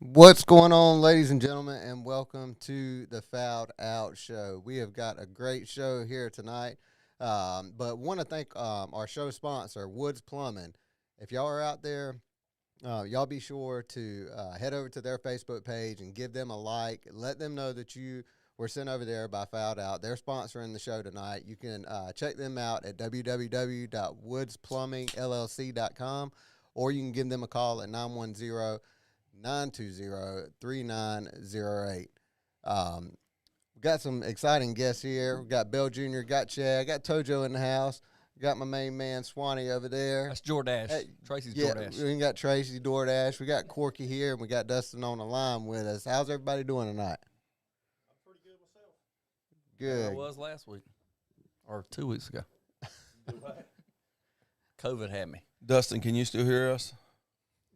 What's going on, ladies and gentlemen, and welcome to the Fouled Out Show. We have got a great show here tonight, but want to thank our show sponsor, Woods Plumbing. If y'all are out there, y'all be sure to head over to their Facebook page and give them a like. Let them know that you were sent over there by Fouled Out. They're sponsoring the show tonight. You can check them out at www.woodsplumbingllc.com, or you can give them a call at 920-3908. We got some exciting guests here. We got Bell Jr., got Chad, got ToJo in the house. Got my main man Swanee over there. That's Jordash. Hey, Tracy's Jordash. We got Tracy DoorDash. We got Corky here, and we got Dustin on the line with us. How's everybody doing tonight? I'm pretty good myself. Good. I was last week or 2 weeks ago. COVID had me. Dustin, can you still hear us?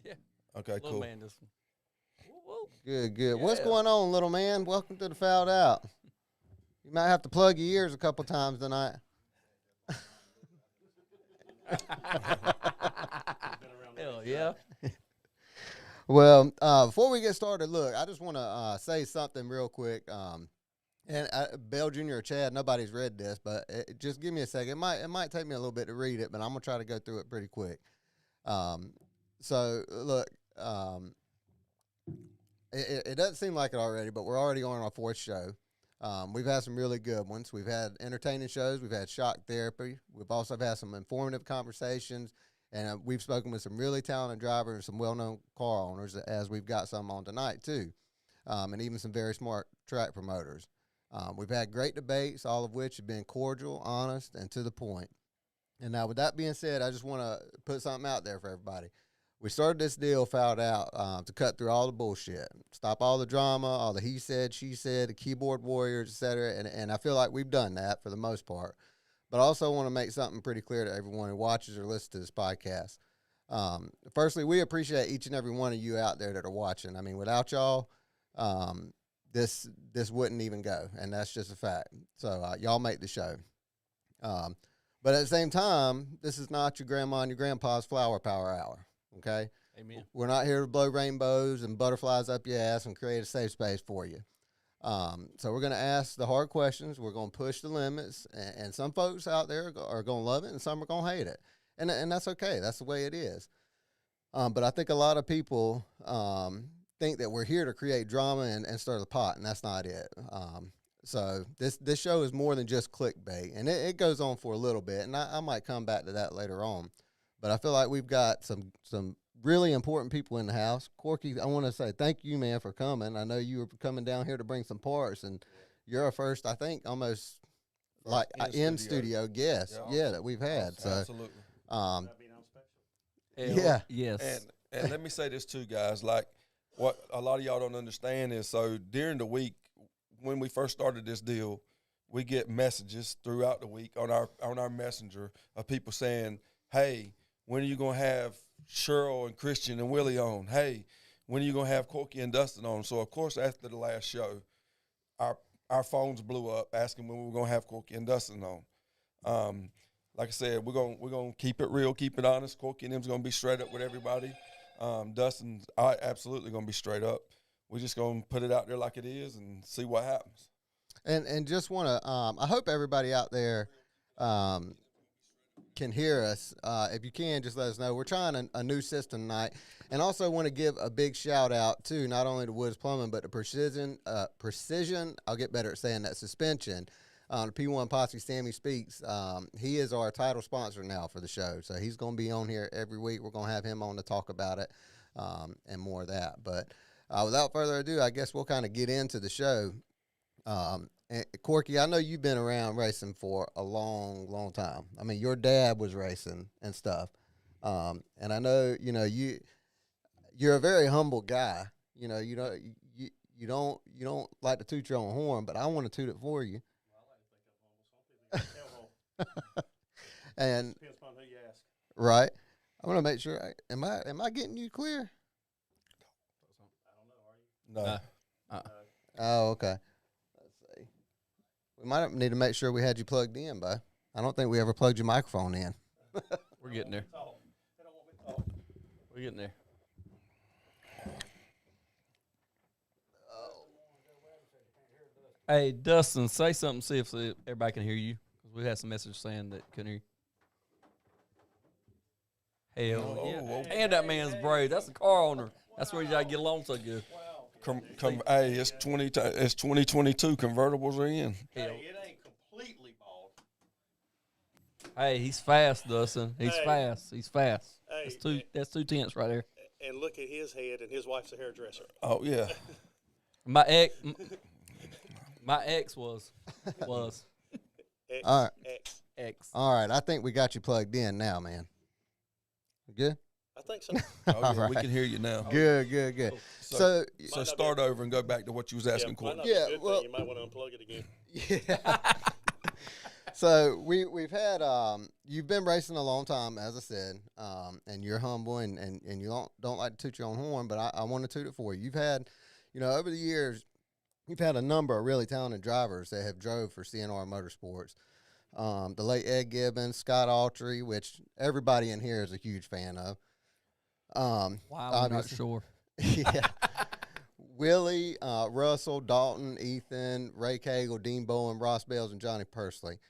Yeah. Okay, little cool. Man just, whoa. Good. Yeah. What's going on, little man? Welcome to the Fouled Out. You might have to plug your ears a couple times tonight. Hell yeah. Well, before we get started, look, I just want to say something real quick. And Bell Jr. or Chad, nobody's read this, but just give me a second. It might take me a little bit to read it, but I'm gonna try to go through it pretty quick. So look, it doesn't seem like it already, but we're already on our fourth show. We've had some really good ones. We've had entertaining shows. We've had shock therapy. We've also had some informative conversations, and we've spoken with some really talented drivers and some well-known car owners, as we've got some on tonight too, and even some very smart track promoters. We've had great debates, all of which have been cordial, honest, and to the point. And now, with that being said, I just want to put something out there for everybody. We started this deal, Fouled Out, to cut through all the bullshit, stop all the drama, all the he said, she said, the keyboard warriors, etc. And I feel like we've done that for the most part. But I also want to make something pretty clear to everyone who watches or listens to this podcast. Firstly, we appreciate each and every one of you out there that are watching. I mean, without y'all, this wouldn't even go, and that's just a fact. So y'all make the show. But at the same time, this is not your grandma and your grandpa's flower power hour. Okay? Amen. We're not here to blow rainbows and butterflies up your ass and create a safe space for you. So we're going to ask the hard questions. We're going to push the limits. And some folks out there are going to love it, and some are going to hate it. And that's okay. That's the way it is. But I think a lot of people think that we're here to create drama and stir the pot, and that's not it. So this show is more than just clickbait, and it goes on for a little bit, and I might come back to that later on. But I feel like we've got some really important people in the house. Corky, I want to say thank you, man, for coming. I know you were coming down here to bring some parts, and you're our first, I think, almost like in-studio guest, that we've had. So, absolutely. Yeah. Yes. And let me say this too, guys. Like, what a lot of y'all don't understand is, so during the week, when we first started this deal, we get messages throughout the week on our messenger of people saying, hey, when are you going to have Cheryl and Christian and Willie on? Hey, when are you going to have Corky and Dustin on? So, of course, after the last show, our phones blew up asking when we were going to have Corky and Dustin on. Like I said, we're gonna keep it real, keep it honest. Corky and them's going to be straight up with everybody. Dustin's absolutely going to be straight up. We're just going to put it out there like it is and see what happens. And just want to, I hope everybody out there can hear us. If you can, just let us know. We're trying a new system tonight. And also want to give a big shout out to not only to Woods Plumbing, but to Precision, I'll get better at saying that, suspension. The P1 Posse, Sammy Speaks. He is our title sponsor now for the show. So he's going to be on here every week. We're going to have him on to talk about it and more of that. But without further ado, I guess we'll kind of get into the show. And Corky, I know you've been around racing for a long, long time. I mean, your dad was racing and stuff. And I know, you're a very humble guy. You don't like to toot your own horn, but I want to toot it for you. And depends upon who you ask. Right. I'm gonna make sure. Am I getting you clear? I don't know. Are you? No. Oh, okay. Let's see. We might need to make sure we had you plugged in, but I don't think we ever plugged your microphone in. We're getting there. They don't want me to talk. We're getting there. Hey, Dustin, say something, see if everybody can hear you. 'Cause we had some message saying that couldn't hear you. Hell Oh, yeah. okay. And that man's brave. That's the car owner. That's where you got to get along so good. Hey, it's 2022. Convertibles are in. Hell. Hey, it ain't completely bald. Hey, he's fast, Dustin. He's Hey. fast. He's fast. Hey, That's 2/10 right there. and look at his head, and his wife's a hairdresser. Oh yeah. My ex was X, All right. X. ex. All right, I think we got you plugged in now, man. Good? I think so. Oh yeah. All We right. can hear you now. Good, good, good. So, So, so start over and go back to what you was asking, might Courtney. not be a Yeah, good well- thing. You might want to unplug it again. yeah. So we've had you've been racing a long time, as I said, and you're humble and you don't like to toot your own horn, but I want to toot it for you. You've had, over the years, you've had a number of really talented drivers that have drove for CNR Motorsports. The late Ed Gibbons, Scott Autry, which everybody in here is a huge fan of. Wow, I'm not obviously- sure. Yeah. Willie, Russell, Dalton, Ethan, Ray Cagle, Dean Bowen, Ross Bales, and Johnny Pursley.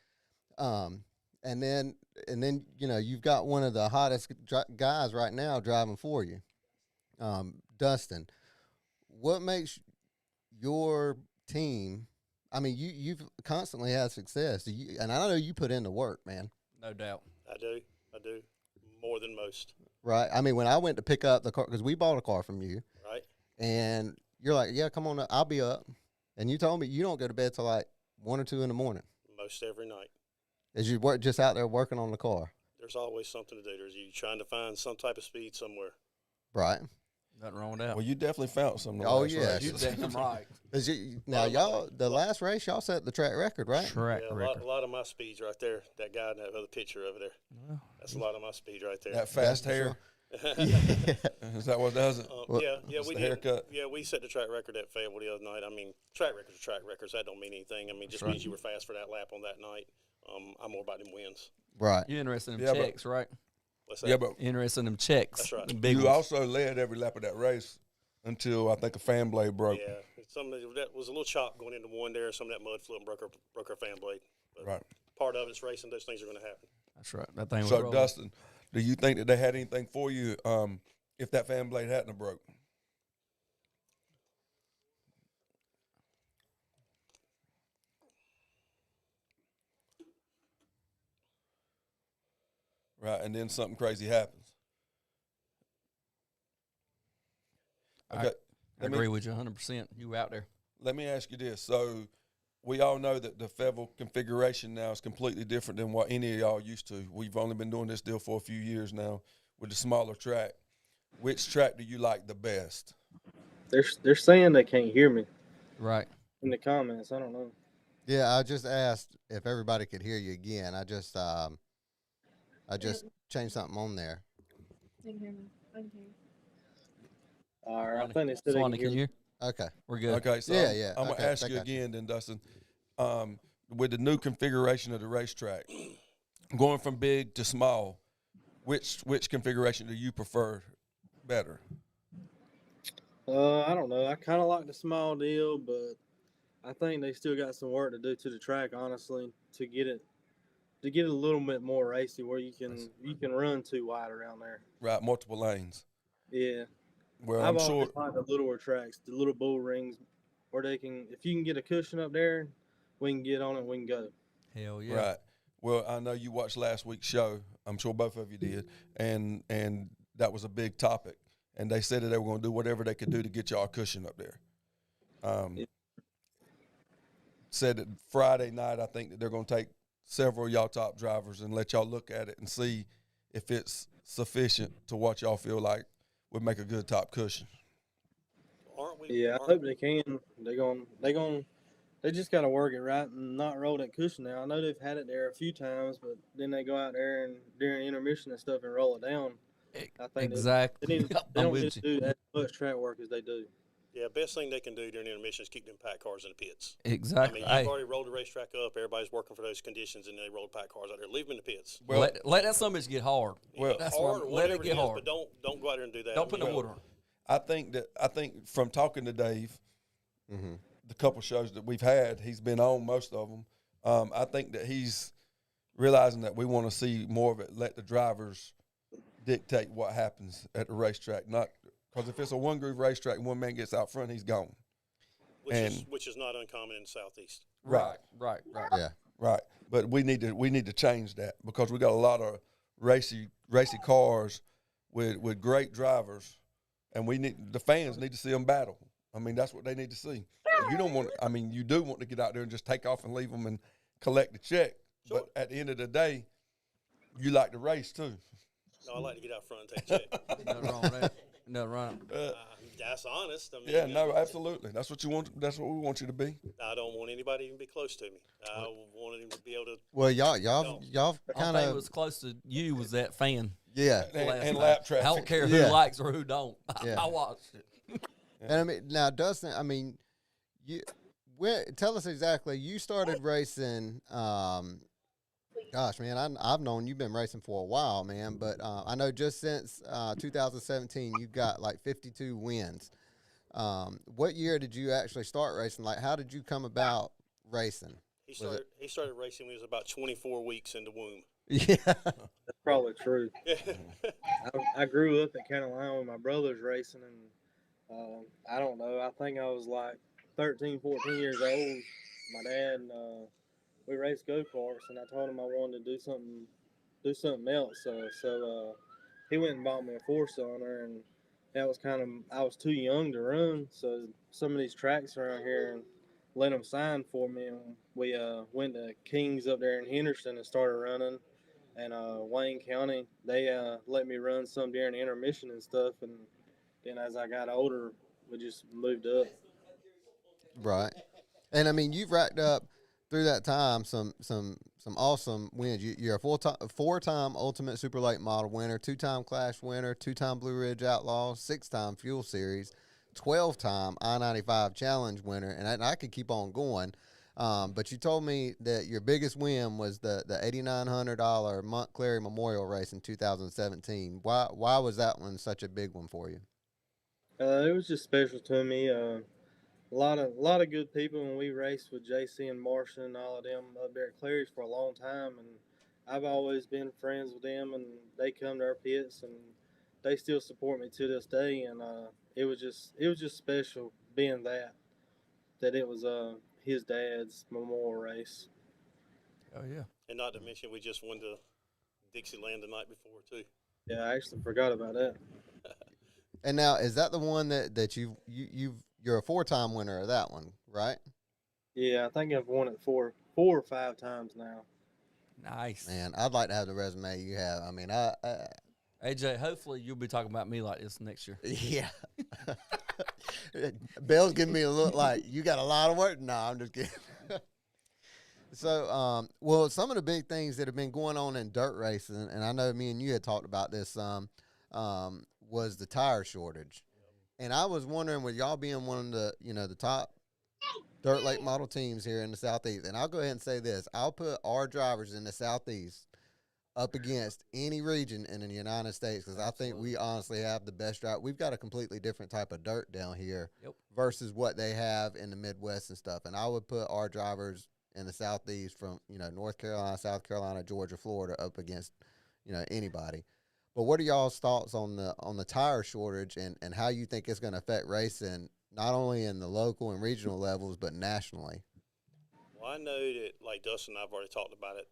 And then you've got one of the hottest guys right now driving for you, Dustin. What makes your team? I mean, you've constantly had success, and I know you put in the work, man. No doubt. I do more than most. Right? I mean, when I went to pick up the car, because we bought a car from you, Right? and you're like, "Yeah, come on, up. I'll be up," and you told me you don't go to bed till like 1 or 2 in the morning. Most every night. As you work just out there working on the car, There's always something to do. There's you trying to find some type of speed somewhere. right? Nothing wrong with that. Well, you definitely found something. Oh, last yeah. race. You damn right. Now, y'all, the last race, y'all set the track record, right? Track Yeah, record. a lot of my speeds right there. That guy in that other picture over there. That's a lot of my speed right there. That fast for hair. Yeah. Is that what does it? Well, yeah, it's we the did. haircut. Yeah, we set the track record at Fayetteville the other night. I mean, track records are track records. That don't mean anything. I mean, it just means you were fast for that lap on that night. I'm more about them wins. Right. You interested in them Yeah, but- checks, right? What's that? Yeah, but Interested in them checks. That's right. The big you ones. also led every lap of that race until I think a fan blade broke. Yeah, some of that was a little chop going into one there. Some of that mud flew and broke her fan blade. But Right. part of it's racing. Those things are going to happen. That's right. That thing was So rolling. Dustin, do you think that they had anything for you if that fan blade hadn't have broke? Right, and then something crazy happens. Okay, I agree with you 100%. You were out there. let me ask you this. So we all know that the Fayetteville configuration now is completely different than what any of y'all used to. We've only been doing this deal for a few years now with the smaller track. Which track do you like the best? They're saying they can't hear me Right. in the comments. I don't know. Yeah, I just asked if everybody could hear you again. I just changed something on there. I can hear me. I can hear you. All right, I Ronnie, think they said they Ronnie, can can hear you me. hear? Okay. We're good. Okay, so Yeah, I'm okay, gonna ask I you got you. again, then Dustin. With the new configuration of the racetrack, going from big to small, which configuration do you prefer better? I don't know. I kind of like the small deal, but I think they still got some work to do to the track, honestly, to get it a little bit more racy, where you can run too wide around there. Right, multiple lanes. Yeah, Well, I've I'm sure. always liked the littler tracks, the little bull rings, where they can, if you can get a cushion up there, we can get on it, we can go. Hell yeah. Right. Well, I know you watched last week's show. I'm sure both of you did, and that was a big topic. And they said that they were going to do whatever they could do to get y'all a cushion up there. Yeah. Said that Friday night, I think that they're going to take several of y'all top drivers and let y'all look at it and see if it's sufficient to what y'all feel like would make a good top cushion. Aren't we? Yeah, I hope they can. They just got to work it right and not roll that cushion now. I know they've had it there a few times, but then they go out there and during intermission and stuff and roll it down. I think Exactly. they I'm don't with need to you. do as much track work as they do. Yeah, best thing they can do during intermission is keep them packed cars in the pits. I Exactly. mean, Hey, you've already rolled the racetrack up. Everybody's working for those conditions, and they roll packed cars out there. Leave them in the pits. Well, let that son of a bitch get hard. Well, That's Hard why or let whatever it get is, hard. But don't go out there and do that. Don't put I no mean, water on. I think from talking to Dave, Mm-hmm. the couple shows that we've had, he's been on most of them. I think that he's realizing that we want to see more of it. Let the drivers dictate what happens at the racetrack, not because if it's a one groove racetrack and one man gets out front, he's gone. Which is not uncommon in the Southeast. Right. Yeah. Right. But we need to change that because we got a lot of racy cars with great drivers, and the fans need to see them battle. I mean, that's what they need to see. You don't want. I mean, you do want to get out there and just take off and leave them and collect the check. Sure. But at the end of the day, you like to race too. No, I like to get out front and take a check. Nothing wrong with that. Nothing wrong. That's honest. I mean, Yeah, no, absolutely. That's what you want. That's what we want you to be. I don't want anybody to even be close to me. I wanted him to be able to. Well, y'all Only kind thing of was close to you was that fan. yeah. And last night. lap traffic. I don't care who Yeah. likes or who don't. Yeah. I watched it. And I mean, now Dustin, I mean, tell us exactly. You started racing. Gosh, man, I've known you've been racing for a while, man. But I know just since 2017, you've got like 52 wins. What year did you actually start racing? Like, how did you come about racing? He started racing when he was about 24 weeks in the womb. Yeah, That's probably true. Yeah. I grew up in Carolina with my brothers racing, and I don't know. I think I was like 13, 14 years old. My dad, we raced go-karts, and I told him I wanted to do something else. So he went and bought me a four-cylinder, and that was I was too young to run. So some of these tracks around here and let them sign for me, and we went to Kings up there in Henderson and started running. And Wayne County, they let me run some during intermission and stuff. And then as I got older, we just moved up. right. And I mean, you've racked up through that time some awesome wins. You're a four-time Ultimate Super Late Model winner, 2-time Clash winner, 2-time Blue Ridge Outlaw, 6-time Fuel Series, 12-time I-95 Challenge winner, and I could keep on going. But you told me that your biggest win was the $8,900 Montclair Memorial Race in 2017. Why was that one such a big one for you? It was just special to me. A lot of good people, and we raced with JC and Martian and all of them up there at Clary's for a long time, and I've always been friends with them, and they come to our pits, and they still support me to this day. And it was just special being that it was his dad's memorial race. Oh yeah. And not to mention, we just won the Dixieland the night before too. Yeah, I actually forgot about that. And now, is that the one that you're a 4-time winner of that one, right? Yeah, I think I've won it four or 5 times now. Nice. Man, I'd like to have the resume you have. I mean, AJ, hopefully you'll be talking about me like this next year. yeah. Bell's giving me a look like you got a lot of work. No, I'm just kidding. So, well, some of the big things that have been going on in dirt racing, and I know me and you had talked about this, was the tire shortage. And I was wondering, with y'all being one of the top dirt late model teams here in the Southeast, and I'll go ahead and say this, I'll put our drivers in the Southeast up against any region in the United States, because I think we honestly have the best drive. We've got a completely different type of dirt down here versus what they have in the Midwest and stuff. And I would put our drivers in the Southeast from, North Carolina, South Carolina, Georgia, Florida up against, anybody. But what are y'all's thoughts on the tire shortage and how you think it's going to affect racing, not only in the local and regional levels, but nationally? Well, I know that, like Dustin and I've already talked about it,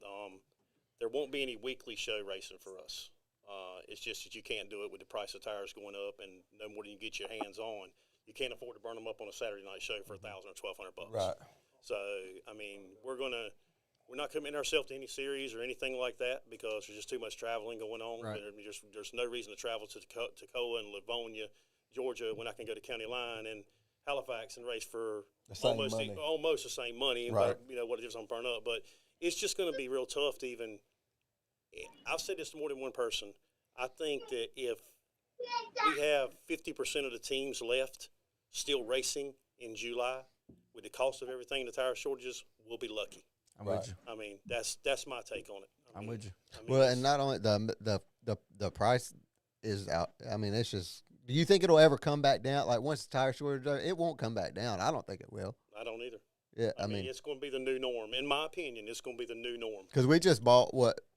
there won't be any weekly show racing for us. It's just that you can't do it with the price of tires going up, and no more than you get your hands on. You can't afford to burn them up on a Saturday night show for $1,000 or $1,200. Right. So, I mean, we're not committing ourselves to any series or anything like that because there's just too much traveling going on. Right. There's no reason to travel to Toccoa and Livonia, Georgia, when I can go to County Line and Halifax and race for almost the same money. Right. But, what it is on burn up. But it's just going to be real tough to even – I've said this to more than one person. I think that if we have 50% of the teams left still racing in July with the cost of everything, the tire shortages, we'll be lucky. I'm with you. I mean, that's my take on it. I'm with you. Well, and not only the price is out. I mean, it's just Do you think it'll ever come back down? Like once the tire shortage, it won't come back down. I don't think it will. I don't either. Yeah, I mean, it's going to be the new norm. In my opinion, it's going to be the new norm. because we just bought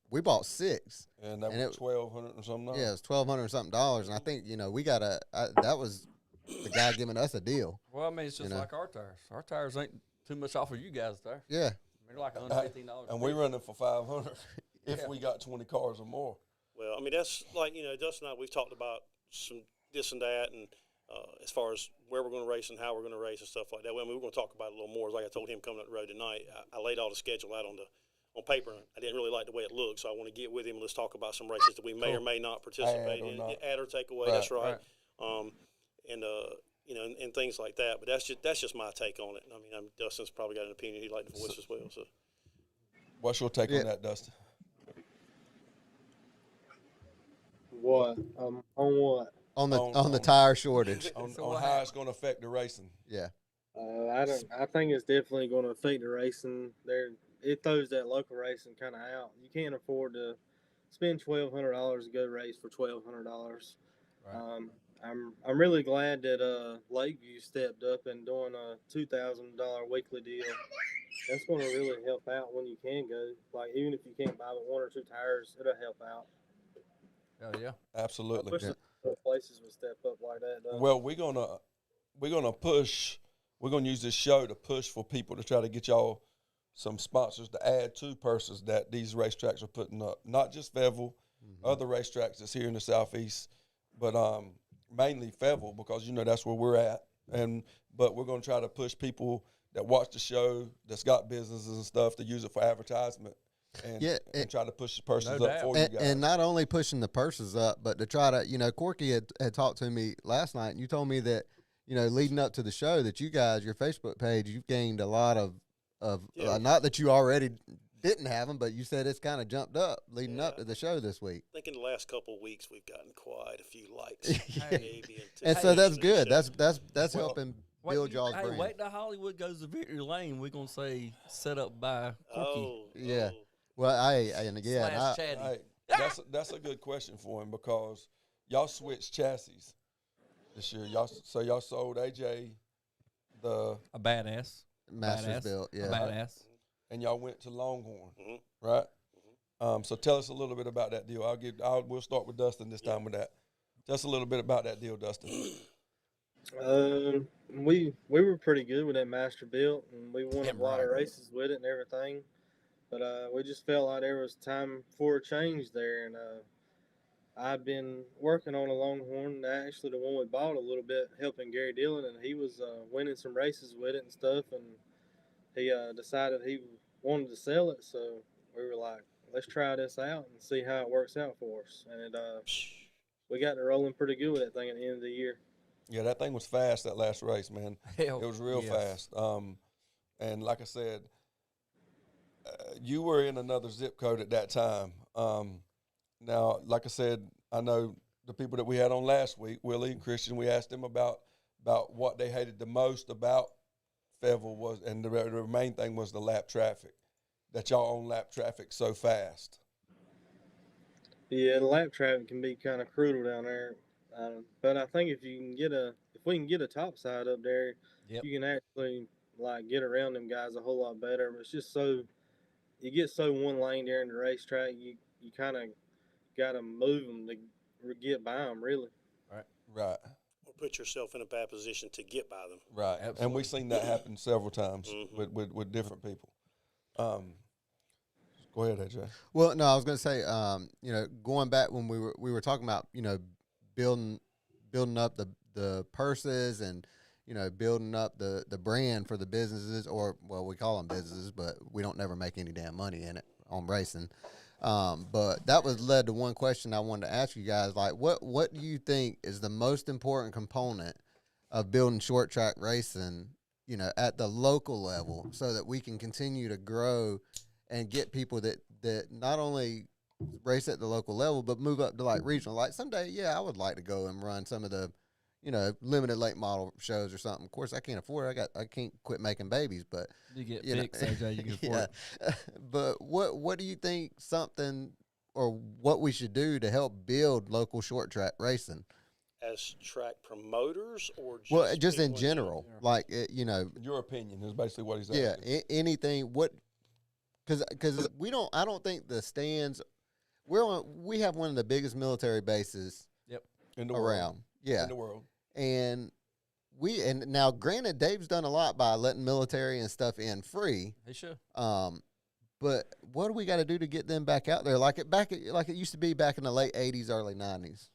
we bought 6, And that was $1,200 or something. Yeah, it was $1,200 something dollars, and I think we got that was the guy giving us a deal. Well, I mean, it's just like our tires. Our tires ain't too much off of you guys' tires. Yeah, They're like $115. And we running for $500 if we got 20 cars or more. Well, I mean, that's like, Dustin and I, we've talked about some this and that, and as far as where we're going to race and how we're going to race and stuff like that. Well, I mean, we're going to talk about it a little more. Like I told him coming up the road tonight, I laid all the schedule out on paper. I didn't really like the way it looked, so I want to get with him and let's talk about some races that we may or may not participate in, add or take away. Right, that's right. And things like that. But that's just my take on it. I mean, Dustin's probably got an opinion he'd like to voice as well. So, what's your take on that, Dustin? What? On what? On the tire shortage. on how it's going to affect the racing. Yeah. I think it's definitely going to affect the racing. It throws that local racing kind of out. You can't afford to spend $1,200 to go race for $1,200. Right. I'm really glad that Lakeview stepped up and doing a $2,000 weekly deal. That's going to really help out when you can go. Like even if you can't buy but 1 or 2 tires, it'll help out. Oh yeah, absolutely. I wish places would step up like that. Well, we're gonna push. We're gonna use this show to push for people to try to get y'all some sponsors to add to purses that these racetracks are putting up. Not just Fayetteville, other racetracks that's here in the Southeast, but mainly Fayetteville because that's where we're at. But we're gonna try to push people that watch the show that's got businesses and stuff to use it for advertisement. And try to push the purses up for you guys. And not only pushing the purses up, but to try to, Corky had talked to me last night, and you told me that, leading up to the show that you guys, your Facebook page, you've gained a lot of not that you already didn't have them, but you said it's kind of jumped up leading up to the show this week. I think in the last couple of weeks we've gotten quite a few likes. And so that's good. That's helping build y'all's brand. Wait till Hollywood goes to victory lane. We're going to say set up by Corky. Yeah. Well, that's a good question for him because y'all switched chassis this year. Y'all sold AJ a badass Masters built, a badass, and y'all went to Longhorn, right? So tell us a little bit about that deal. We'll start with Dustin this time with that. Tell us a little bit about that deal, Dustin. We were pretty good with that master built, and we won a lot of races with it and everything. But we just felt like there was time for a change there, and I've been working on a Longhorn, actually the one we bought a little bit, helping Gary Dillon, and he was winning some races with it and stuff, and he decided he wanted to sell it, so we were like, let's try this out and see how it works out for us. And we got it rolling pretty good with that thing at the end of the year. Yeah, that thing was fast, that last race, man. It was real fast. And like I said, you were in another zip code at that time. Now, like I said, I know the people that we had on last week, Willie and Christian, we asked them about what they hated the most about Fayetteville was, and the main thing was the lap traffic, that y'all own lap traffic so fast. Yeah, the lap traffic can be kind of brutal down there. But I think if we can get a top side up there, you can actually get around them guys a whole lot better. But it's just you get so one lane there in the racetrack, you kind of got to move them to get by them, really. Right. Or put yourself in a bad position to get by them. Right. Absolutely. And we've seen that happen several times with different people. Go ahead, AJ. Well, no, I was going to say, going back when we were talking about, building up the purses and, building up the brand for the businesses, or, well, we call them businesses, but we don't never make any damn money in it on racing. But that was led to one question I wanted to ask you guys. Like, what do you think is the most important component of building short track racing, at the local level, so that we can continue to grow and get people that not only race at the local level, but move up to regional? Like someday, I would like to go and run some of the, limited late model shows or something. Of course, I can't afford it. I can't quit making babies, but you get fixed, AJ, you can afford it. But what do you think something or what we should do to help build local short track racing? as track promoters or just Well, just in people general, like Your opinion is basically what he's asking. yeah, anything. What? Because I don't think the stands. We have one of the biggest military bases In the around. world. Yeah, In the world. and now, granted, Dave's done a lot by letting military and stuff in free. He should. But what do we got to do to get them back out there, like it used to be back in the late '80s, early '90s?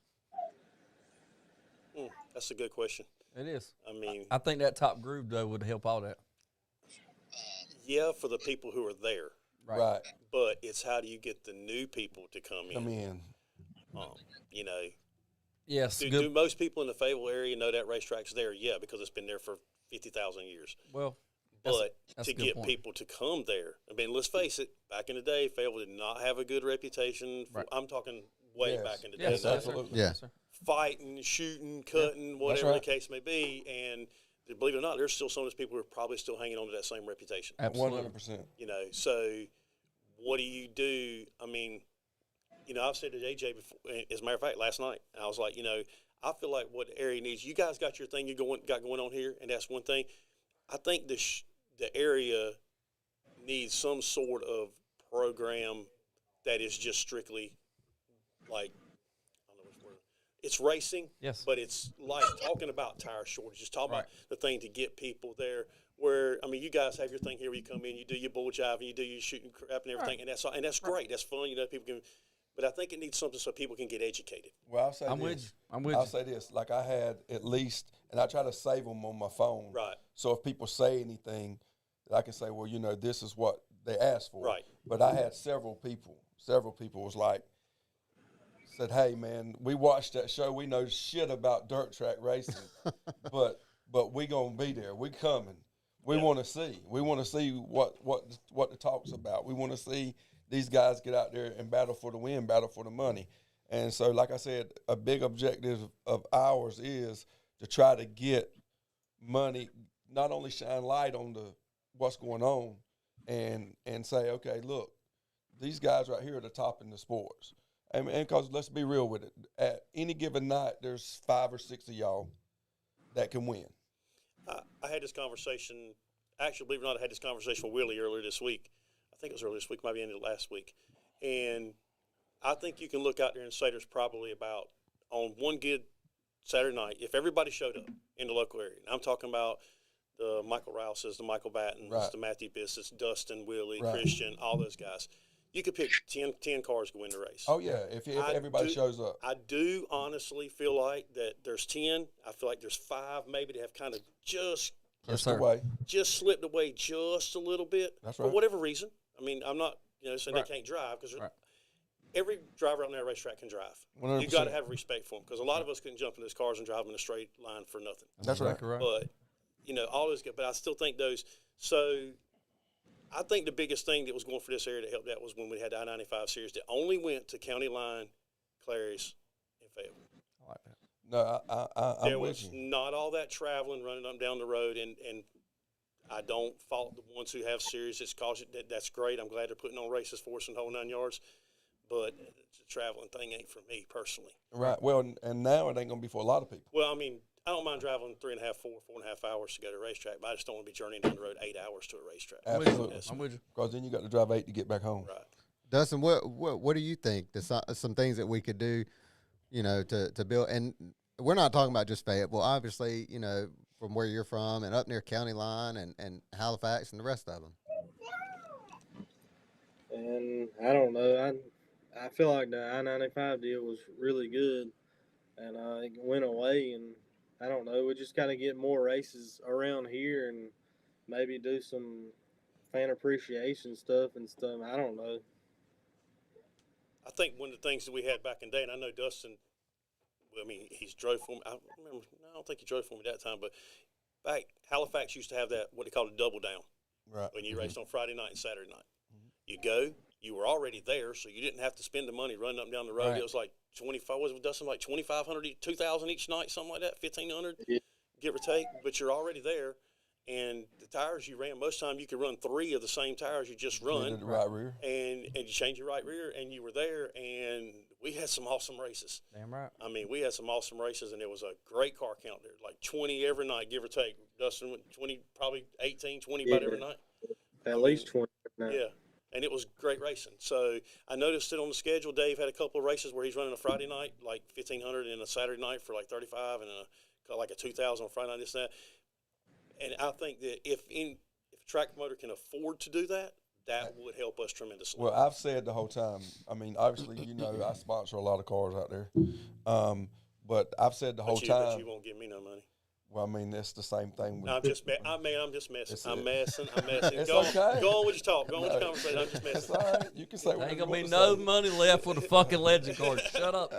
That's a good question. It is. I mean, I think that top group though would help all that. yeah, for the people who are there, Right. but it's how do you get the new people to come in? Come in. You know, Yes. do most people in the Fayetteville area know that racetrack's there? Yeah, because it's been there for 50,000 years. Well, But that's to a good get point. people to come there, I mean, let's face it, back in the day, Fayetteville did not have a good reputation. Right. I'm talking way Yes. back in the yes, day. sir. absolutely. Yeah. Yes, sir. Fighting, shooting, cutting, whatever right. the case may be. And believe it or not, there's still some of those people who are probably still hanging on to that same reputation. Absolutely. 100%. You know, so what do you do? I mean, you know, I've said to AJ before, as a matter of fact, last night, I was like, you know, I feel like what the area needs, you guys got your thing got going on here, and that's one thing. I think the area needs some sort of program that is just strictly like, I don't know which word. It's racing, Yes. but it's like talking about tire shortages, talking Right. about the thing to get people there. Where I mean, you guys have your thing here. Where you come in, you do your bull jive, and you do your shooting crap and everything, and that's great. That's fun. You know, people can. But I think it needs something so people can get educated. Well, I'll say I'm this. with you. I'm with I'll you. say this. Like I had at least, and I try to save them on my phone. Right. So if people say anything, that I can say, well, you know, this is what they asked for. Right. But I had several people was like, said, hey, man, we watched that show. We know shit about dirt track racing, but we going to be there. We coming. We want to see. We want to see what the talk's about. We want to see these guys get out there and battle for the win, battle for the money. And so, like I said, a big objective of ours is to try to get money, not only shine light on what's going on and say, okay, look, these guys right here are the top in the sports. And because let's be real with it, at any given night, there's 5 or 6 of y'all that can win. I had this conversation. Actually, believe it or not, I had this conversation with Willie earlier this week. I think it was earlier this week, maybe ended last week. And I think you can look out there and say there's probably about, on one good Saturday night, if everybody showed up in the local area, and I'm talking about the Michael Rouses, the Michael Battens, Right. the Matthew Bissets, Dustin, Willie, Right. Christian, all those guys. You could pick 10 cars to win the race. Oh, yeah, if everybody shows up. I do honestly feel like that there's 10. I feel like there's 5 maybe that have kind of just Yes, the sir. way. slipped away just a little bit That's for right. whatever reason. I mean, I'm not saying Right. they can't drive because Right. every driver on that racetrack can drive. 100%. You got to have respect for them because a lot of us couldn't jump in those cars and drive them in a straight line for nothing. That's right. Exactly right. But all those good. But I still think those. So I think the biggest thing that was going for this area that helped out was when we had the I-95 series that only went to County Line, Clary's, and Fayetteville. I like that. No, I'm There with was you. not all that traveling, running up and down the road, and I don't fault the ones who have series. It's caused that's great. I'm glad they're putting on races for us in the whole 9 yards, but the traveling thing ain't for me personally. Right. Well, and now it ain't going to be for a lot of people. Well, I mean, I don't mind driving 3.5, 4.5 hours to go to a racetrack, but I just don't want to be journeying down the road 8 hours to a racetrack. Absolutely. I'm with you. Because then you got to drive 8 to get back home. Right. Dustin, what do you think? Some things that we could do, to build. And we're not talking about just Fayetteville. Obviously, from where you're from and up near County Line and Halifax and the rest of them. And I don't know. I feel like the I-95 deal was really good, and it went away. And I don't know. We just got to get more races around here and maybe do some fan appreciation stuff and stuff. I don't know. I think one of the things that we had back in the day, and I know Dustin, I mean, he's drove for me. I don't think he drove for me that time, but back Halifax used to have that, what they call a double down, Right. when you raced on Friday night and Saturday night. You go, you were already there, so you didn't have to spend the money running up and down the road. Right. It was like 25, was it Dustin, like 2,500, 2,000 each night, something like that, 1,500, Yeah. give or take, but you're already there. and the tires you ran, most time you could run 3 of the same tires you just run, the right rear. and you change your right rear, and you were there, and we had some awesome races. Damn right. I mean, we had some awesome races, and there was a great car count there, like 20 every night, give or take. Dustin went 20, probably 18, 20 about every night. At least 20 now. Yeah, and it was great racing. So I noticed it on the schedule. Dave had a couple of races where he's running a Friday night, like 1,500, and a Saturday night for like 35, and like a 2,000 on Friday night, this and that. And I think that if a track promoter can afford to do that, that would help us tremendously. Well, I've said the whole time. I mean, obviously, I sponsor a lot of cars out there, but I've said the whole But time. you won't give me no money. Well, I mean, it's the same thing. No, I'm just messing. I'm messing. I'm messing. It's Go okay. on with your talk. Go on with your conversation. I'm just It's messing. all right. You can say There what ain't you gonna be want no to say. money left for the fucking legend card. Shut up.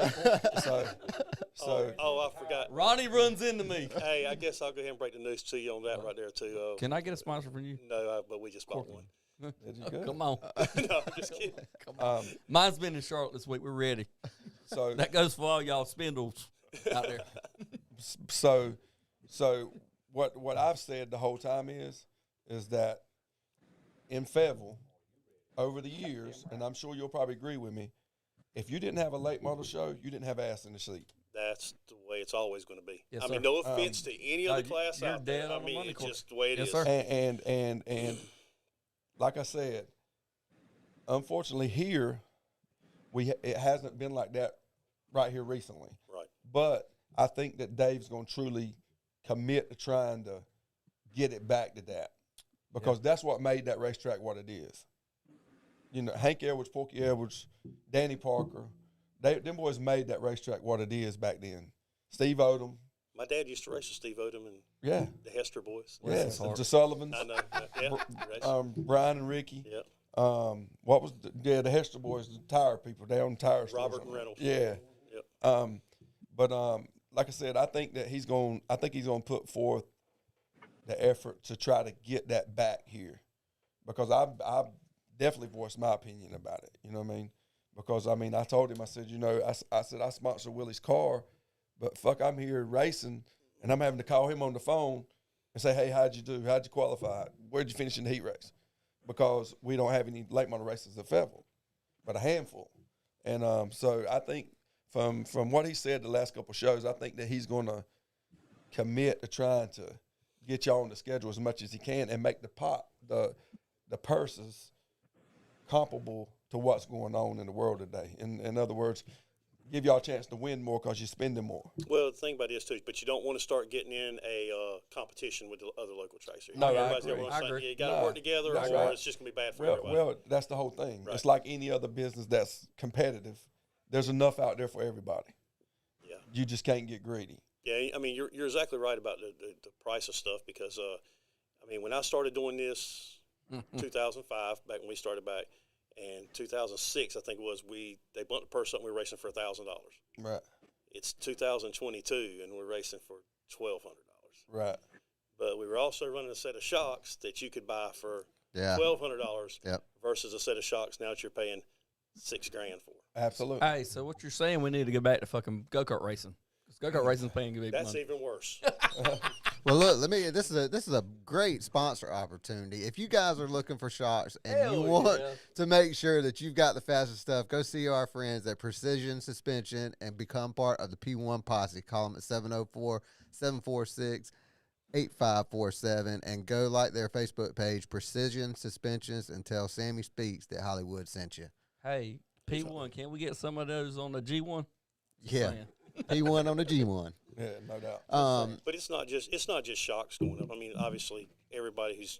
So Oh, I forgot. Ronnie runs into me. Hey, I guess I'll go ahead and break the news to you on that right there too. Can I get a sponsor from you? No, but we just bought one. did you good? Come on. No, I'm just kidding. Mine's been in Charlotte this week. We're ready. So That goes for all y'all spindles out there. so what I've said the whole time is that in Fayetteville, over the years, and I'm sure you'll probably agree with me, if you didn't have a late model show, you didn't have ass in the seat. That's the way it's always going to be. Yes, I mean, sir. no offense to any other class you're out there. dead I on the mean, money, it's Corky. just the way it Yes, is. sir. And like I said, unfortunately here, it hasn't been like that right here recently. Right. But I think that Dave's going to truly commit to trying to get it back to that, because that's what made that racetrack what it is. You know, Hank Edwards, Porky Edwards, Danny Parker, them boys made that racetrack what it is back then. Steve Odom. My dad used to race with Steve Odom and Yeah. the Hester boys. Yeah. his heart. The Sullivans. I know. Yeah. Brian and Ricky. Yep. What was the Hester boys, the tire people, they own tire stores. Robert and Reynolds. Yeah. Yep. But like I said, I think he's going to put forth the effort to try to get that back here, because I definitely voiced my opinion about it. You know what I mean? Because I mean, I told him, I said, I said I sponsor Willie's car, but fuck, I'm here racing, and I'm having to call him on the phone and say, hey, how'd you do? How'd you qualify? Where'd you finish in the heat race? Because we don't have any late model races at Fayetteville, but a handful. And so I think from what he said the last couple of shows, I think that he's going to commit to trying to get y'all on the schedule as much as he can and make the purses comparable to what's going on in the world today. In other words, give y'all a chance to win more because you're spending more. Well, the thing about this too, but you don't want to start getting in a competition with the other local tracks. No, I Everybody's agree. got one I side. agree. You got to No, work together, that's or right. it's just going to be bad for everybody. Well, that's the whole thing. Right. It's like any other business that's competitive. There's enough out there for everybody. Yeah. You just can't get greedy. Yeah, I mean, you're exactly right about the price of stuff, because, I mean, when I started doing this, 2005, back when we started back, and 2006, I think it was, they bumped the purse up and we were racing for $1,000. Right. It's 2022, and we're racing for $1,200. Right. But we were also running a set of shocks that you could buy for Yeah. $1,200 Yep. versus a set of shocks now that you're paying $6,000 for. Absolutely. Hey, so what you're saying, we need to go back to fucking go-kart racing. Because go-kart racing's paying good That's money. even worse. Well, look, this is a great sponsor opportunity. If you guys are looking for shocks and you Hell want yeah. to make sure that you've got the fastest stuff, go see our friends at Precision Suspension and become part of the P1 Posse. Call them at 704-746-8547 and go like their Facebook page, Precision Suspensions, and tell Sammy Speaks that Hollywood sent you. Hey, P1, can we get some of those on the G1? Just Yeah. saying. P1 on the G1. Yeah, no doubt. But it's not just shocks going up. I mean, obviously, everybody who's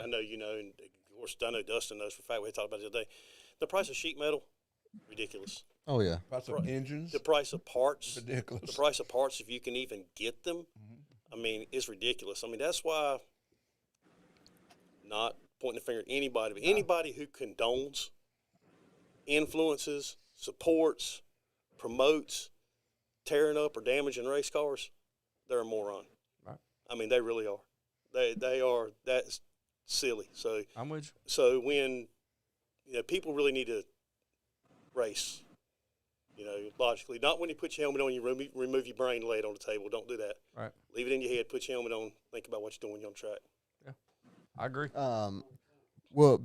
I know you know, and of course I know Dustin knows for a fact. We talked about it the other day. The price of sheet metal, ridiculous. Oh, yeah. Price of engines, The price of parts, ridiculous. the price of parts, if you can even get them, I mean, it's ridiculous. I mean, that's why. Not pointing the finger at anybody, but anybody who condones, influences, supports, promotes tearing up or damaging race cars, they're a moron. Right. I mean, they really are. They are. That's silly. So I'm with you. so when people really need to race, Logically. Not when you put your helmet on, you remove your brain and lay it on the table. Don't do that. Right. Leave it in your head. Put your helmet on. Think about what you're doing when you're on track. Yeah, I agree. Well,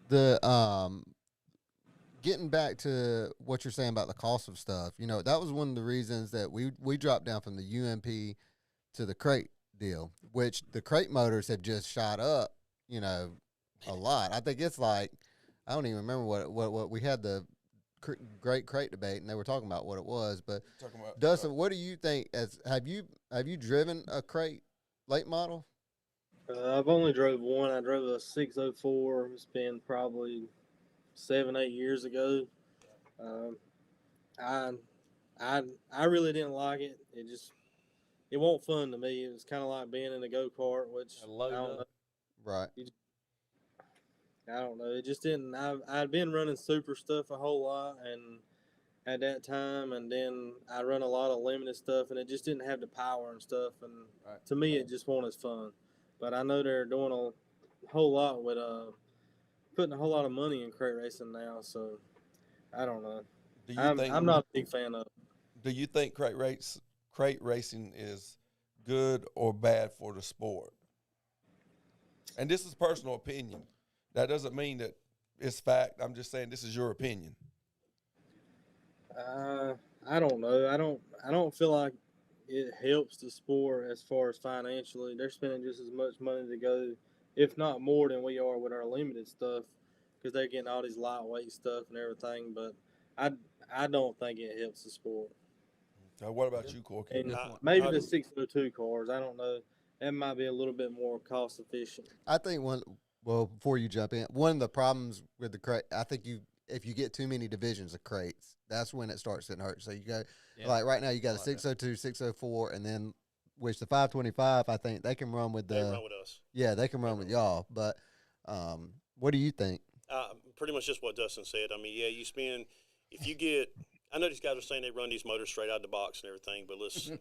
the getting back to what you're saying about the cost of stuff, that was one of the reasons that we dropped down from the UMP to the crate deal, which the crate motors have just shot up, a lot. I think it's like, I don't even remember what we had the great crate debate, and they were talking about what it was. But Dustin, what do you think? Have you driven a crate late model? I've only drove one. I drove a 604. It's been probably 7-8 years ago. I really didn't like it. It wasn't fun to me. It was kind of like being in a go-kart, which I don't know. Right. I don't know. It just didn't. I'd been running super stuff a whole lot, and at that time, and then I run a lot of limited stuff, and it just didn't have the power and stuff. And to me, it just wasn't as fun. But I know they're doing a whole lot with putting a whole lot of money in crate racing now. So I don't know. I'm not a big fan of it. Do you think crate racing is good or bad for the sport? And this is personal opinion. That doesn't mean that it's fact. I'm just saying this is your opinion. I don't know. I don't feel like it helps the sport as far as financially. They're spending just as much money to go, if not more, than we are with our limited stuff, because they're getting all these lightweight stuff and everything. But I don't think it helps the sport. So what about you, Corky? And maybe the 602 cars. I don't know. That might be a little bit more cost efficient. I think before you jump in, one of the problems with the crate, I think if you get too many divisions of crates, that's when it starts getting hurt. So you go, like right now, you got a 602, 604, and then which the 525, I think they can run with They run with us. Yeah, they can run with y'all. But what do you think? Pretty much just what Dustin said. I mean, you spend, if you get, I know these guys are saying they run these motors straight out of the box and everything, but let's be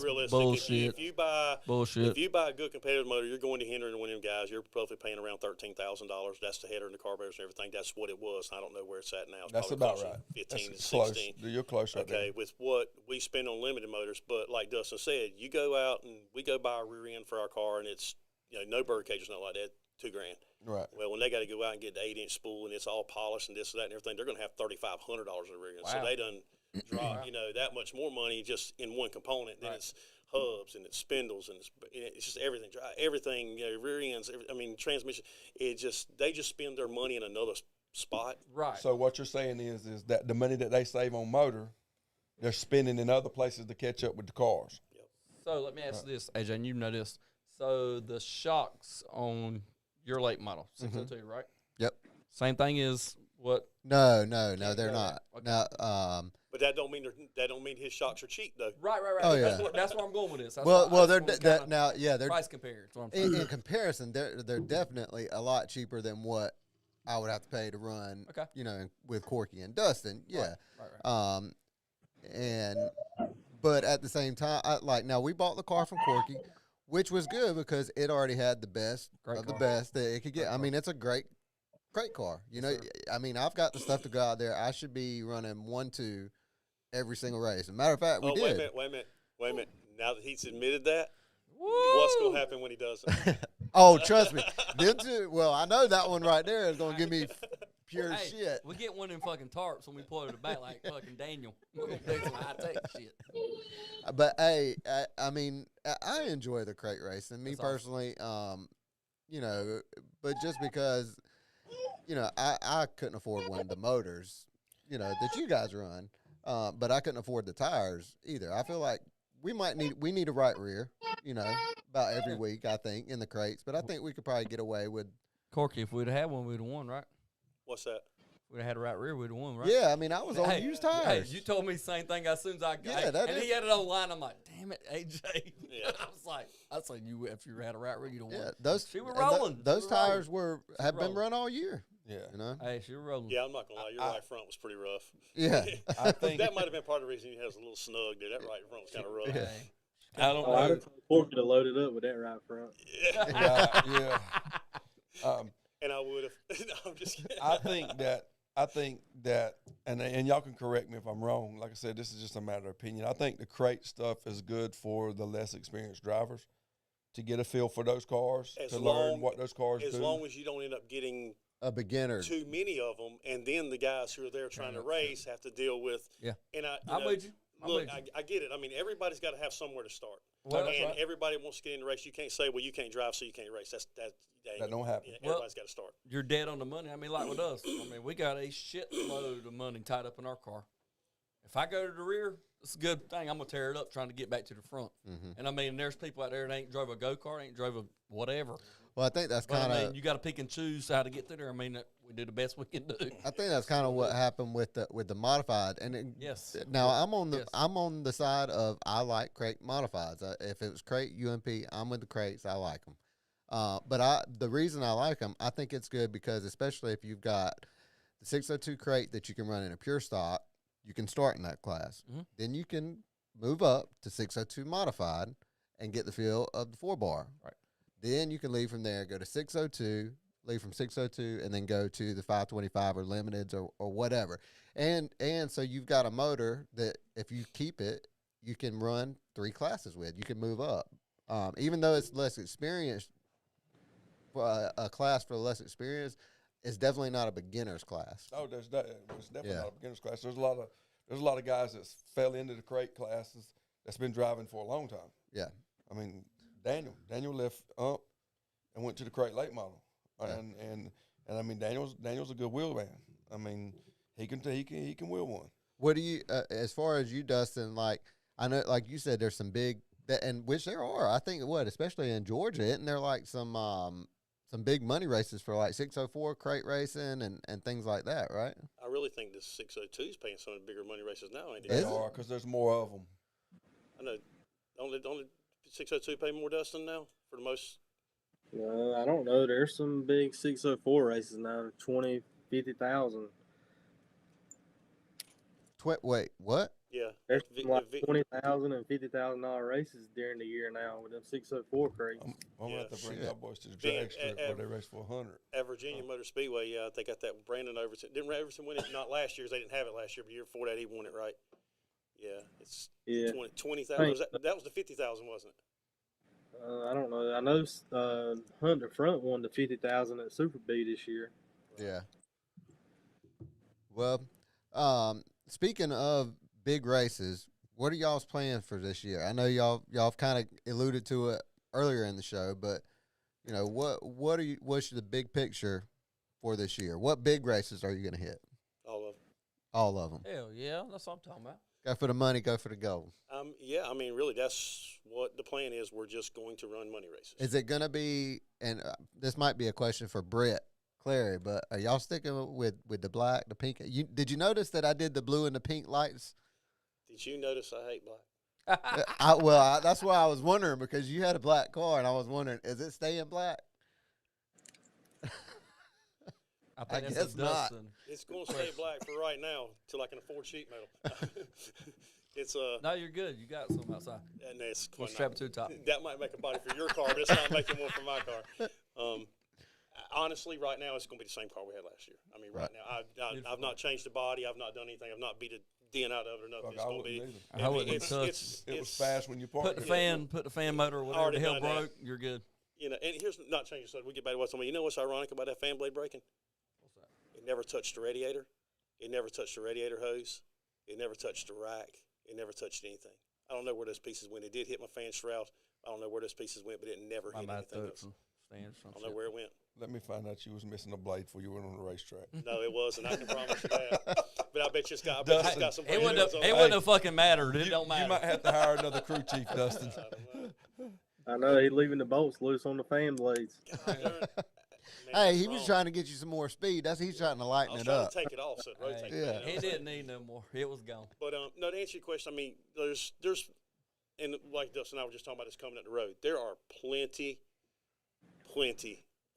realistic. Bullshit. If you buy a good competitive motor, you're going to Henry and one of them guys. You're probably paying around $13,000. That's the header and the carburetors and everything. That's what it was. I don't know where it's at now. It's That's about right. 15 That's to close. 16. You're close right there. Okay, with what we spend on limited motors, but like Dustin said, you go out and we go buy a rear end for our car, and it's no bird cages, not like that. $2,000. Right. Well, when they got to go out and get the 8-inch spool and it's all polished and this and that and everything, they're going to have $3,500 in the rear end. Wow. So they done drop that much more money just in one component. Then it's hubs and it's spindles and it's just everything. Everything, rear ends. Transmission. They just spend their money in another spot. Right. So what you're saying is that the money that they save on motor, they're spending in other places to catch up with the cars. Yep. So let me ask this, AJ, and you know this. So the shocks on your late model 602, right? Yep. Same thing as what? No, they're not. Okay. Now, but that don't mean his shocks are cheap though. Right. Oh, yeah. That's where I'm going with this. That's they're price compared. in comparison, they're definitely a lot cheaper than what I would have to pay to run. Okay. With Corky and Dustin. Yeah. Right. But at the same time, now we bought the car from Corky, which was good because it already had the best of the best that it could get. It's a great car. I've got the stuff to go out there. I should be running 1-2 every single race. As a matter of fact, we did. Wait a minute. Now that he's admitted that, what's going to happen when he doesn't? Oh, trust me. Them two, well, I know that one right there is going to give me pure shit. We get one of them fucking tarps when we pull it back like fucking Daniel. We're going to do some high-tech shit. But, hey, I enjoy the crate racing. Me personally, but just because, I couldn't afford one of the motors, that you guys run, but I couldn't afford the tires either. I feel like we need a right rear, about every week, I think, in the crates. But I think we could probably get away with. Corky, if we'd have had one, we'd have won, right? What's that? We'd have had a right rear, we'd have won, right? Yeah, I was on used tires. Hey, you told me the same thing as soon as I got it. He had it online. I'm like, damn it, AJ. Yeah. I was like, if you had a right rear, you'd have won. Yeah, she was rolling. Those tires have been run all year. Yeah. Hey, she was rolling. Yeah, I'm not going to lie. Your right front was pretty rough. Yeah. I think that might have been part of the reason he has a little snug there. That right front was kind of rough. Yeah. I don't know. I'd have Corky to load it up with that right front. Yeah. yeah. And I would have. I'm just kidding. I think I think that, and y'all can correct me if I'm wrong. Like I said, this is just a matter of opinion. I think the crate stuff is good for the less experienced drivers to get a feel for those cars, learn what those cars do. As long as you don't end up getting a beginner too many of them, and then the guys who are there trying to race have to deal with. Yeah. And I'm with you. Look, I get it. I mean, everybody's got to have somewhere to start. Well, that's and right. everybody wants to get in the race. You can't say, well, you can't drive, so you can't race. That don't happen. Everybody's got to start. You're dead on the money. I mean, like with us. I mean, we got a shitload of money tied up in our car. If I go to the rear, it's a good thing. I'm going to tear it up trying to get back to the front. Mm-hmm. And, I mean, there's people out there that ain't drove a go-kart, ain't drove a whatever. Well, I think that's But, kind I of. mean, you got to pick and choose how to get through there. I mean, we do the best we can do. I think that's kind of what happened with the modified. And Yes. now I'm on the Yes. I'm on the side of I like crate modifieds. If it was crate UMP, I'm with the crates. I like them. But the reason I like them, I think it's good because especially if you've got the 602 crate that you can run in a pure stock, you can start in that class. Mm-hmm. Then you can move up to 602 modified and get the feel of the 4-bar. Right. Then you can leave from there, go to 602, leave from 602, and then go to the 525 or limiteds or whatever. And so you've got a motor that if you keep it, you can run 3 classes with. You can move up. Even though it's less experienced, a class for less experienced, it's definitely not a beginner's class. Oh, it's definitely not a beginner's class. There's a lot of guys that fell into the crate classes that's been driving for a long time. Yeah. I mean, Daniel left up and went to the crate late model, Yeah. and I mean Daniel's a good wheel man. I mean he can wheel one. What do you, as far as you, Dustin? Like I know, like you said, there's some big and which there are. I think especially in Georgia, isn't there like some big money races for like 604 crate racing and things like that, right? I really think the 602 is paying some of the bigger money races now, ain't it? Is They it? are because there's more of them. I know. Only 602 pay more, Dustin, now for the most. I don't know. There's some big 604 races now, 20, 50,000. Wait, what? Yeah. There's V- like V- $20,000 and $50,000 races during the year now with them 604 crates. I'm gonna have to bring Shit. y'all boys to the Being drag strip where they race for 100. At Virginia Motor Speedway, yeah, they got that Brandon Overton. Didn't Overton win it? Not last year. They didn't have it last year, but the year before that, he won it, right? Yeah, it's Yeah. 20,000. That was the 50,000, wasn't it? I don't know. I know Hunter Front won the 50,000 at Super B this year. Yeah. Well, speaking of big races, what are y'all's plans for this year? I know y'all kind of alluded to it earlier in the show, but you know what's the big picture for this year? What big races are you going to hit? All of them. All of them. Hell yeah, that's what I'm talking about. Go for the money. Go for the gold. Yeah, I mean, really, that's what the plan is. We're just going to run money races. Is it going to be? And this might be a question for Brett Clary, but are y'all sticking with the black, the pink? Did you notice that I did the blue and the pink lights? Did you notice I hate black? That's why I was wondering because you had a black car, and I was wondering, is it staying black? I think I that's guess a not. Dustin. It's going to stay black for right now till I can afford sheet metal. It's No, you're good. You got some outside. and it's We'll quite strap not- it to the top. That might make a body for your car, but it's not making one for my car. Honestly, right now it's going to be the same car we had last year. I mean, right now I've not changed the body. I've not done anything. I've not beat a dent out of it or nothing. Fuck, It's I going to be. wouldn't either. I wouldn't it's, touch it's, It was it's- fast when you parked. Put the fan motor or whatever Already the hell done that. broke, you're good. You know, and here's not changing. So we get back to what's on. You know what's ironic about that fan blade breaking? What's that? It never touched the radiator. It never touched the radiator hose. It never touched the rack. It never touched anything. I don't know where those pieces went. It did hit my fan shroud. I don't know where those pieces went, but it never I hit might anything throw it else. some stands. I don't know where it went. Let me find out you was missing a blade before you went on the racetrack. No, it wasn't. I can promise you that. But I bet you it's got. I bet you it's got some. It wouldn't videos have, on it it. wouldn't have fucking mattered. It don't You matter. might have to hire another crew chief, Dustin. I don't know. I know he's leaving the bolts loose on the fan blades. God, man, Hey, it's he was wrong. trying to get you some more speed. He's trying to I lighten was it trying up. to take it off so it rotates. Yeah. better. He didn't need no more. It was gone. But no, to answer your question, I mean, there's, and like Dustin and I were just talking about this coming up the road. There are plenty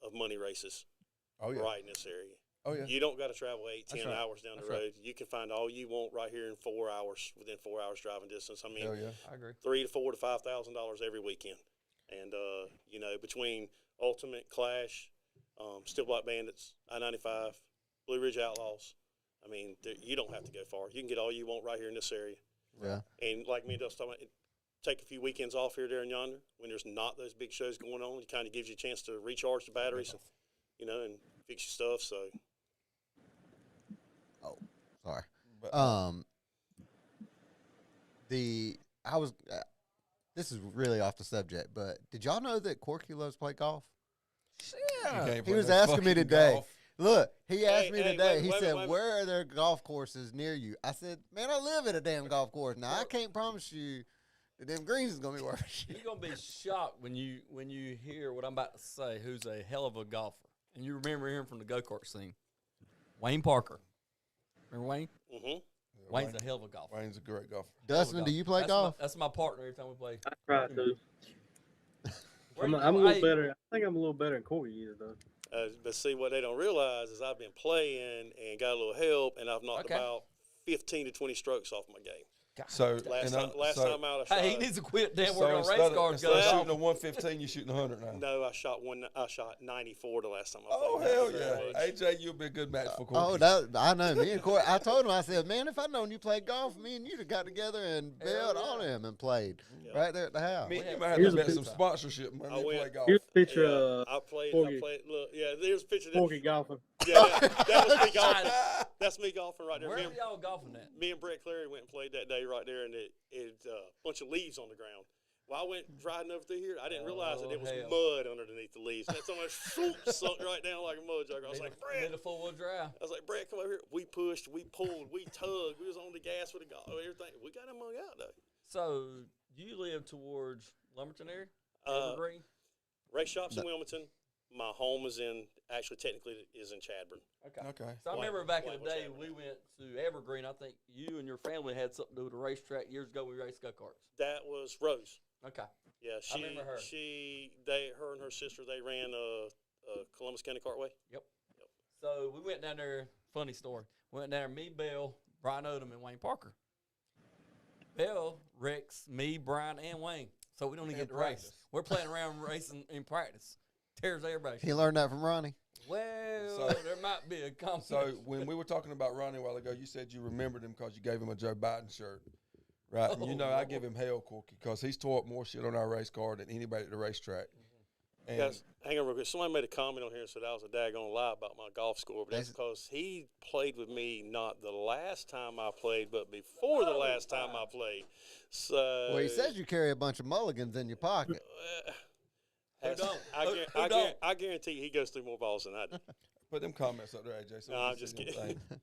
of money races Oh yeah. right in this area. Oh yeah. You don't got to travel 8, 10 That's right. hours down the That's right. road. You can find all you want right here in 4 hours, within 4 hours driving distance. I mean, Hell yeah. I agree. $3,000 to $5,000 every weekend. And you know, between Ultimate, Clash, Steel Block Bandits, I-95, Blue Ridge Outlaws, I mean, you don't have to go far. You can get all you want right here in this area. Yeah. And like me and Dustin talking about, take a few weekends off here, there, and yonder when there's not those big shows going on. It kind of gives you a chance to recharge the batteries, and fix your stuff. So. Oh, sorry. But, This is really off the subject, but did y'all know that Corky loves to play golf? He was asking me today. Golf. Look, he asked me today. wait He a said, minute. "Where are there golf courses near you?" I said, "Man, I live at a damn golf course. Now I can't promise you that them greens is gonna be worth shit." You're gonna be shocked when you hear what I'm about to say. Who's a hell of a golfer, and you remember him from the go-kart scene, Wayne Parker. Remember Wayne? Mm-hmm. Wayne's a hell of a golfer. Wayne's a great golfer. Dustin, do you play golf? That's my partner every time we play. I try to. Where I'm you- a little hey, better. I think I'm a little better than Corey is, though. But see, what they don't realize is I've been playing and got a little help, and I've knocked Okay. about 15 to 20 strokes off my game. God, So Last and time out, I shot. hey, he needs to quit damn so working on instead race of, cars. instead Go of golf. shooting a 115, you're shooting 100 now. No, I shot 94 the last time I Oh played. hell So, yeah, AJ, you'll be a good match for Corky. Oh, that I know. Me and Corey, I told him, I said, "Man, if I'd known you played golf, me and you'd have got together and bailed on him and played right there at the house." Me and you might have Here's to a bet picture. some sponsorship money I to went- play golf. Here's a picture Yeah, of I played. Corky. Look, yeah, there's a picture. Corky golfing. Yeah, that was me golfing. That's me golfing right there. Where Me are and, y'all golfing at? me and Brett Clary went and played that day right there, and it a bunch of leaves on the ground. Well, I went riding over through here. I didn't realize that it was hell. mud underneath the leaves. And so much sunk right down like a mud jug. I was like, Brett. Need a 4-wheel drive. I was like, Brett, come over here. We pushed, we pulled, we tugged. We was on the gas with the golf, everything. We got him hung out though. So you live towards Lumberton area? Evergreen? Race shops in Wilmington. My home is technically is in Chadburn. Okay. So I White- remember back in the White day, What's we went to Evergreen. I think you and your family had something to do with the racetrack years ago. We raced go-karts. That was Rose. Okay. Yeah, remember her. Her and her sister, they ran Columbus County Cartway. So we went down there. Funny story. We went down there, me, Bill, Brian Odom, and Wayne Parker. Bill wrecks me, Brian, and Wayne. So we don't even In get to race. practice. We're playing around racing in practice. Tears everybody. He learned that from Ronnie. Well, So- there might be a So conflict. when we were talking about Ronnie a while ago, you said you remembered him because you gave him a Joe Biden shirt, right? And you know I give him hell, Corky, because he's tore up more shit on our race car than anybody at the racetrack. And Guys, hang on real quick. Somebody made a comment on here and said I was a daggone lie about my golf score, but that's because he played with me not the last time I played, but before the last time I played. So Well, he says you carry a bunch of mulligans in your pocket. Who don't? I, Who don't? I guarantee he goes through more balls than I do. put them comments up there, AJ. So No, we I'm can just see them kidding. things.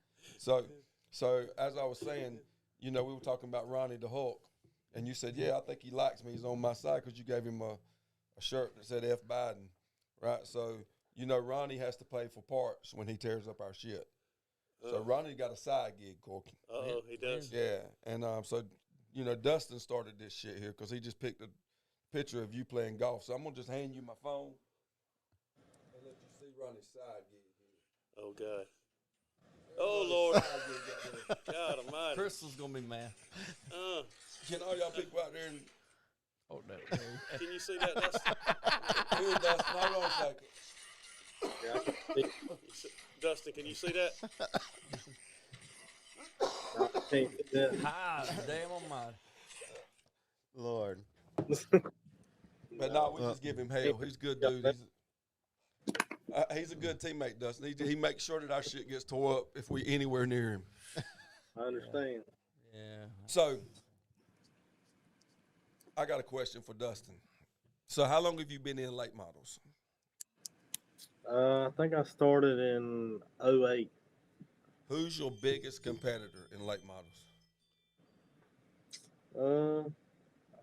So as I was saying, we were talking about Ronnie the Hulk, and you said, yeah, I think he likes me. He's on my side because you gave him a shirt that said F Biden, right? So, Ronnie has to pay for parts when he tears up our shit. So Ronnie got a side gig, Corky. Uh-oh, he does. Yeah, and so Dustin started this shit here because he just picked a picture of you playing golf. So I'm gonna just hand you my phone and let you see Ronnie's side gig here. Oh, God. Oh, Lord. God almighty. Crystal's going to be mad. Can all y'all people out there and Oh, no. Can you see that? Dustin? here, Dustin, hold on a second. Yeah, I can see- Dustin, can you see that? I can't see that. Hi, damn almighty. Lord. But no, we just give him hell. He's a good dude. He's a good teammate, Dustin. He makes sure that our shit gets tore up if we anywhere near him. I understand. Yeah. So, I got a question for Dustin. So, how long have you been in late models? I think I started in 08. Who's your biggest competitor in late models?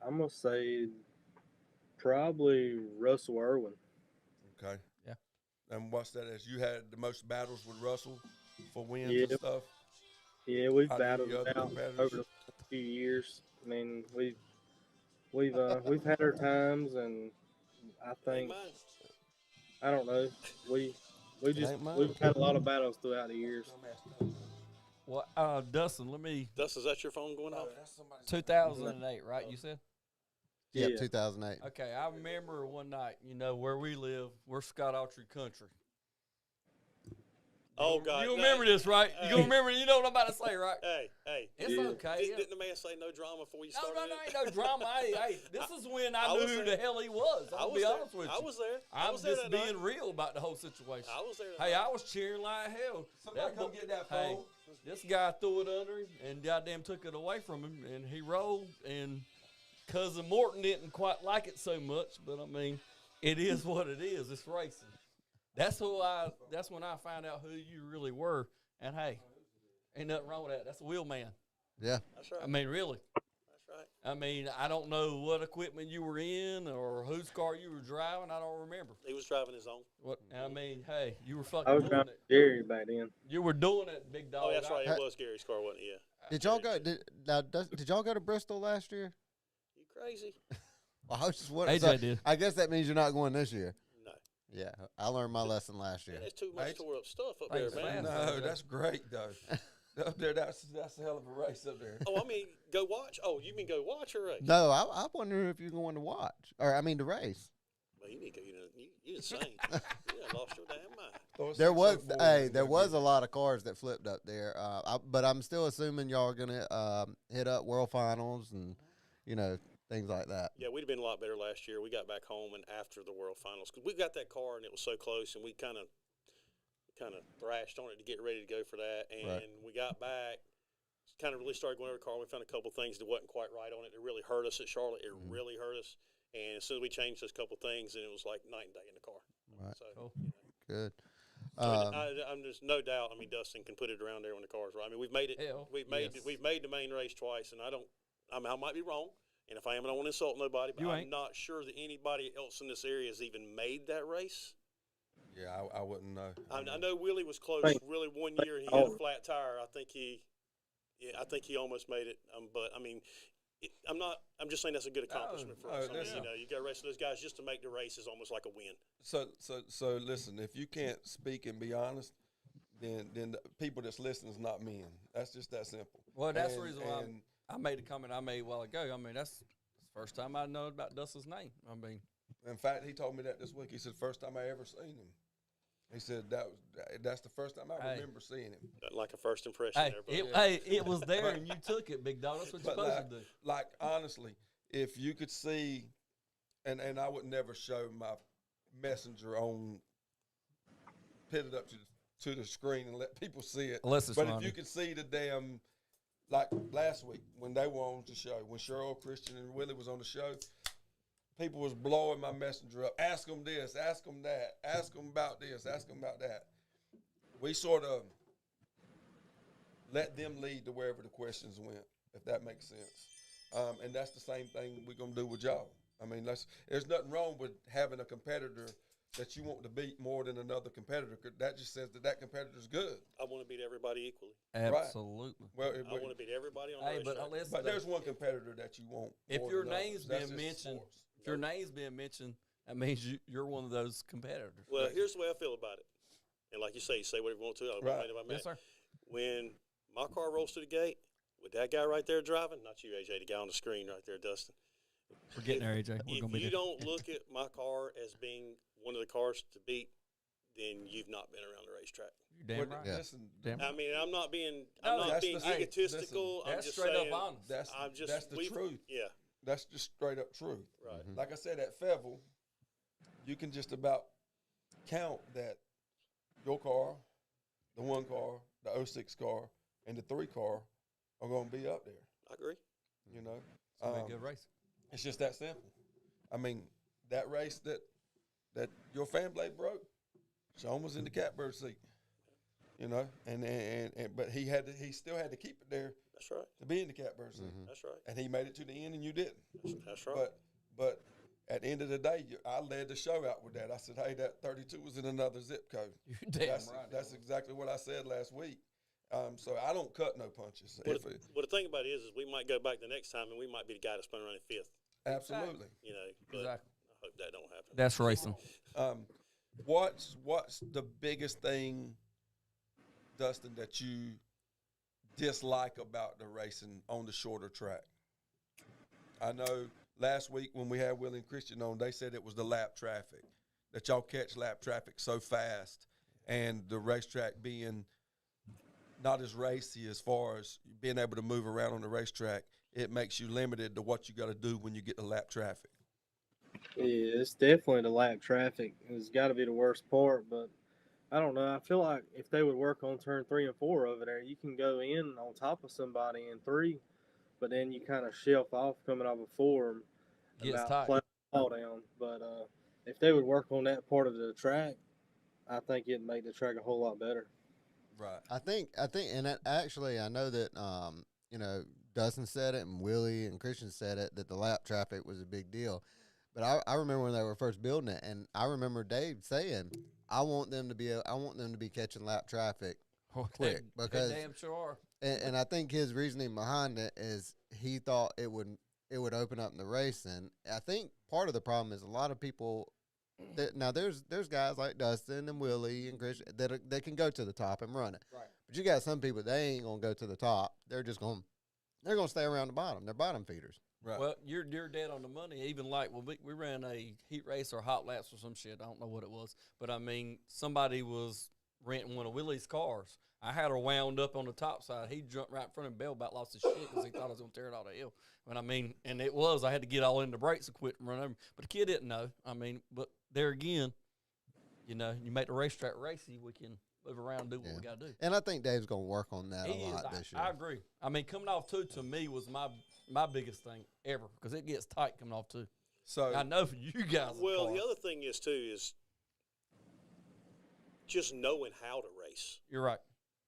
I'm gonna say probably Russell Irwin. Okay. Yeah. And what's that as? You had the most battles with Russell for wins Yeah. and stuff? Yeah, we've How do battled the other it out competitors? over the few years. I mean, we've had our times, and I think Mine. I don't know. We've had a lot of battles throughout the years. Well, Dustin, let me. Dustin, is that your phone going off? 2008, right? You said? Yep, Yeah. 2008. Okay, I remember one night, where we live, we're Scott Autry country. Oh, God. You remember this, right? You gonna remember? You know what I'm about to say, right? Hey. It's okay. Didn't the man say no drama before you No, started? ain't no drama. Hey, this is when I was knew who there. the hell he was. I I'll was be there. honest with you. I was there. I I'm was there just that being night. real about the whole situation. I was there. Hey, I was cheering like hell. Somebody come get that phone. This guy threw it under him and goddamn took it away from him, and he rolled. And Cousin Morton didn't quite like it so much, but I mean, it is what it is. It's racing. That's when I found out who you really were. And hey, ain't nothing wrong with that. That's a wheel man. Yeah. That's right. I mean, really. That's right. I mean, I don't know what equipment you were in or whose car you were driving. I don't remember. He was driving his own. What I mean, hey, you were fucking I was doing driving it. Jerry back then. You were doing it, big dog. Oh, that's right. It Hey. was Gary's car, wasn't it? Yeah. Did y'all go? Did y'all go to Bristol last year? You crazy? Well, I was just wondering. AJ did. I guess that means you're not going this year. No. Yeah, I learned my lesson last year. There's too much tore up stuff up Thanks, there, man. man. No, that's great though. Up there, that's a hell of a race up there. Oh, I mean, go watch. Oh, you mean go watch or race? No, I wonder if you're going to watch, or I mean to race. Well, you need to go. You insane. You done lost your damn mind. Throw a There was, 604 hey, in there there, was dude. a lot of cars that flipped up there. But I'm still assuming y'all are gonna hit up World Finals and things like that. Yeah, we'd have been a lot better last year. We got back home and after the World Finals because we got that car and it was so close, and we kind of thrashed on it to get ready to go for that. And Right. we got back, kind of really started going over the car. We found a couple things that wasn't quite right on it. It really hurt us at Charlotte. It really hurt us. And as soon as we changed those couple things, and it was like night and day in the car. Right. So, Cool. Good. I'm just no doubt. I mean, Dustin can put it around there when the car's right. I mean, we've made it. Hell, We've made yes. we've made the main race twice, and I might be wrong. And if I am, I don't want to insult nobody, but You I'm ain't. not sure that anybody else in this area has even made that race. Yeah, I wouldn't know. I know Willie was close. Willie one year he had a flat tire. I think he almost made it. But I mean, I'm just saying that's a good accomplishment for us. I mean, listen. you got to race those guys just to make the race is almost like a win. So listen, if you can't speak and be honest, then the people that's listening is not men. That's just that simple. Well, that's the And- reason why and I made a comment I made a while ago. I mean, that's the first time I know about Dustin's name. I mean, in fact, he told me that this week. He said, first time I ever seen him. He said that's the first time I Hey. remember seeing him. Like a first impression hey, there, but it was there and you took it, big dog. That's what you're But supposed to do. like honestly, if you could see, and I would never show my messenger on, put it up to the screen and let people see it. Unless it's But Ronnie. if you could see the damn, like last week when they were on the show, when Cheryl, Christian, and Willie was on the show, people was blowing my messenger up. Ask them this, ask them that, ask them about this, ask them about that. We sort of let them lead to wherever the questions went, if that makes sense. And that's the same thing we're going to do with y'all. I mean, there's nothing wrong with having a competitor that you want to beat more than another competitor. 'Cause that just says that competitor's good. I want to beat everybody equally. Absolutely. Well, I want to beat everybody on the Hey, but racetrack. listen, but there's one competitor that you want. if more your than others. name's That's being just mentioned, sports. if your name's being mentioned, that means you're one of those competitors. Well, here's the way I feel about it. And like you say whatever you want to. Right. Yes, sir. When my car rolls to the gate with that guy right there driving, not you, AJ, the guy on the screen right there, Dustin. We're getting there, AJ. We're If gonna be you there. don't look at my car as being one of the cars to beat, then you've not been around the racetrack. You're damn Well, right. Yeah. Listen, Damn I mean, I'm not being that's being the- hey, egotistical. listen, I'm That's just straight saying, up honest. that's the truth. Yeah, That's just straight up truth. right. Mm-hmm. Like I said, at Feville, you can just about count that your car, the 1 car, the 06 car, and the 3 car are going to be up there. I agree. You know, It's gonna be a good race. it's just that simple. I mean, that race that your fan blade broke, Sean was in the catbird seat. You know, but he still had to keep it there That's right. to be in the catbird seat, That's right. and he made it to the end, and you didn't. That's right. But at the end of the day, I led the show out with that. I said, hey, that 32 was in another zip code. You're damn That's, right. that's exactly what I said last week. So I don't cut no punches. Well, the thing about it is we might go back the next time and we might be the guy that's playing around in fifth. Absolutely. You know, but Exactly. I hope that don't happen. That's racing. What's the biggest thing, Dustin, that you dislike about the racing on the shorter track? I know last week when we had Willie and Christian on, they said it was the lap traffic, that y'all catch lap traffic so fast and the racetrack being not as racy as far as being able to move around on the racetrack, it makes you limited to what you got to do when you get to lap traffic. Yeah, it's definitely the lap traffic. It's got to be the worst part, but I don't know. I feel like if they would work on turn 3 and 4 over there, you can go in on top of somebody in 3, but then you kind of shelf off coming off of 4 and Gets about tight. play all down. But if they would work on that part of the track, I think it'd make the track a whole lot better. Right. I think, and actually, I know that, Dustin said it and Willie and Christian said it, that the lap traffic was a big deal. But I remember when they were first building it, and I remember Dave saying, I want them to be catching lap traffic quick, because They damn sure are. and I think his reasoning behind it is he thought it would open up the racing. I think part of the problem is a lot of people. Now there's guys like Dustin and Willie and Christian that can go to the top and run it. Right. But you got some people, they ain't gonna go to the top. They're gonna stay around the bottom. They're bottom feeders. Right. Well, you're dead on the money. Even like we ran a heat race or hot laps or some shit. I don't know what it was, but I mean somebody was renting one of Willie's cars. I had her wound up on the top side. He jumped right in front of me. Bell about lost his shit because he thought I was gonna tear it all the hill. But I mean, and it was. I had to get all in the brakes and quit and run over. But the kid didn't know. I mean, but there again, you make the racetrack racy. We can move around and do what we got to do. And I think Dave's gonna work on that a lot this year. I agree. I mean, coming off 2 to me was my biggest thing ever because it gets tight coming off 2. So I know for you guys. Well, the other thing is too is just knowing how to race. You're right.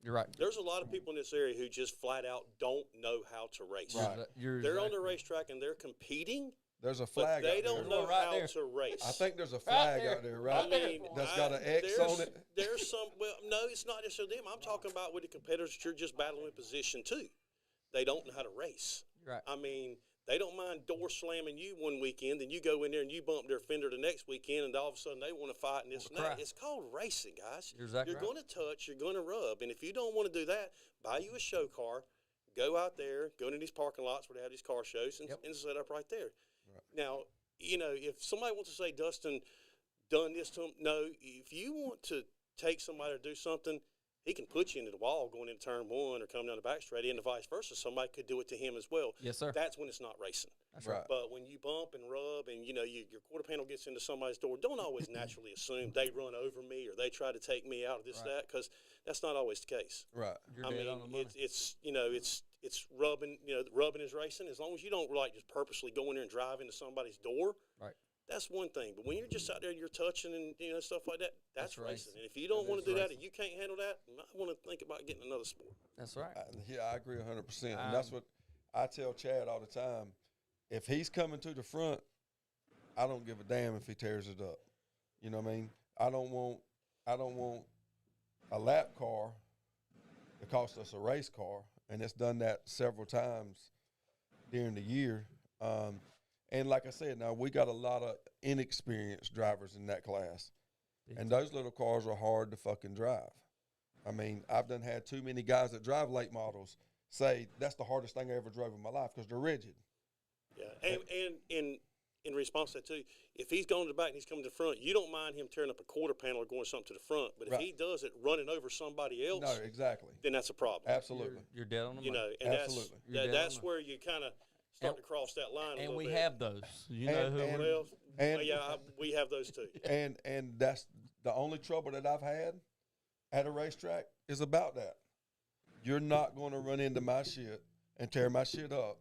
You're right. There's a lot of people in this area who just flat out don't know how to race. Right. They're on the racetrack and they're competing, there's a but flag they out don't there. know Right how there. to race. I think there's a flag there. out there, right? I mean, that's got an X there's- on it. There's some. Well, no, it's not just them. I'm talking about with the competitors that you're just battling in position too. They don't know how to race. You're right. I mean, they don't mind door slamming you one weekend, and you go in there and you bump their fender the next weekend, and all of a sudden they want to fight and this and that. Crap. It's called racing, guys. You're exactly right. going to touch, you're going to rub, and if you don't want to do that, buy you a show car, go out there, go into these parking lots where they have these car shows, and, Yep. and set up right there. Right. Now, if somebody wants to say Dustin done this to him, no. If you want to take somebody to do something, he can put you into the wall going into turn 1 or coming down the back straight, and vice versa. Somebody could do it to him as well. Yes, sir. That's when it's not racing. That's right. But when you bump and rub and, your quarter panel gets into somebody's door, don't always naturally assume they run over me or they try to take me out of this, that, because that's not always the case. Right. You're I dead mean, on the money. it's rubbing, rubbing is racing. As long as you don't, just purposely go in there and drive into somebody's door. Right. That's one thing. But when you're just out there, you're touching and, stuff like that, that's racing. racing. And if you don't want is to do that racing. and you can't handle that, you might want to think about getting another sport. That's right. I agree 100%. And that's what I tell Chad all the time. If he's coming to the front, I don't give a damn if he tears it up. You know what I mean? I don't want a lap car that costs us a race car, and it's done that several times during the year. And like I said, now we got a lot of inexperienced drivers in that class, and those little cars are hard to fucking drive. I mean, I've done had too many guys that drive late models say that's the hardest thing I ever drove in my life because they're rigid. Yeah, and in response to that too, if he's going to the back and he's coming to the front, you don't mind him tearing up a quarter panel or going something to the front. But if Right. he does it running over somebody else, No, exactly. then that's a problem. Absolutely. You're dead on the money. And Absolutely. that's where you kind of start to cross that line a And little we bit. have those. You know And- who and- we're- We have those too. And that's the only trouble that I've had at a racetrack is about that. You're not going to run into my shit and tear my shit up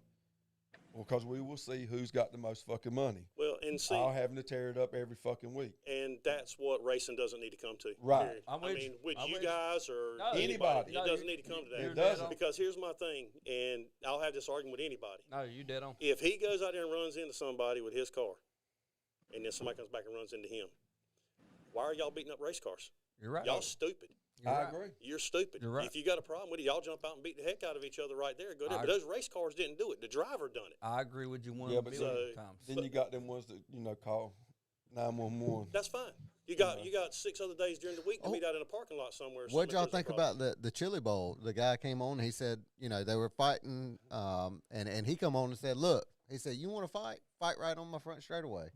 because we will see who's got the most fucking money. Well, and see, I'll having to tear it up every fucking week. and that's what racing doesn't need to come to. Right. period. I'm I with mean, you. with I'm you with you. guys or No, Anybody. it doesn't need to come to that. you're It dead doesn't. on. Because here's my thing, and I'll have this argument with anybody. No, you dead on. If he goes out there and runs into somebody with his car, and then somebody comes back and runs into him, why are y'all beating up race cars? You're right. Y'all stupid. You're I right. agree. You're stupid. You're right. If you got a problem with it, y'all jump out and beat the heck out of each other right there. Go there. I- But those race cars didn't do it. The driver done it. I agree with you one Yeah, but billion so- times. Then you got them ones that, call 911. That's fine. You got 6 other days during the week to Oh. meet out in a parking lot somewhere. What'd y'all Somebody think there's a problem. about the Chili Bowl? The guy came on. He said, they were fighting, and he come on and said, "Look," he said, "You want to fight? Fight right on my front straightaway."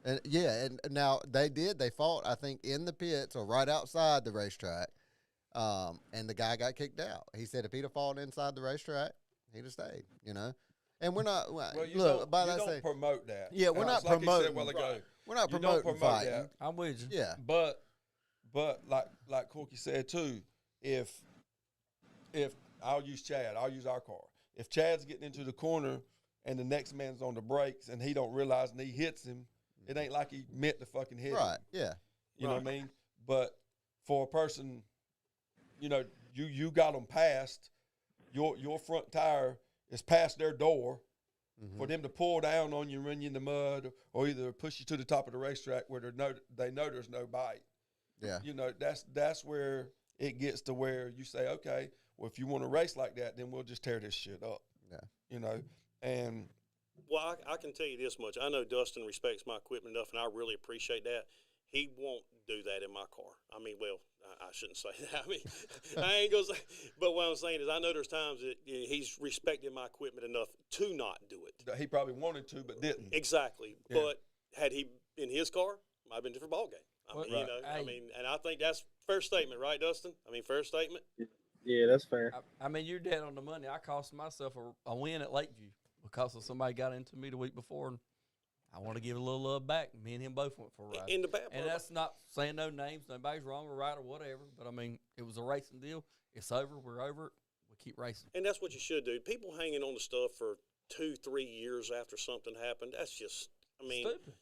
And and now they fought, I think, in the pits or right outside the racetrack. And the guy got kicked out. He said if he'd have fought inside the racetrack, he'd have stayed, And we're not, you look, by that don't saying, promote that. yeah, we're not like promoting. He said a while ago, we're not you don't promoting promote fighting. that. I'm with you. Yeah. But like Corky said too, if I'll use Chad, I'll use our car. If Chad's getting into the corner and the next man's on the brakes and he don't realize and he hits him, it ain't like he meant to fucking hit him. Right, yeah. You know what I mean? But for a person, you got them past, your front tire is past their door, for them to pull down on you, run you in the mud, or either push you to the top of the racetrack where they know there's no bite. Yeah. That's where it gets to where you say, okay, well, if you want to race like that, then we'll just tear this shit up. Yeah. And Well, I can tell you this much. I know Dustin respects my equipment enough, and I really appreciate that. He won't do that in my car. I mean, well, I shouldn't say that. I mean, I ain't going to say. But what I'm saying is I know there's times that he's respected my equipment enough to not do it. he probably wanted to, but didn't. Exactly. Yeah. But had he in his car, might have been a different ballgame. I mean, Right. and I think that's fair statement, right, Dustin? I mean, fair statement. Yeah, that's fair. I mean, you're dead on the money. I cost myself a win at Lakeview because of somebody got into me the week before, and I want to give a little love back. Me and him both went for a ride. In the bad part. And that's not saying no names. Nobody's wrong or right or whatever. But, I mean, it was a racing deal. It's over. We're over it. We keep racing. And that's what you should do. People hanging on to stuff for 2-3 years after something happened, that's just, Stupid.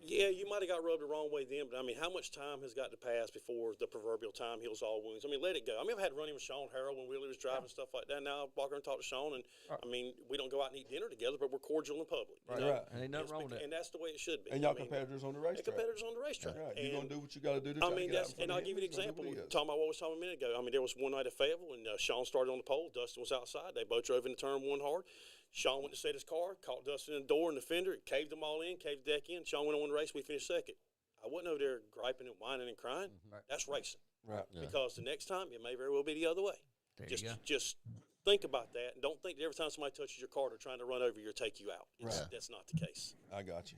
Yeah, you might have got rubbed the wrong way then, but I mean, how much time has got to pass before the proverbial time heals all wounds? I mean, let it go. I mean, I've had running with Sean Harrell when Willie was driving stuff like that. Now I walk over and talk to Sean, and I mean, we don't go out and eat dinner together, but we're cordial in public. Right. You know? And ain't nothing wrong with that. And that's the way it should be. And y'all I mean, competitors on the and racetrack. competitors on the racetrack. Right. And, You're going to do what you got to do to I try mean, to get out that's, in front and of I'll give you an him. It's gonna example. be what it is. Talking about what I was talking a minute ago. I mean, there was one night at Fayetteville, and Sean started on the pole. Dustin was outside. They both drove into turn one hard. Sean went to set his car, caught Dustin in the door and the fender, caved them all in, caved the deck in. Sean went on the race. We finished second. I wasn't over there griping and whining and crying. Right. That's racing. Right. Yeah. Because the next time, it may very well be the other way. There you go. Just think about that, and don't think that every time somebody touches your car, they're trying to run over you or take you out. Right. That's not the case. I got you.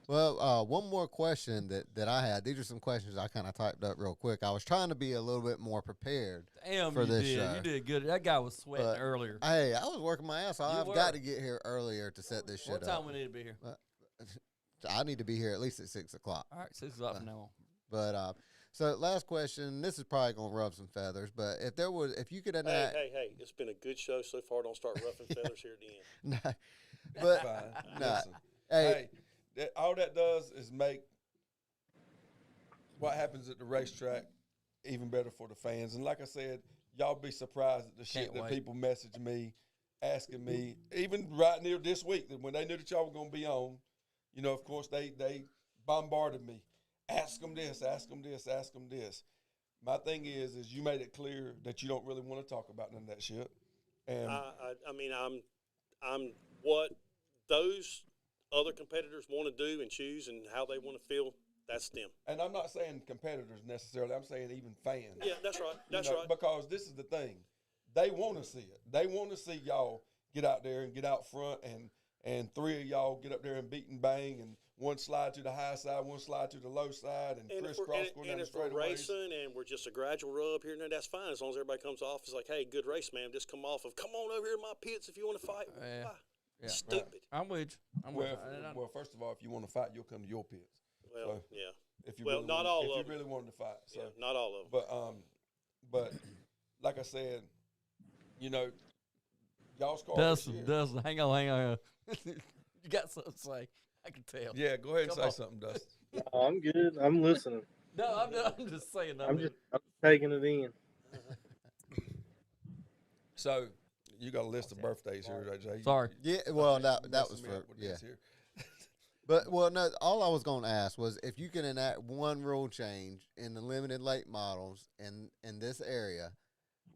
Well, one more question that I had. These are some questions I kind of typed up real quick. I was trying to be a little bit more prepared. Damn, for you this did. show. You did good. That guy was sweating But, earlier. Hey, I was working my ass off. You I've were. got to get here earlier to set this shit What up. time we need to be here? I need to be here at least at 6 o'clock. All right, 6 o'clock from now on. But so last question. This is probably gonna rub some feathers. But if you could enact, Hey, it's been a good show so far. Don't start ruffling feathers here at the end. Nah, but Fine. nah, Listen. hey, All that does is make what happens at the racetrack even better for the fans. And like I said, y'all be surprised at the shit Can't that wait. people message me, asking me, even right near this week, that when they knew that y'all were going to be on, of course, they bombarded me. Ask them this, ask them this, ask them this. My thing is you made it clear that you don't really want to talk about none of that shit. And I mean, I'm what those other competitors want to do and choose and how they want to feel. That's them. And I'm not saying competitors necessarily. I'm saying even fans. Yeah, that's right. That's right. Because this is the thing. They want to see it. They want to see y'all get out there and get out front and three of y'all get up there and beat and bang and one slide to the high side, one slide to the low side, and crisscross going down the if we're straightaways. racing and we're just a gradual rub here and there, that's fine. As long as everybody comes off, it's like, hey, good race, man. Just come off of, come on over here to my pits if you want to fight. Yeah. Bye. Yeah. Stupid. I'm with you. I'm with you. Well, first of all, if you want to fight, you'll come to your pits. Well, So, yeah. If you Well, really not want, all if of you them. really wanted to fight. So, Yeah, not all of them. but like I said, y'all's car this year. Dustin, hang on. You got something to say. I can tell. Yeah, go ahead and Come say on. something, Dustin. No, I'm good. I'm listening. No, I'm just saying. I'm taking it in. So you got a list of birthdays here, AJ. Sorry. yeah. Well, that Messing was me for up with this here. But no. All I was going to ask was if you could enact one rule change in the limited late models in this area,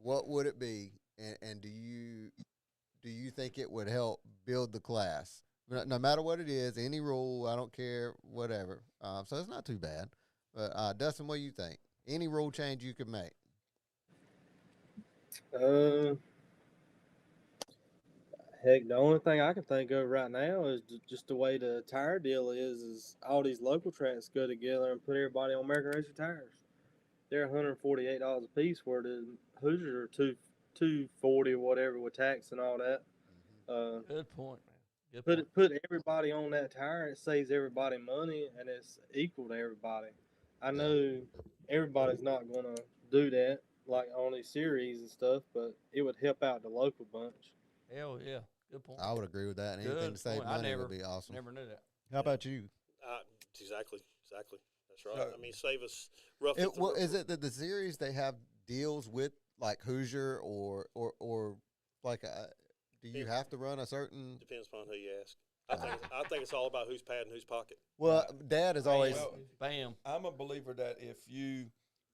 what would it be? And do you think it would help build the class? No matter what it is, any rule, I don't care, whatever. So it's not too bad. But Dustin, what do you think? Any rule change you could make? Heck, the only thing I can think of right now is just the way the tire deal is all these local tracks go together and put everybody on American Racer tires. They're $148 a piece, where the Hoosiers are 240 or whatever with tax and all that. Good point, man. Good Put point. put everybody on that tire. It saves everybody money, and it's equal to everybody. I know everybody's not gonna do that like on these series and stuff, but it would help out the local bunch. Hell yeah. Good point. I would agree with that. Anything Good to save point. I money would be awesome. never knew that. How about you? Exactly. That's right. No. I mean, save us roughly. Well, is it that the series they have deals with like Hoosier or like do you have to run a certain? Depends upon who you ask. I think it's all about who's padding whose pocket. Well, Dad is always. Well, Bam. I'm a believer that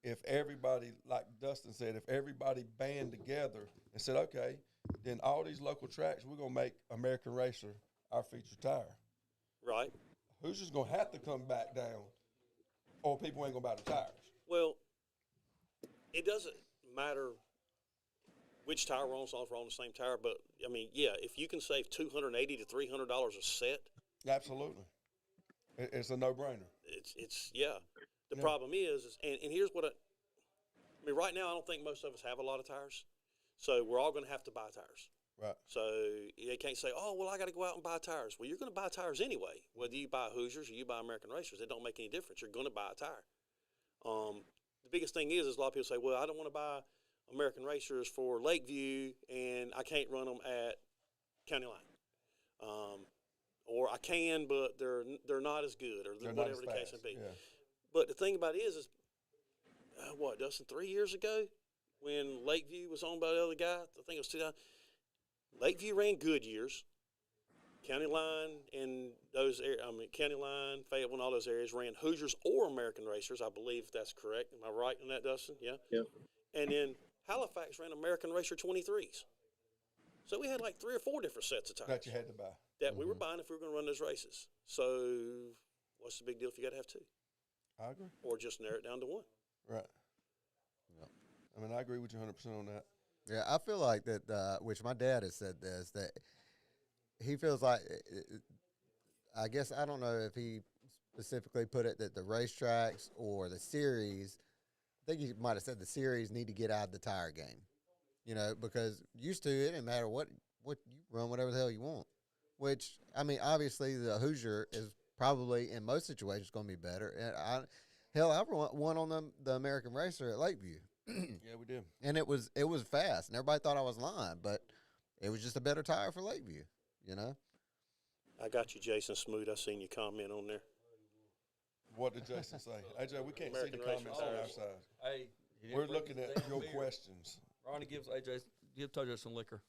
if everybody, like Dustin said, if everybody band together and said, okay, then all these local tracks, we're going to make American Racer our featured tire. Right. Who's just going to have to come back down, or people ain't going to buy the tires? Well, it doesn't matter which tire we're on, as long as we're on the same tire. But I mean, yeah, if you can save $280 to $300 a set, Absolutely. It's a no-brainer. it's yeah. The Yeah. problem is and here's what I mean. Right now, I don't think most of us have a lot of tires, so we're all going to have to buy tires. Right. So they can't say, "Oh, well, I got to go out and buy tires." Well, you're going to buy tires anyway, whether you buy Hoosiers or you buy American Racers. It don't make any difference. You're going to buy a tire. The biggest thing is a lot of people say, "Well, I don't want to buy American Racers for Lakeview, and I can't run them at County Line, or I can, but they're not as good, or They're not whatever as the case fast. may be." Yeah. But the thing about it is what, Dustin, 3 years ago when Lakeview was owned by the other guy, I think it was 2000. Lakeview ran good years. County Line and County Line, Fayetteville, and all those areas ran Hoosiers or American Racers. I believe that's correct. Am I right in that, Dustin? Yeah. Yep. And then Halifax ran American Racer 23s. So we had like 3 or 4 different sets of tires That you had to buy. that we were buying if we were going to run those races. So what's the big deal if you got to have 2? I agree. Or just narrow it down to 1? Right. Yep. I mean, I agree with you 100% on that. Yeah, I feel like that. Which my dad has said this, that he feels like. I guess I don't know if he specifically put it that the racetracks or the series. I think he might have said the series need to get out of the tire game. You know, because used to it didn't matter what you run, whatever the hell you want. Which I mean, obviously the Hoosier is probably in most situations going to be better. And I won on the American Racer at Lakeview. Yeah, we did. And it was fast, and everybody thought I was lying, but it was just a better tire for Lakeview, you know. I got you, Jason Smoot. I seen your comment on there. What did Jason say? AJ, we can't American see the comments Racer on our tires. side. Hey, We're looking at your questions. Ronnie gives AJ, give ToJo some liquor.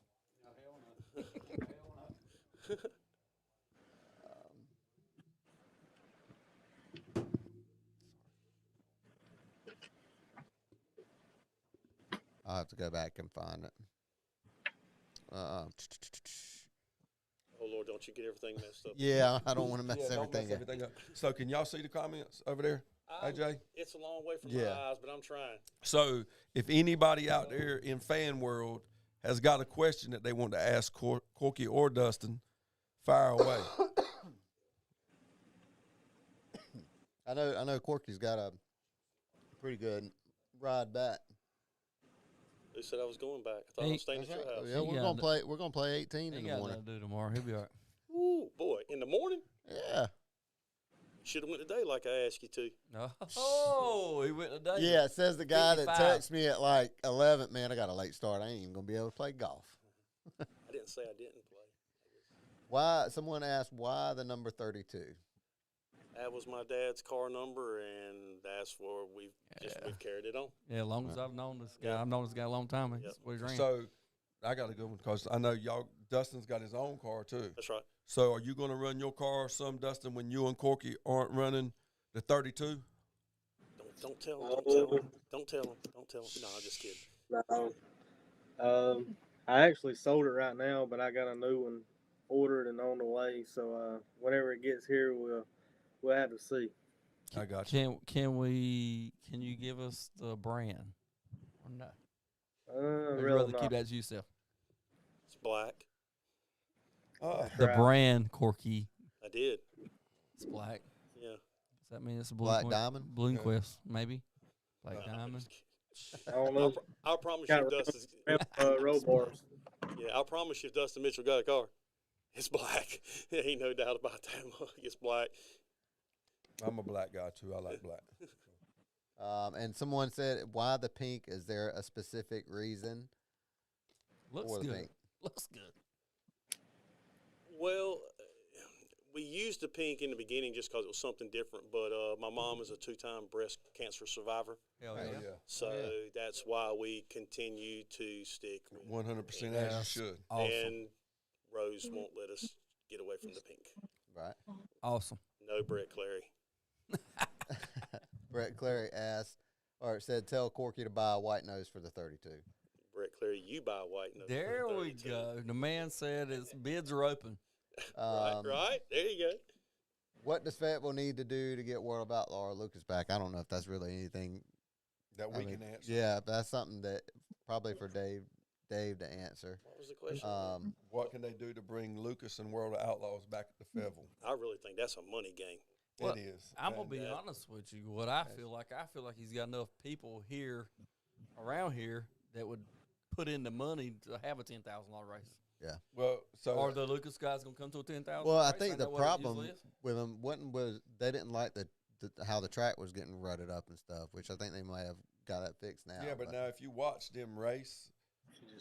I'll have to go back and find it. Oh, Lord, don't you get everything messed up. Yeah, I don't want to mess Yeah, don't everything mess up. everything up. So, can y'all see the comments over there, AJ? It's a long way from Yeah. my eyes, but I'm trying. So, if anybody out there in fan world has got a question that they want to ask Corky or Dustin, fire away. I know Corky's got a pretty good ride back. They said I was going back. I thought I was staying at your house. Yeah, we're gonna play 18 in He the got morning. nothing to do tomorrow. He'll be all right. Ooh, boy, in the morning? Yeah. Should have went today like I asked you to. Oh, he went today. Yeah, it says the guy that 55. texted me at like 11. Man, I got a late start. I ain't even gonna be able to play golf. I didn't say I didn't play. Why? Someone asked why the number 32. That was my dad's car number, and that's where we've carried it on. Yeah, as long as I've known this guy. Yeah. I've known this guy a long time. That's Yep. what he's ran. So, I got a good one because I know Dustin's got his own car too. That's right. So, are you going to run your car some, Dustin, when you and Corky aren't running the 32? Don't tell him. Don't tell him. Don't tell him. Don't tell him. No, I'm just kidding. No. I actually sold it right now, but I got a new one ordered and on the way. So whenever it gets here, we'll have to see. I got you. Can you give us the brand or no? Or you Really rather not. keep that to yourself? It's black. The Crap. brand Corky. I did. It's black. Yeah. Does that mean it's a Black Diamond? Balloon Yeah. Quest, maybe. Black No, I'm Diamond. just kidding. I don't know. I'll promise Got you, Dustin. Road bars. Yeah, I'll promise you, if Dustin Mitchell got a car, it's black. Ain't no doubt about that. It's black. I'm a black guy too. I like black. And someone said, why the pink? Is there a specific reason Looks for the good. pink? Looks good. Well, we used the pink in the beginning just because it was something different. But my mom is a 2-time breast cancer survivor, Hell Oh, yeah. yeah. so that's why we continue to stick with 100% Yeah. as you should. Awesome. And Rose won't let us get away from the pink. Right. Awesome. No Brett Clary. Brett Clary asked, or said, tell Corky to buy a white nose for the 32. Brett Clary, you buy white nose. There for we 32. go. The man said his bids are open. Right. There you go. What does Fayetteville need to do to get World of Outlaw or Lucas back? I don't know if that's really anything. That I we mean, can answer. Yeah, that's something that probably for Dave to answer. What was the question? What can they do to bring Lucas and World of Outlaws back to Fayetteville? I really think that's a money game. Well, It is. I'm gonna And be that- honest with you. What I feel like he's got enough people here, around here, that would put in the money to have a $10,000 race. Well, so Are the Lucas guys gonna come to a 10,000? Well, I race? think Ain't the that what it problem usually is? with them was they didn't like the how the track was getting rutted up and stuff, which I think they might have got that fixed now. yeah, but now if you watch them race,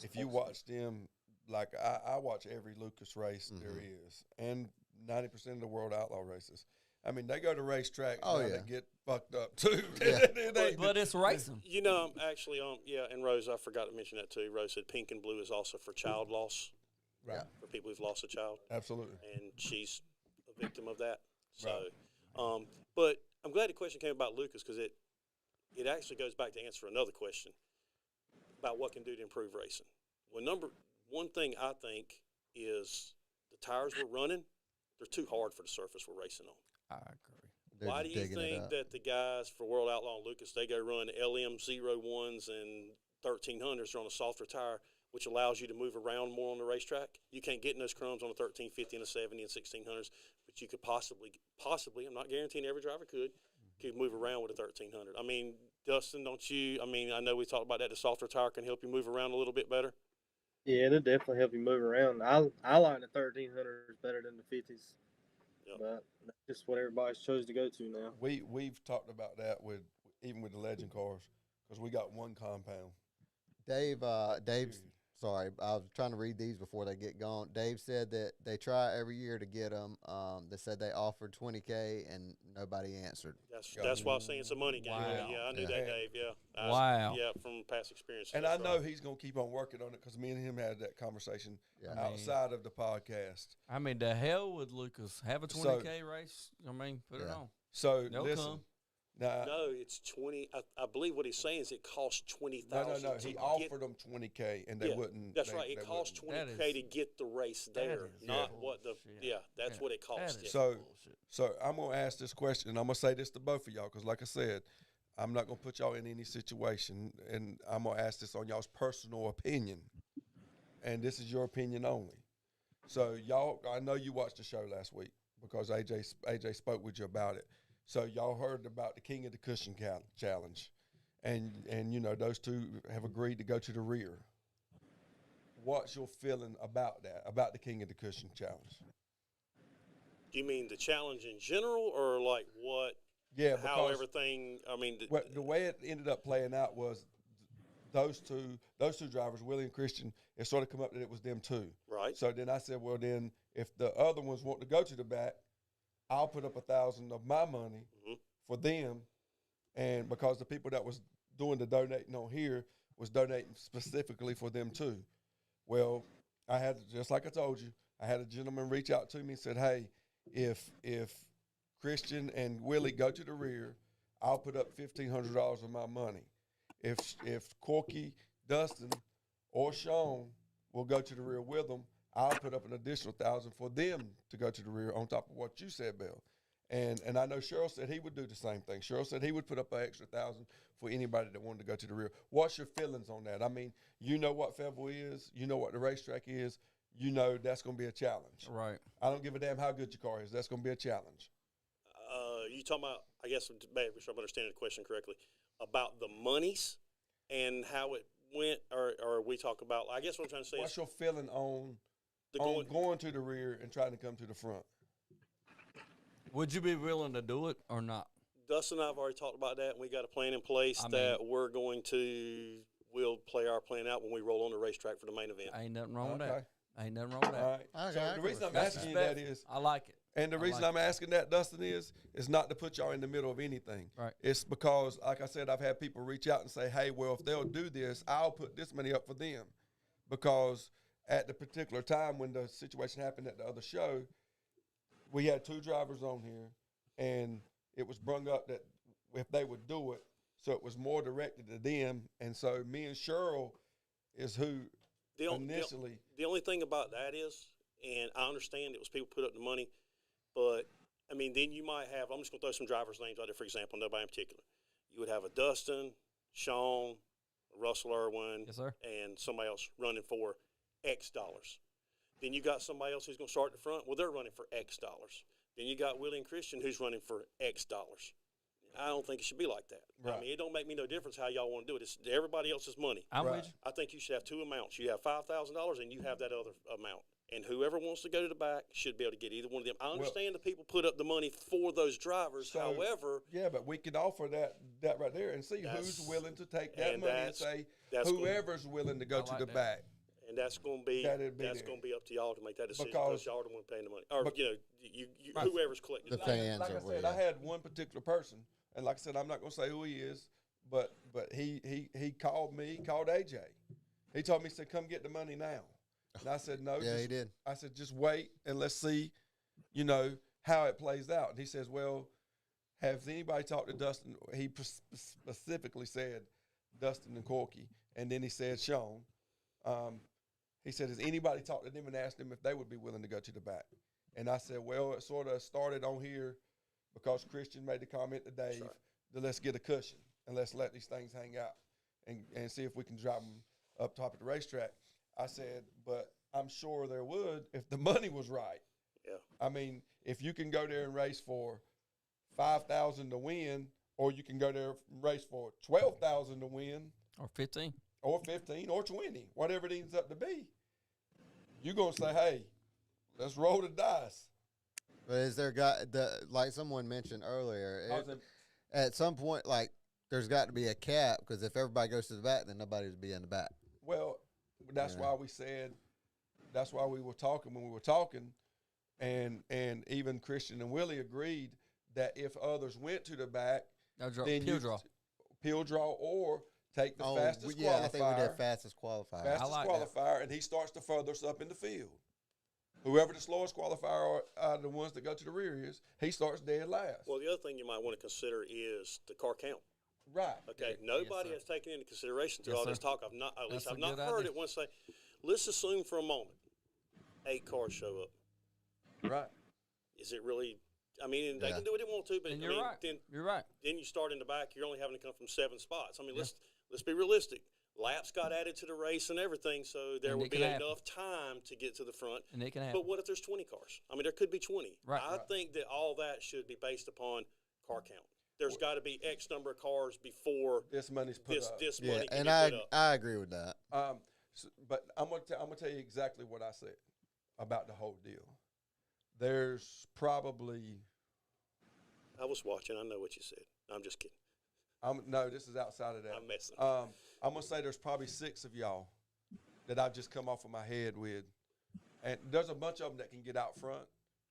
if you watch them, like I watch every Lucas race there is, and 90% of the World Outlaw races. I mean, they go to Racetrack, Oh, and yeah. they get fucked up too. Yeah. But it's racing. You know, actually, yeah, and Rose, I forgot to mention that too. Rose said pink and blue is also for child loss, Right. Yeah. for people who've lost a child, Absolutely. and she's a victim of that. So, but I'm glad the question came about Lucas because it actually goes back to answer another question about what can do to improve racing. Well, one thing I think is the tires we're running, they're too hard for the surface we're racing on. I agree. They're Why just do you digging it think up. that the guys for World Outlaw and Lucas, they go run LM01s and 1300s on a softer tire, which allows you to move around more on the racetrack? You can't get in those crumbs on a 1350 and a 70 and 1600s, but you could possibly, I'm not guaranteeing every driver could move around with a 1300. I mean, Dustin, don't you? I mean, I know we talked about that. The softer tire can help you move around a little bit better. Yeah, it'll definitely help you move around. I like the 1300s better than the 50s. Yep. But that's just what everybody's chose to go to now. We've talked about that with even with the legend cars because we got one compound. Dave's Period. sorry, I was trying to read these before they get gone. Dave said that they try every year to get them. They said they offered $20K and nobody answered. That's why I'm saying it's a money game. Wow. Yeah, I knew Yeah. that, Dave. Yeah. Wow. Yeah, from past experience. And that's I know right. he's going to keep on working on it because me and him had that conversation Yeah. outside of the podcast. I mean, the hell with Lucas. Have a 20K race. I mean, put it Yeah. on. So They'll listen, come. now No, it's 20. I believe what he's saying is it costs 20,000. no. to He get- offered them $20K and they Yeah, wouldn't. That's they- right. It they costs wouldn't. 20K That to get the race there, is not bullshit. what the. Yeah, that's Yeah, what it costs. that Yeah. is So- bullshit. So I'm gonna ask this question, and I'm gonna say this to both of y'all because, like I said, I'm not gonna put y'all in any situation, and I'm gonna ask this on y'all's personal opinion, and this is your opinion only. So y'all, I know you watched the show last week because AJ spoke with you about it. So y'all heard about the King of the Cushion challenge, and you know those two have agreed to go to the rear. What's your feeling about that? About the King of the Cushion challenge? You mean the challenge in general, or like what? Yeah, How because everything? I mean, well, the way it ended up playing out was those two drivers, Willie and Christian, it sort of come up that it was them two. right? So then I said, well, then if the other ones want to go to the back, I'll put up $1,000 of my money Mhm. for them, and because the people that was doing the donating on here was donating specifically for them too. Well, I had, just like I told you, I had a gentleman reach out to me and said, hey, if Christian and Willie go to the rear, I'll put up $1,500 of my money. If Corky, Dustin, or Sean will go to the rear with them, I'll put up an additional $1,000 for them to go to the rear on top of what you said, Bill. And I know Cheryl said he would do the same thing. Cheryl said he would put up an extra $1,000 for anybody that wanted to go to the rear. What's your feelings on that? I mean, you know what Fayetteville is. You know what the racetrack is. you know that's going to be a challenge. Right. I don't give a damn how good your car is. That's going to be a challenge. You talking about, I guess, maybe I'm understanding the question correctly, about the monies and how it went, or we talk about, I guess what I'm trying to say What's is your feeling on the going to the rear and trying to come to the front? Would you be willing to do it or not? Dustin and I have already talked about that, and we got a plan in place we'll play our plan out when we roll on the racetrack for the main event. Ain't nothing wrong with Okay. that. Ain't nothing wrong with that. All right. I So agree the reason with I'm that. asking you that is, I like it. and the I reason like I'm asking that, Dustin, is not to put y'all in the middle of anything. Right. It's because, like I said, I've had people reach out and say, hey, well, if they'll do this, I'll put this money up for them. Because at the particular time when the situation happened at the other show, we had 2 drivers on here, and it was brung up that if they would do it, so it was more directed to them. And so me and Cheryl is who initially. The only thing about that is, and I understand it was people put up the money, but, I mean, then you might have, I'm just going to throw some drivers' names out there, for example, nobody in particular. You would have a Dustin, Sean, Russell Irwin, Yes, sir. and somebody else running for X dollars. Then you got somebody else who's going to start at the front. Well, they're running for X dollars. Then you got Willie and Christian who's running for X dollars. I don't think it should be like that. Right. I mean, it don't make me no difference how y'all want to do it. It's everybody else's money. I'm Right. with you. I think you should have 2 amounts. You have $5,000 and you have that other amount. And whoever wants to go to the back should be able to get either one of them. I understand the people put up the money for those drivers. So, However, yeah, but we could offer that right there and see who's willing to take that and money and that's- say that's whoever's willing to go I to like the that. back. and that's going to be That'd be that's there. going to be up to y'all to make that decision Because- because y'all are the one paying the money, or Bec- you Right. whoever's collecting The the money. fans Like I are said, with I had one particular person, and like I said, I'm not going to say who he is, but he called me, called AJ. He told me, he said, come get the money now. And I said, no. Yeah, he did. I said, just wait and let's see, how it plays out. And he says, well, has anybody talked to Dustin? He specifically said Dustin and Corky. And then he said Sean. He said, has anybody talked to them and asked them if they would be willing to go to the back? And I said, well, it sort of started on here because Christian made the comment to Dave that let's get a cushion and let's let these things hang out and see if we can drop them up top of the racetrack. I said, but I'm sure there would if the money was right. Yeah. I mean, if you can go there and race for $5,000 to win, or you can go there and race for $12,000 to win, Or 15. or 15, or 20, whatever it ends up to be, you're gonna say, hey, let's roll the dice. But is there like someone mentioned earlier, at some point, like there's got to be a cap because if everybody goes to the back, then nobody would be in the back. Well, that's Yeah. why we said, that's why we were talking when we were talking, and even Christian and Willie agreed that if others went to the back, No draw. then Pure draw. Peel draw, or take the fastest yeah, qualifier. I think we did fastest qualifier. Fastest like qualifier, and he starts to further us up in the field. Whoever the slowest qualifier are the ones that go to the rear is, he starts dead last. Well, the other thing you might want to consider is the car count. Right. Okay, Yeah, nobody yes, has taken into consideration through Yes, all this sir. talk. I've not, at least That's I've a not good heard idea. it once say, let's assume for a moment 8 cars show up. Right. Is it really? I mean, they Yeah. can do what they want to, but And I you're mean, right. then You're right. you start in the back. You're only having to come from 7 spots. I mean, let's be realistic. Laps got added to the race and everything, so there And would it be can happen. enough time to get to the front. And it can happen. But what if there's 20 cars? I mean, there could be 20. Right. I think that all that should be based upon car count. There's got to be X number of cars before This money's put this up. this Yeah, money can and get put up. I agree with that. But I'm gonna tell you exactly what I said about the whole deal. There's probably I was watching. I know what you said. I'm just kidding. no, this is outside of that. I'm messing. I'm gonna say there's probably 6 of y'all that I've just come off of my head with, and there's a bunch of them that can get out front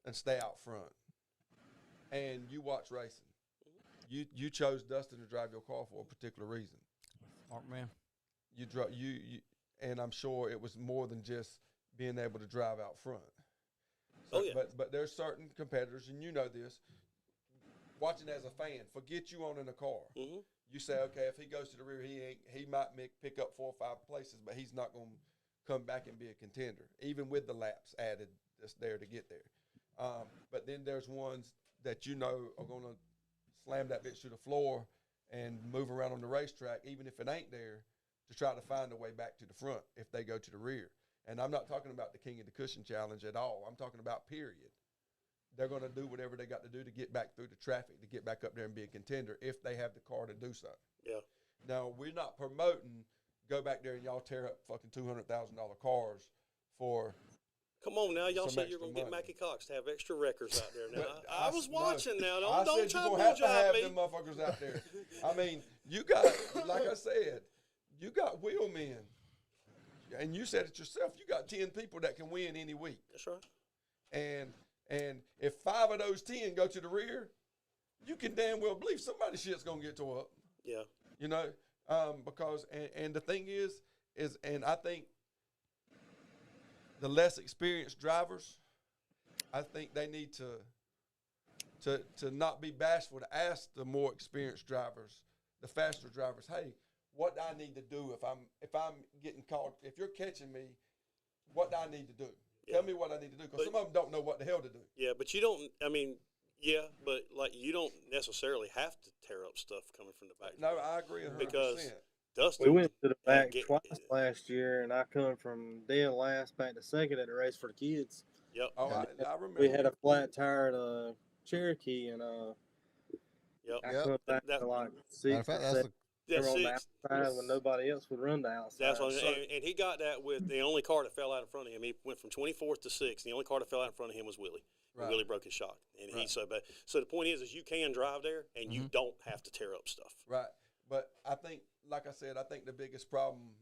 and stay out front. And you watch racing. You chose Dustin to drive your car for a particular reason. Smart man. You and I'm sure it was more than just being able to drive out front. Oh, yeah. But there's certain competitors, and you know this. Watching as a fan, forget you owning a car. Mhm. You say, okay, if he goes to the rear, he might pick up 4 or 5 places, but he's not going to come back and be a contender, even with the laps added that's there to get there. But then there's ones that you know are going to slam that bitch to the floor and move around on the racetrack, even if it ain't there, to try to find a way back to the front if they go to the rear. And I'm not talking about the King of the Cushion Challenge at all. I'm talking about period. They're going to do whatever they got to do to get back through the traffic, to get back up there and be a contender if they have the car to do so. Yeah. Now, we're not promoting go back there and y'all tear up fucking $200,000 cars for – Come on now, y'all some said you're extra going to get money. Mackie Cox to have extra records out there. Now, Well, I was watching now. I Don't said try you're to going to have to bulljive have me. them motherfuckers out there. I mean, you got, like I said, you got wheelmen. And you said it yourself. You got 10 people that can win any week. That's right. And if 5 of those 10 go to the rear, you can damn well believe somebody's shit's going to get tore up. Yeah. You know, because and the thing is and I think the less experienced drivers, I think they need to not be bashful to ask the more experienced drivers, the faster drivers, hey, what do I need to do if I'm getting caught? If you're catching me, what do I need to do? Yeah. Tell me what I need to do, because some of them don't know what the hell to do. Yeah, but you don't. I mean, yeah, but like you don't necessarily have to tear up stuff coming from the back. No, I agree 100%. Because Dustin, We went to the back get- twice last year, and I come from dead last back to second at the race for the kids. Yep. Oh, I remember. We had a flat tired Cherokee, and Yep. I Yep. come back That- to like Matter six of fact, or that's seven. the, They were on the That's outside when nobody else would run the outside. That's what, So- and he got that with the only car that fell out in front of him. He went from 24th to 6th. The only car that fell out in front of him was Willie. Right. Willie broke his shock, and Right. he so bad. So the point is you can drive there, and you don't have to tear up stuff. Right. But I think, like I said, I think the biggest problem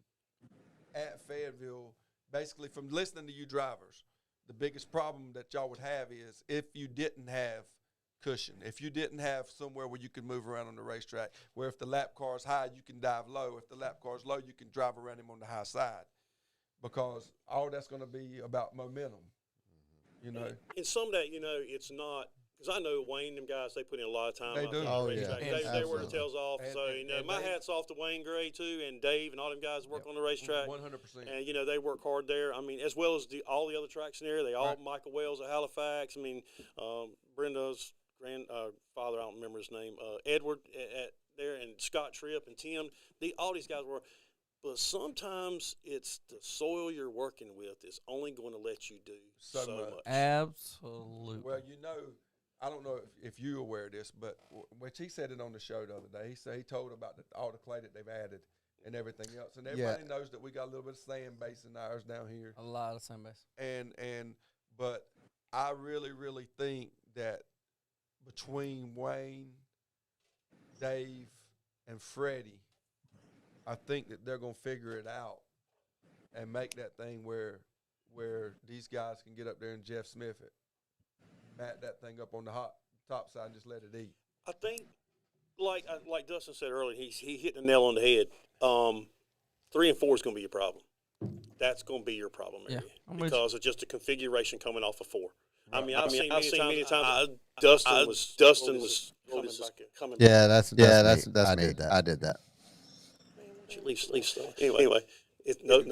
at Fayetteville, basically from listening to you drivers, the biggest problem that y'all would have is if you didn't have cushion, if you didn't have somewhere where you could move around on the racetrack, where if the lap car is high, you can dive low. If the lap car is low, you can drive around him on the high side, because all that's going to be about momentum, you know. And some of that, it's not. Because I know Wayne, them guys, they put in a lot of time. They out do. there. Oh, They- yeah. They work their Absolutely. tails off. And- So, and my they- hat's off to Wayne Gray, too, and Dave and all them guys that work on the racetrack. 100%. And, they work hard there. I mean, as well as all the other tracks in there. They all, Right. Michael Wells at Halifax. I mean, Brenda's grandfather, I don't remember his name, Edward at there, and Scott Tripp and Tim. All these guys were. But sometimes it's the soil you're working with is only going to let you do So so much. much. Absolutely. Well, I don't know if you're aware of this, but which he said it on the show the other day. He told about all the clay that they've added and everything else. And everybody knows that we got a little bit of sand base in ours down here. A lot of sand base. But I really, really think that between Wayne, Dave, and Freddie, I think that they're going to figure it out and make that thing where these guys can get up there and Jeff Smith it, mat that thing up on the top side and just let it eat. I think, like Dustin said earlier, he hit the nail on the head. 3 and 4 is going to be your problem. That's going to be your problem area because of just the configuration coming off of 4. Right. I mean, I've seen many times. Dustin was coming. yeah, that's me. I did that. Leave stuff. Anyway, still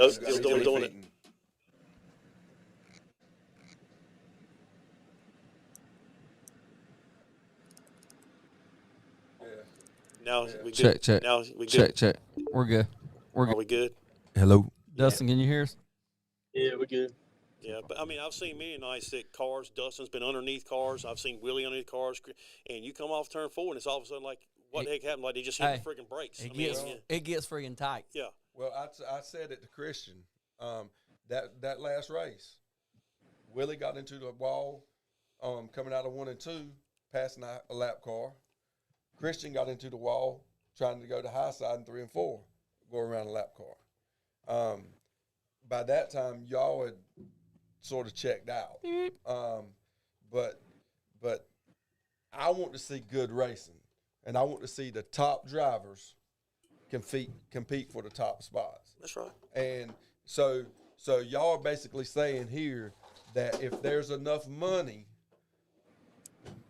doing it. Now we good. Check. Now we good. Check. We're good. Are we good? Hello. Dustin, can you hear us? Yeah, we're good. Yeah, but I mean, I've seen many nights that cars. Dustin's been underneath cars. I've seen Willie underneath cars, and you come off turn 4, and it's all of a sudden like, what the heck happened? Like they just hit the freaking brakes. It gets freaking tight. Yeah. Well, I said it to Christian. That last race, Willie got into the wall, coming out of 1 and 2, passing a lap car. Christian got into the wall, trying to go to high side in 3 and 4, go around a lap car. By that time, y'all had sort of checked out. But I want to see good racing, and I want to see the top drivers compete for the top spots. That's right. And so y'all are basically saying here that if there's enough money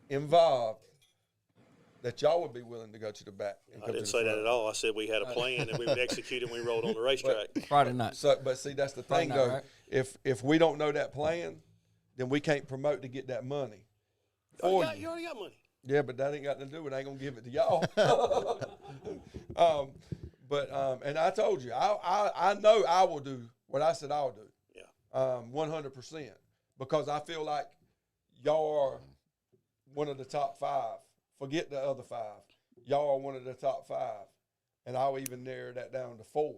involved, that y'all would be willing to go to the back. And I come didn't to the say that front. at all. I said we had a plan and we would execute it when we rolled on the racetrack. Friday night. So, but see, that's the thing, night, though. right? If we don't know that plan, then we can't promote to get that money. You For already got money. Yeah, but that ain't got nothing to do with it. I ain't going to give it to y'all. And I told you, I know I will do what I said I'll do. Yeah. 100%, because I feel like y'all are one of the top 5. Forget the other 5. Y'all are one of the top 5, and I'll even narrow that down to 4.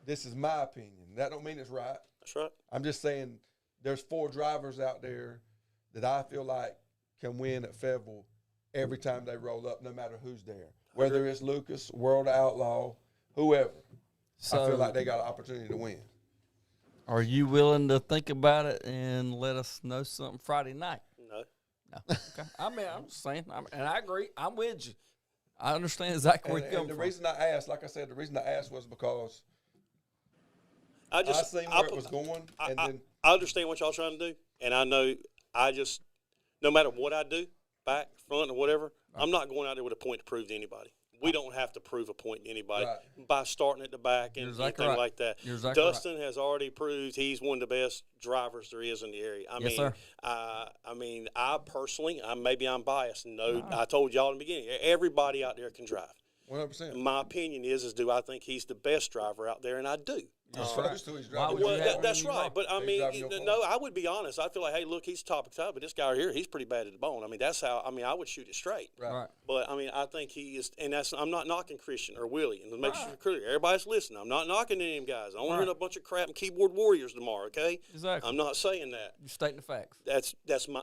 This is my opinion. That don't mean it's right. That's right. I'm just saying there's 4 drivers out there that I feel like can win at Fayetteville every time they roll up, no matter who's there. Whether it's Lucas, World Outlaw, whoever. So, I feel like they got an opportunity to win. are you willing to think about it and let us know something Friday night? No. No. Okay. I mean, I'm just saying, and I agree. I'm with you. I understand exactly where you're And coming the from. reason I asked, like I said, the reason I asked was because I I seen where it was going, and then I understand what y'all trying to do, and I know no matter what I do, back, front, or whatever, I'm not going out there with a point to prove to anybody. We don't have to prove a point to anybody by starting at the back and anything like that. Dustin has already proved he's one of the best drivers there is in the area. I mean, I personally, maybe I'm biased. No, I told y'all in the beginning, everybody out there can drive. 100%. My opinion is do I think he's the best driver out there, and I do. That's right. That's right. But I mean, no, I would be honest. I feel like, hey, look, he's top of top, but this guy here, he's pretty bad at the bone. I mean, that's how. I mean, I would shoot it straight. Right. But I mean, I think he is, and that's. I'm not knocking Christian or Willie, and make sure clear, everybody's listening. I'm not knocking any of them guys. I don't hear a bunch of crap and keyboard warriors tomorrow. Okay. Exactly. I'm not saying that. You're stating the facts. That's my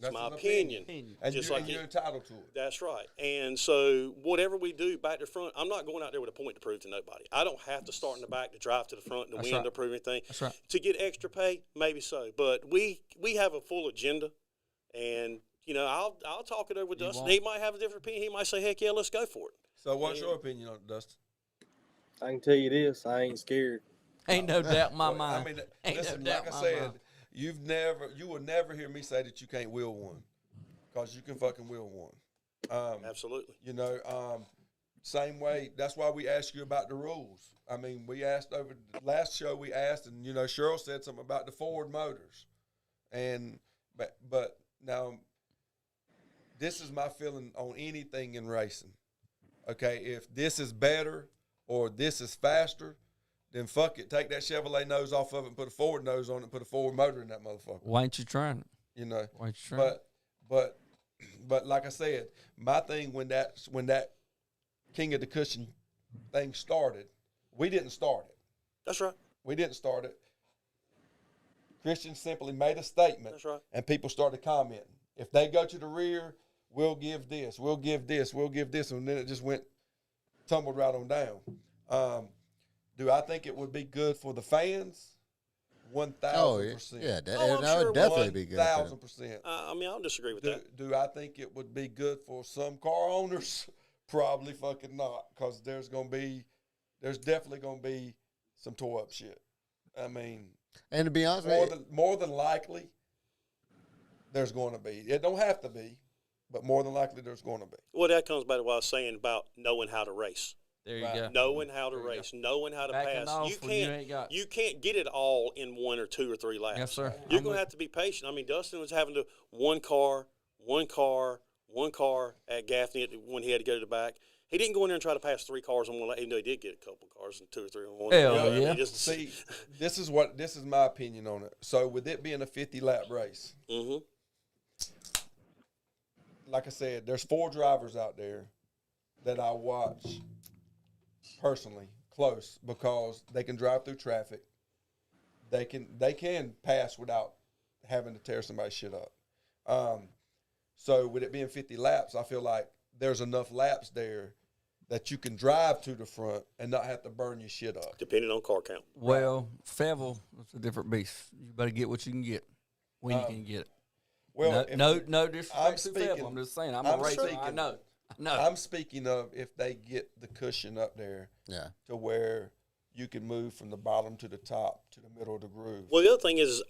That's my opinion. And Just you're entitled to it. That's right. And so whatever we do back to front, I'm not going out there with a point to prove to nobody. I don't have to start in the back to drive to the front to win to prove anything. That's right. To get extra pay, maybe so. But we have a full agenda, and I'll talk it over with Dustin. He might have a different opinion. He might say, heck yeah, let's go for it. So what's your opinion on it, Dustin? I can tell you this: I ain't scared. Ain't no doubt in my mind. I mean, Ain't listen, no doubt like I in my said, mind. you will never hear me say that you can't wheel one, because you can fucking wheel one. Absolutely. Same way. That's why we asked you about the rules. I mean, we asked over the last show. We asked, and Cheryl said something about the Ford motors, but now this is my feeling on anything in racing. Okay, if this is better or this is faster, then fuck it. Take that Chevrolet nose off of it and put a Ford nose on it and put a Ford motor in that motherfucker. Why ain't you trying it? Why ain't you trying it? But like I said, my thing when that King of the Cushion thing started, we didn't start it. That's right. We didn't start it. Christian simply made a statement. That's right. And people started commenting. If they go to the rear, we'll give this, we'll give this, we'll give this, and then it just tumbled right on down. Do I think it would be good for the fans? 1,000%. Yeah, that would definitely be good. 1,000%. I mean, I don't disagree with that. Do I think it would be good for some car owners? Probably fucking not, because there's definitely going to be some tore up shit. I mean, and to be honest, more than likely, there's going to be. It don't have to be, but more than likely, there's going to be. Well, that comes back to what I was saying about knowing how to race. There you go. Knowing how to race, knowing how to pass. You can't get it all in 1 or 2 or 3 laps. Yes, sir. You're going to have to be patient. I mean, Dustin was having to one car at Gaffney when he had to go to the back. He didn't go in there and try to pass 3 cars on one lap, even though he did get a couple cars and 2 or 3 on one. Hell yeah. See, this is my opinion on it. So with it being a 50-lap race, like I said, there's 4 drivers out there that I watch personally close because they can drive through traffic. They can pass without having to tear somebody's shit up. So with it being 50 laps, I feel like there's enough laps there that you can drive to the front and not have to burn your shit up. Depending on car count. Well, Fayetteville, it's a different beast. You better get what you can get when you can get it. Well, no disrespect to Fayetteville. I'm just saying, I'm a racer. I know. I'm speaking of if they get the cushion up there to where you can move from the bottom to the top to the middle of the groove. Well, the other thing is,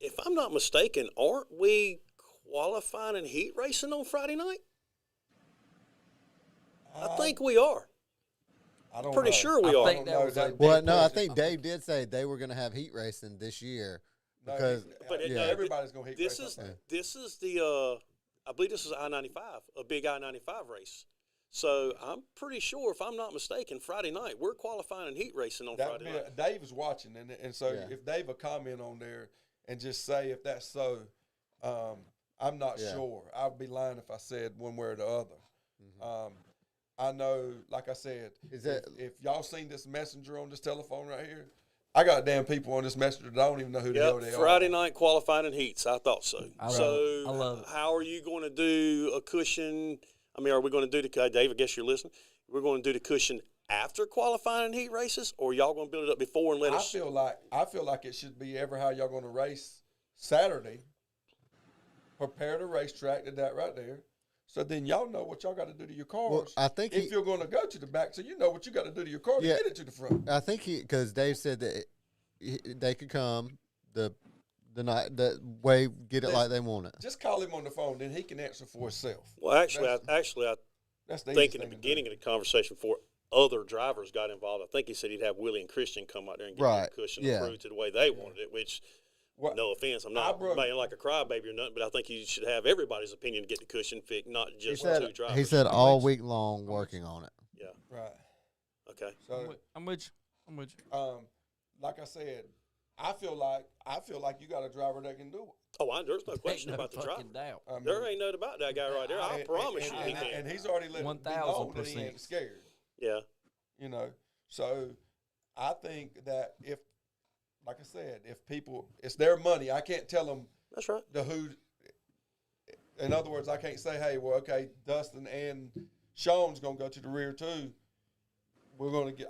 if I'm not mistaken, aren't we qualifying and heat racing on Friday night? I think we are. I'm pretty sure we are. I think Dave did say they were going to have heat racing this year because everybody's going to heat race. This is the I believe this is I-95, a big I-95 race. So I'm pretty sure, if I'm not mistaken, Friday night we're qualifying and heat racing on Friday night. Dave is watching, and so Yeah. if Dave will comment on there and just say if that's so, I'm not sure. I would be lying if I said one way or the other. Mm-hmm. I know, like I said, Is that if y'all seen this messenger on this telephone right here, I got damn people on this messenger that I don't even know who the hell they are. Friday night qualifying and heats. I thought so. I love it. How are you going to do a cushion? I mean, are we going to do the Dave? I guess you're listening. We're going to do the cushion after qualifying and heat races, or y'all going to build it up before and let us? I feel like it should be ever how y'all going to race Saturday. Prepare the racetrack to that right there. So then y'all know what y'all got to do to your cars. Well, I think if you're going to go to the back, so you know what you got to do to your car to get it to the front. I think because Dave said that they could come the night that way, get it like they want it. Just call him on the phone, then he can answer for himself. Well, I think in the thing to beginning of the conversation, before other drivers got involved, I think he said he'd have Willie and Christian come out there and get the cushion approved to the way they wanted it, which. Well, no offense, I'm not being like a crybaby or nothing, but I think you should have everybody's opinion to get the cushion fixed, not just two drivers. He said all week long working on it. Yeah. Right. Okay. So I'm with you. Like I said, I feel like you got a driver that can do it. Oh, there's no question about the driver. Doubt. I mean, there ain't no doubt about that guy right there. I promise you he can. And he's already let it be known that he ain't scared. Yeah. You know, so I think that if, like I said, if people, it's their money. I can't tell them. That's right. In other words, I can't say, hey, well, okay, Dustin and Sean's going to go to the rear too.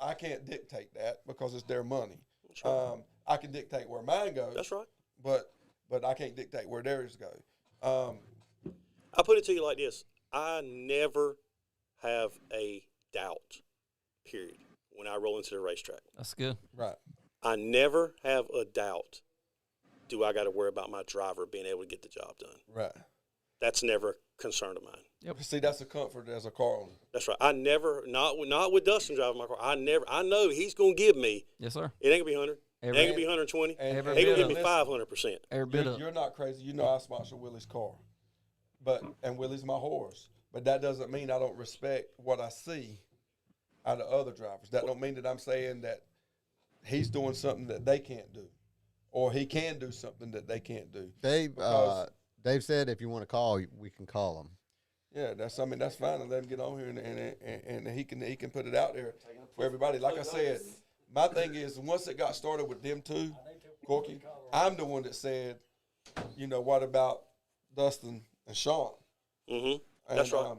I can't dictate that because it's their money. That's right. I can dictate where mine goes. That's right. But I can't dictate where theirs go. I put it to you like this. I never have a doubt, period, when I roll into the racetrack. That's good. Right. I never have a doubt, do I got to worry about my driver being able to get the job done? Right. That's never a concern of mine. Yep. See, that's a comfort as a car owner. That's right. I never, not with Dustin driving my car, I know he's going to give me. Yes, sir. It ain't going to be 100. It ain't going to be 120. He's going to give me 500%. Every bit of. You're not crazy. You know I sponsor Willie's car. And Willie's my horse. But that doesn't mean I don't respect what I see out of other drivers. That don't mean that I'm saying that he's doing something that they can't do, or he can do something that they can't do. Dave said if you want to call, we can call him. Yeah, that's fine. And let him get on here and he can put it out there for everybody. Like I said, my thing is once it got started with them two, Corky, I'm the one that said, you know, what about Dustin and Sean? Mm-hmm. That's right.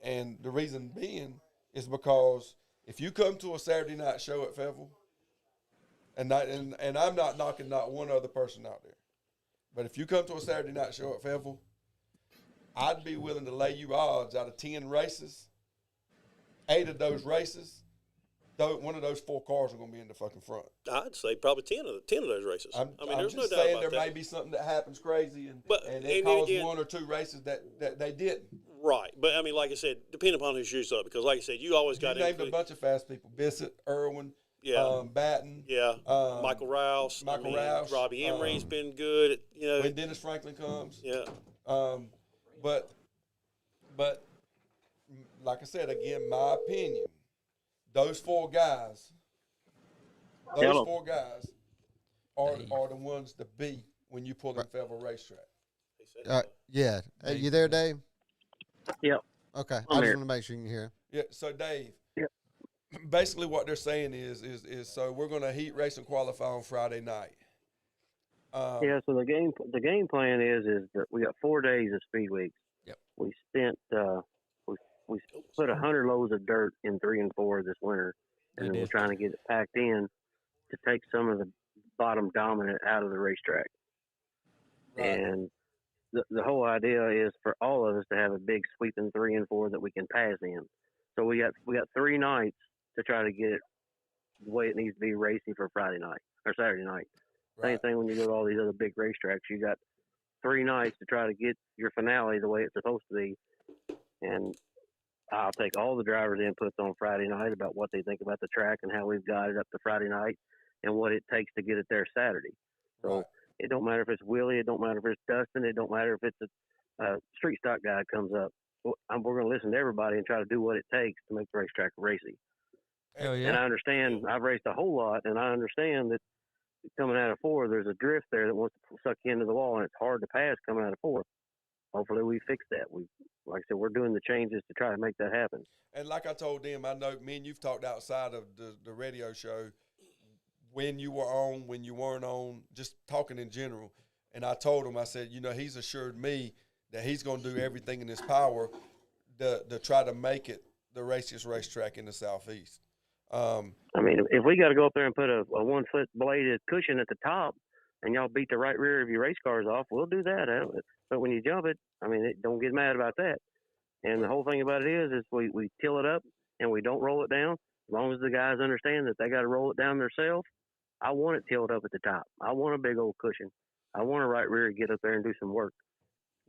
And the reason being is because if you come to a Saturday night show at Fayetteville, and I'm not knocking not one other person out there, but if you come to a Saturday night show at Fayetteville, I'd be willing to lay you odds out of 10 races, 8 of those races, one of those 4 cars are going to be in the fucking front. I'd say probably 10 of those races. There's no doubt saying about there may be something that happens crazy and it caused 1 or 2 races that they didn't. Right. But, I mean, like I said, depending upon who shoots up, because like I said, you always got to named a bunch of fast people. Bissett, Irwin, Batten. Yeah. Michael Rouse. Robbie Emery's been good. When Dennis Franklin comes. Yeah. But like I said, again, my opinion, those 4 guys are the ones to beat when you pull in Fayetteville Racetrack. Yeah. Hey, you there, Dave? Yep. Okay. I'm I just here. want to make sure you can hear. Yeah. So Dave. Yep. Basically, what they're saying is so we're going to heat race and qualify on Friday night. So the game plan is that we got 4 days of speed weeks. Yep. We spent we put 100 loads of dirt in 3 and 4 this winter, and we're trying to get it packed in to take some of the bottom dominant out of the racetrack. Right. And the whole idea is for all of us to have a big sweeping 3 and 4 that we can pass in. So we got 3 nights to try to get it the way it needs to be racing for Friday night or Saturday night. Right. Same thing when you go to all these other big racetracks. You got 3 nights to try to get your finale the way it's supposed to be. And I'll take all the drivers' inputs on Friday night about what they think about the track and how we've got it up to Friday night and what it takes to get it there Saturday. So right. It don't matter if it's Willie, it don't matter if it's Dustin, it don't matter if it's a street stock guy comes up. we're going to listen to everybody and try to do what it takes to make the racetrack racy. Hell And yeah. I understand. I've raced a whole lot, and I understand that coming out of 4, there's a drift there that wants to suck you into the wall, and it's hard to pass coming out of 4. Hopefully, we fix that. Like I said, we're doing the changes to try to make that happen. And like I told them, I know me and you've talked outside of the radio show when you were on, when you weren't on, just talking in general. And I told him, I said, he's assured me that he's going to do everything in his power to try to make it the raciest racetrack in the Southeast. I mean, if we got to go up there and put a 1-foot bladed cushion at the top and y'all beat the right rear of your race cars off, we'll do that. But when you jump it, I mean, don't get mad about that. And the whole thing about it is we till it up and we don't roll it down. As long as the guys understand that they got to roll it down themselves, I want it tilled up at the top. I want a big old cushion. I want a right rear to get up there and do some work.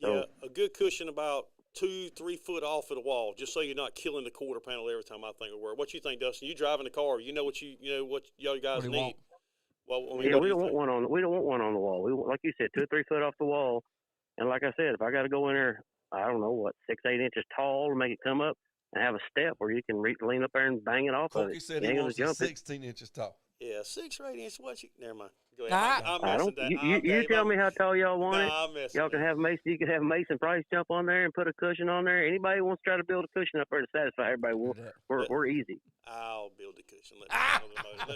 So, Yeah, a good cushion about 2-3 foot off of the wall, just so you're not killing the quarter panel every time. I think would work. What you think, Dustin? You driving the car, you know what y'all guys What do you need. want? Well, we don't want one on. We don't want one on the wall. We want, like you said, 2 or 3 foot off the wall. And like I said, if I got to go in there, I don't know what 6-8 inches tall to make it come up and have a step where you can lean up there and bang it off of Corky it. said You he ain't wants gonna it jump 16 inches tall. Yeah, 6 or 8 inches. Never mind. Go ahead. I'm I messing don't. that. You tell me how tall y'all want it. I'm messing. Y'all can have Mason. You can have Mason Price jump on there and put a cushion on there. Anybody who wants to try to build a cushion up there to satisfy everybody, we're easy. I'll build the cushion. Let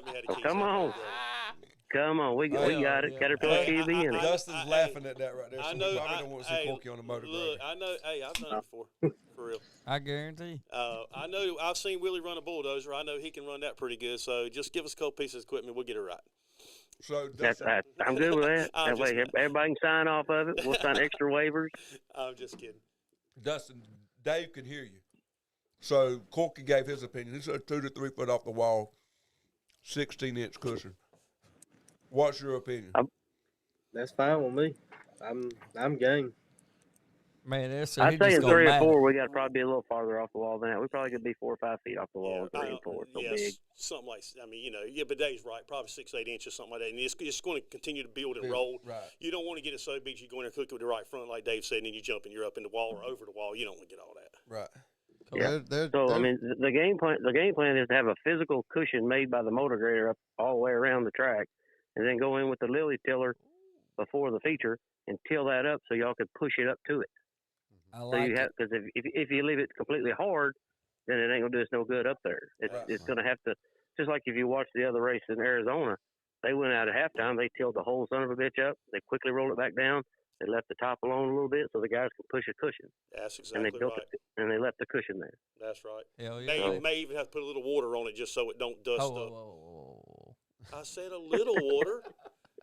me have the keys. Come on. Come on, we got it. Yeah. Caterpillar TV and Dustin's laughing at that right there. So I we know. probably don't want to see Corky on the motor Look, grader. I know. Hey, I've done it before, for real. I guarantee. I know. I've seen Willie run a bulldozer. I know he can run that pretty good. So just give us a couple pieces of equipment. We'll get it right. So I'm good with that. I'm That way, just- everybody can sign off of it. We'll sign extra waivers. I'm just kidding. Dustin, Dave can hear you. So Corky gave his opinion. He said 2 to 3 foot off the wall, 16-inch cushion. What's your opinion? That's fine with me. I'm game. Man, that's I'd say in 3 or 4, we got to probably be a little farther off the wall than that. We probably could be 4 or 5 feet off the wall in 3 and 4. So big. Something like. I mean, but Dave's right. Probably 6-8 inches, something like that. And it's going to continue to build and roll. Right. You don't want to get it so big you go in there and cook it with the right front, like Dave said, and then you jump and you're up in the wall or over the wall. You don't want to get all that. Right. Yeah. I mean, the game plan is to have a physical cushion made by the motor grader up all the way around the track, and then go in with the lily tiller before the feature and till that up so y'all could push it up to it. I like it. Because if you leave it completely hard, then it ain't gonna do us no good up there. It's gonna have to, just like if you watch the other race in Arizona, they went out at halftime, they tilled the whole son of a bitch up, they quickly rolled it back down, they left the top alone a little bit so the guys could push a cushion. That's exactly and they built right. And they left the cushion there. That's right. Hell yeah. They may even have to put a little water on it just so it don't dust up. Whoa. I said a little water.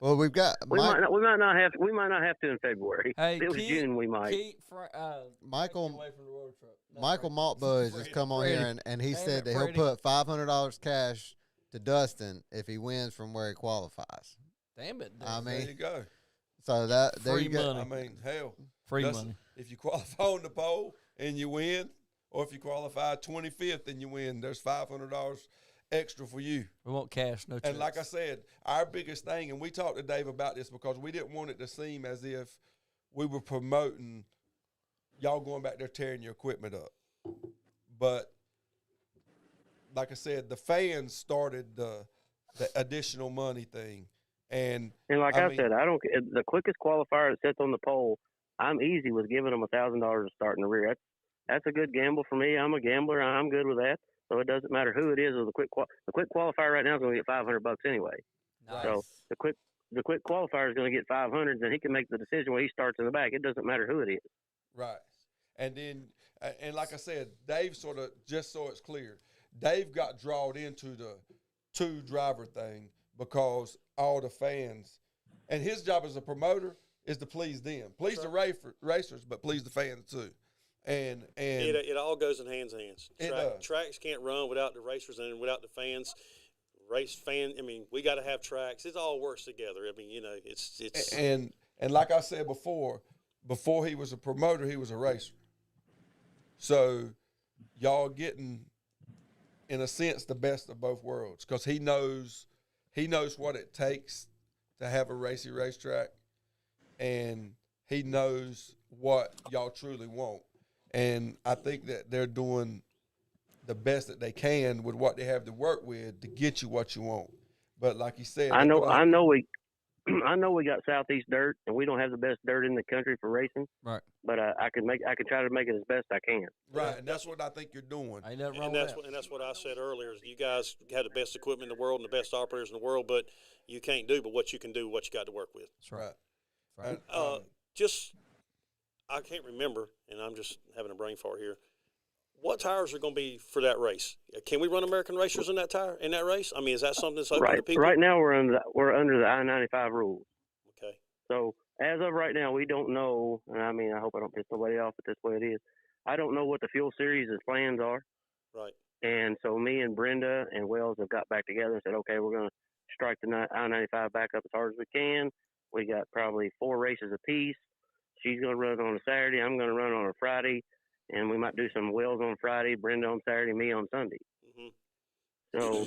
Well, we've got We might not have to in February. Hey, if it was June, we might. Michael away from the road truck. No, Michael Maltbuzz has just come on here and he Damn said it, that he'll Freddie. put $500 cash to Dustin if he wins from where he qualifies. Damn it. I Dustin. mean, There you go. So that there Free you go. money. I mean, hell. Free Dustin, money. If you qualify on the pole and you win, or if you qualify 25th and you win, there's $500 extra for you. We want cash, no checks. And like I said, our biggest thing, and we talked to Dave about this because we didn't want it to seem as if we were promoting y'all going back there tearing your equipment up. But like I said, the fans started the additional money thing. And like I mean, said, the quickest qualifier that sits on the pole, I'm easy with giving them $1,000 to start in the rear. That's a good gamble for me. I'm a gambler. I'm good with that. So it doesn't matter who it is. Or the quick qualifier right now is going to get $500 anyway. Nice. So the quick qualifier is going to get 500, then he can make the decision when he starts in the back. It doesn't matter who it is. right. And then, and like I said, Dave sort of, just so it's clear, Dave got drawn into the 2-driver thing because all the fans, and his job as a promoter is to please them. Please the racers, but please the fans too. And it all goes in hands. It does. Tracks can't run without the racers and without the fans. We got to have tracks. It all works together. I mean, it's and like I said before he was a promoter, he was a racer. So y'all getting, in a sense, the best of both worlds because he knows what it takes to have a racy racetrack, and he knows what y'all truly want. And I think that they're doing the best that they can with what they have to work with to get you what you want. But like you said, I know we got Southeast dirt, and we don't have the best dirt in the country for racing. Right. But I can try to make it as best I can. Right, and that's what I think you're doing. Ain't nothing wrong And with that's that. what, and that's what I said earlier. Is you guys have the best equipment in the world and the best operators in the world, but you can't do but what you can do, what you got to work with. That's right. Right. And, I can't remember, and I'm just having a brain fart here. What tires are going to be for that race? Can we run American racers in that race? I mean, is that something that's open to people? Right now we're under the I-95 rules. Okay. So as of right now, we don't know. And I mean, I hope I don't piss nobody off, but this way it is. I don't know what the Fuel Series' plans are. Right. And so me and Brenda and Wells have got back together and said, okay, we're going to strike the I-95 back up as hard as we can. We got probably 4 races apiece. She's going to run on a Saturday. I'm going to run on a Friday. And we might do some Wells on Friday, Brenda on Saturday, me on Sunday. Mm-hmm. So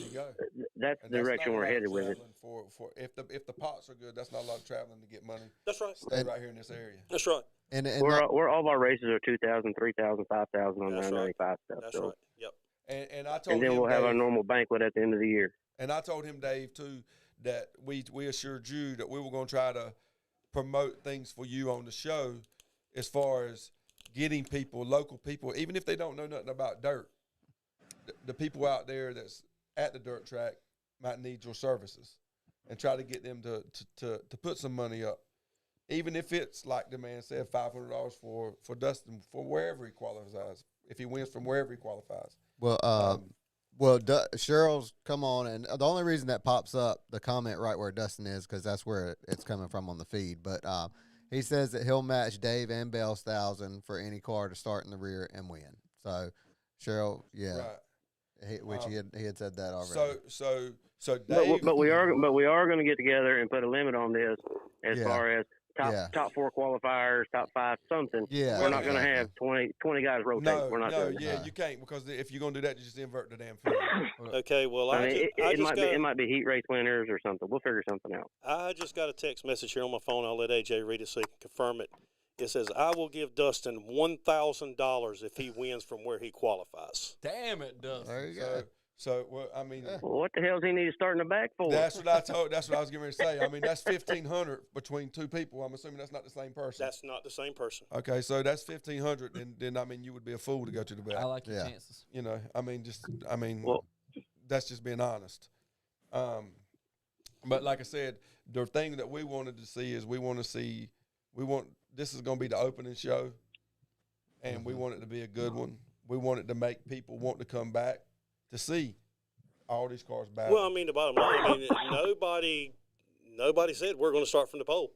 that's the direction we're headed with it. For if the pots are good, that's not a lot of traveling to get money. That's right. Stay right here in this area. That's right. And We're all of our races are 2,000, 3,000, 5,000 on That's 995 right. stuff. That's so. right. Yep. And I told And then him, we'll have Dave, our normal banquet at the end of the year. And I told him, Dave, too, that we assured you that we were going to try to promote things for you on the show as far as getting people, local people, even if they don't know nothing about dirt, the people out there that's at the dirt track might need your services, and try to get them to put some money up, even if it's like the man said, $500 for Dustin for wherever he qualifies, if he wins from wherever he qualifies. Cheryl's come on, and the only reason that pops up the comment right where Dustin is because that's where it's coming from on the feed, but he says that he'll match Dave and Bell's 1,000 for any car to start in the rear and win. So, Cheryl, yeah, right. He had said that already. So Dave, but we are going to get together and put a limit on this as far as top 4 qualifiers, top 5, something. Yeah, we're not going to have 20 guys rotate. No, we're not doing that. You can't, because if you're going to do that, you just invert the damn field. Okay, well, it might be heat race winners or something. We'll figure something out. I just got a text message here on my phone. I'll let AJ read it so he can confirm it. It says, I will give Dustin $1,000 if he wins from where he qualifies. Damn it, Dustin. There you go. So, well, I mean, well, what the hell does he need to start in the back for? That's what I told. That's what I was getting ready to say. I mean, that's $1,500 between 2 people. I'm assuming that's not the same person. That's not the same person. Okay, so that's $1,500, and then I mean, you would be a fool to go to the back. I like your chances. You know, I mean, Well, that's just being honest. But like I said, the thing that we wanted to see is this is going to be the opening show, and we want it to be a good one. We want it to make people want to come back to see all these cars back. Well, I mean, the bottom line, nobody said we're going to start from the pole.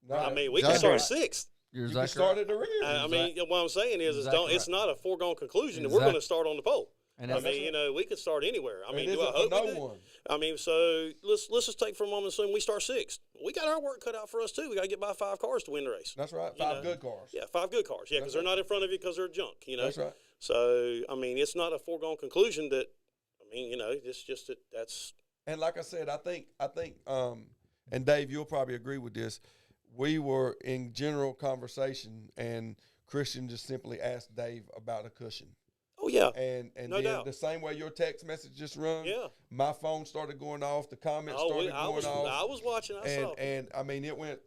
No, I mean, we can start 6th. You can start at the rear. I mean, what I'm saying is, it's not a foregone conclusion that we're going to start on the pole. And I mean, we could start anywhere. I mean, do I hope we do? one. I mean, so let's just take for a moment and assume we start 6th. We got our work cut out for us too. We got to get by 5 cars to win the race. That's right. 5 good cars. Yeah, 5 good cars. Yeah, because they're not in front of you because they're junk. That's right. So I mean, it's not a foregone conclusion that. I mean, it's just that's. And like I said, I think, and Dave, you'll probably agree with this. We were in general conversation, and Christian just simply asked Dave about a cushion. Oh yeah, and no then doubt. the same way your text message just run. Yeah, my phone started going off. The comments started going off. I was watching. I saw. And I mean, it went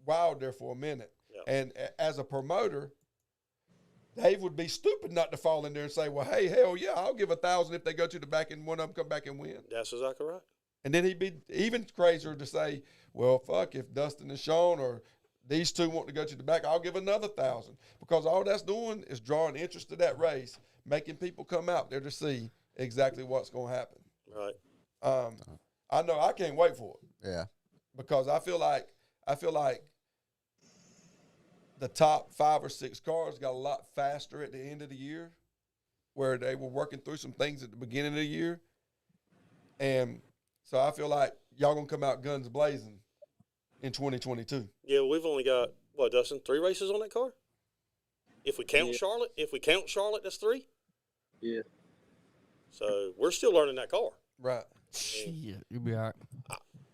wild there for a minute. Yep. And as a promoter, Dave would be stupid not to fall in there and say, well, hey, hell yeah, I'll give 1,000 if they go to the back and one of them come back and win. That's exactly right. And then he'd be even crazier to say, well, fuck, if Dustin and Sean or these 2 want to go to the back, I'll give another 1,000. Because all that's doing is drawing interest to that race, making people come out there to see exactly what's going to happen. Right. I know I can't wait for it. Yeah. Because I feel like the top 5 or 6 cars got a lot faster at the end of the year, where they were working through some things at the beginning of the year. And so I feel like y'all going to come out guns blazing in 2022. Yeah, we've only got, Dustin, 3 races on that car? If we count Charlotte, that's 3? Yeah. So we're still learning that car. Right. Shit, you'll be all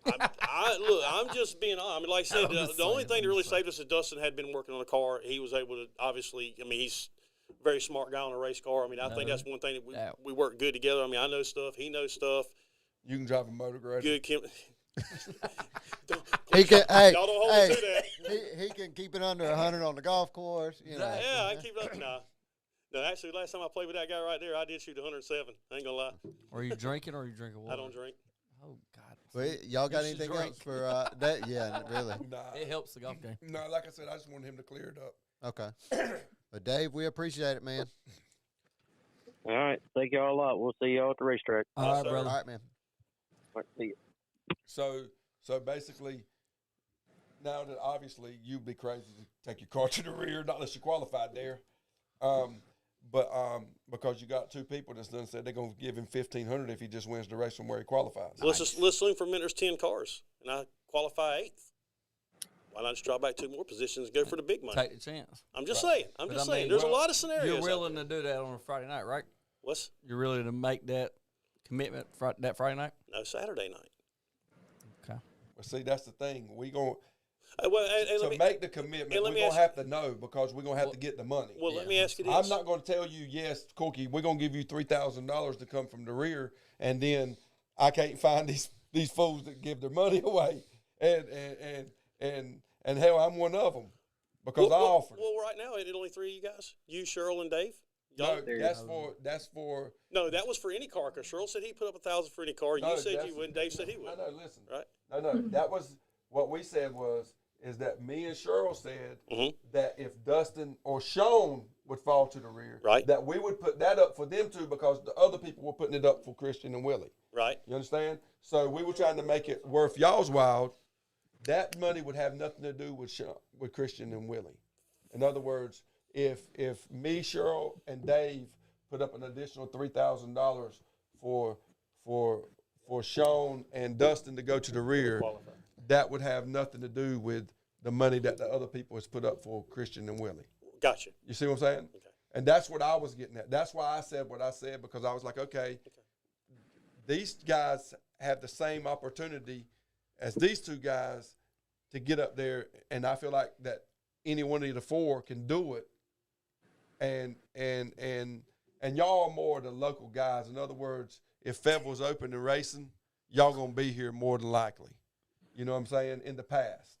right. I'm just being honest. I mean, like I said, the only thing that really saved us is Dustin had been working on a car. He was able to, obviously, I mean, he's a very smart guy on a race car. I mean, I think that's one thing that we work good together. I mean, I know stuff. He knows stuff. You can drive a motor grader. Good, Kim. He can. Hey, y'all don't hold me to that. He can keep it under 100 on the golf course. You know. Yeah, I can keep it up. Nah. No, actually, last time I played with that guy right there, I did shoot 107. I ain't gonna lie. Are you drinking or are you drinking water? I don't drink. Oh God. Well, y'all got You should anything drink. else for that? Yeah, really. Nah, It helps the golf game. no, like I said, I just wanted him to clear it up. Okay. But Dave, we appreciate it, man. All right. Thank y'all a lot. We'll see y'all at the racetrack. All right, sir. brother. All right, man. All right, see you. So basically, now that obviously you'd be crazy to take your car to the rear, not unless you qualified there. But because you got two people that's done said they're gonna give him $1,500 if he just wins the race from where he qualifies. Let's assume for a minute there's 10 cars, and I qualify 8th. Why not just drop back 2 more positions and go for the big money? Take the chance. I'm just saying. I'm But just I mean, saying. There's a well, lot of scenarios. You're out willing there. to do that on a Friday night, right? What's You're willing to make that commitment that Friday night? no Saturday night? Okay. Well, see, that's the thing. We gonna Well, and to let me, make the commitment. and We're let me gonna ask- have to know because we're gonna have to get the money. well, let Yeah. me ask you this. I'm not going to tell you, yes, Corky, we're going to give you $3,000 to come from the rear, and then I can't find these fools that give their money away, and hell, I'm one of them because I offered. Well, right now it's only 3 of you guys. You, Cheryl, and Dave. No, Y'all- that's for. No, that was for any car. Because Cheryl said he put up 1,000 for any car. No, You said that's- you would. Dave said he would. No, listen. Right. No, that was what we said is that me and Cheryl said Mhm. that if Dustin or Sean would fall to the rear, Right. that we would put that up for them too because the other people were putting it up for Christian and Willie. Right. You understand? So we were trying to make it worth y'all's while. That money would have nothing to do with with Christian and Willie. In other words, if me, Cheryl, and Dave put up an additional $3,000 for Sean and Dustin to go to the rear, that would have nothing to do with the money that the other people has put up for Christian and Willie. Gotcha. You see what I'm saying? Okay. And that's what I was getting at. That's why I said what I said, because I was like, okay, these guys have the same opportunity as these two guys to get up there, and I feel like that any one of the 4 can do it. And y'all are more the local guys. In other words, if Fev was open and racing, y'all gonna be here more than likely. You know what I'm saying? In the past.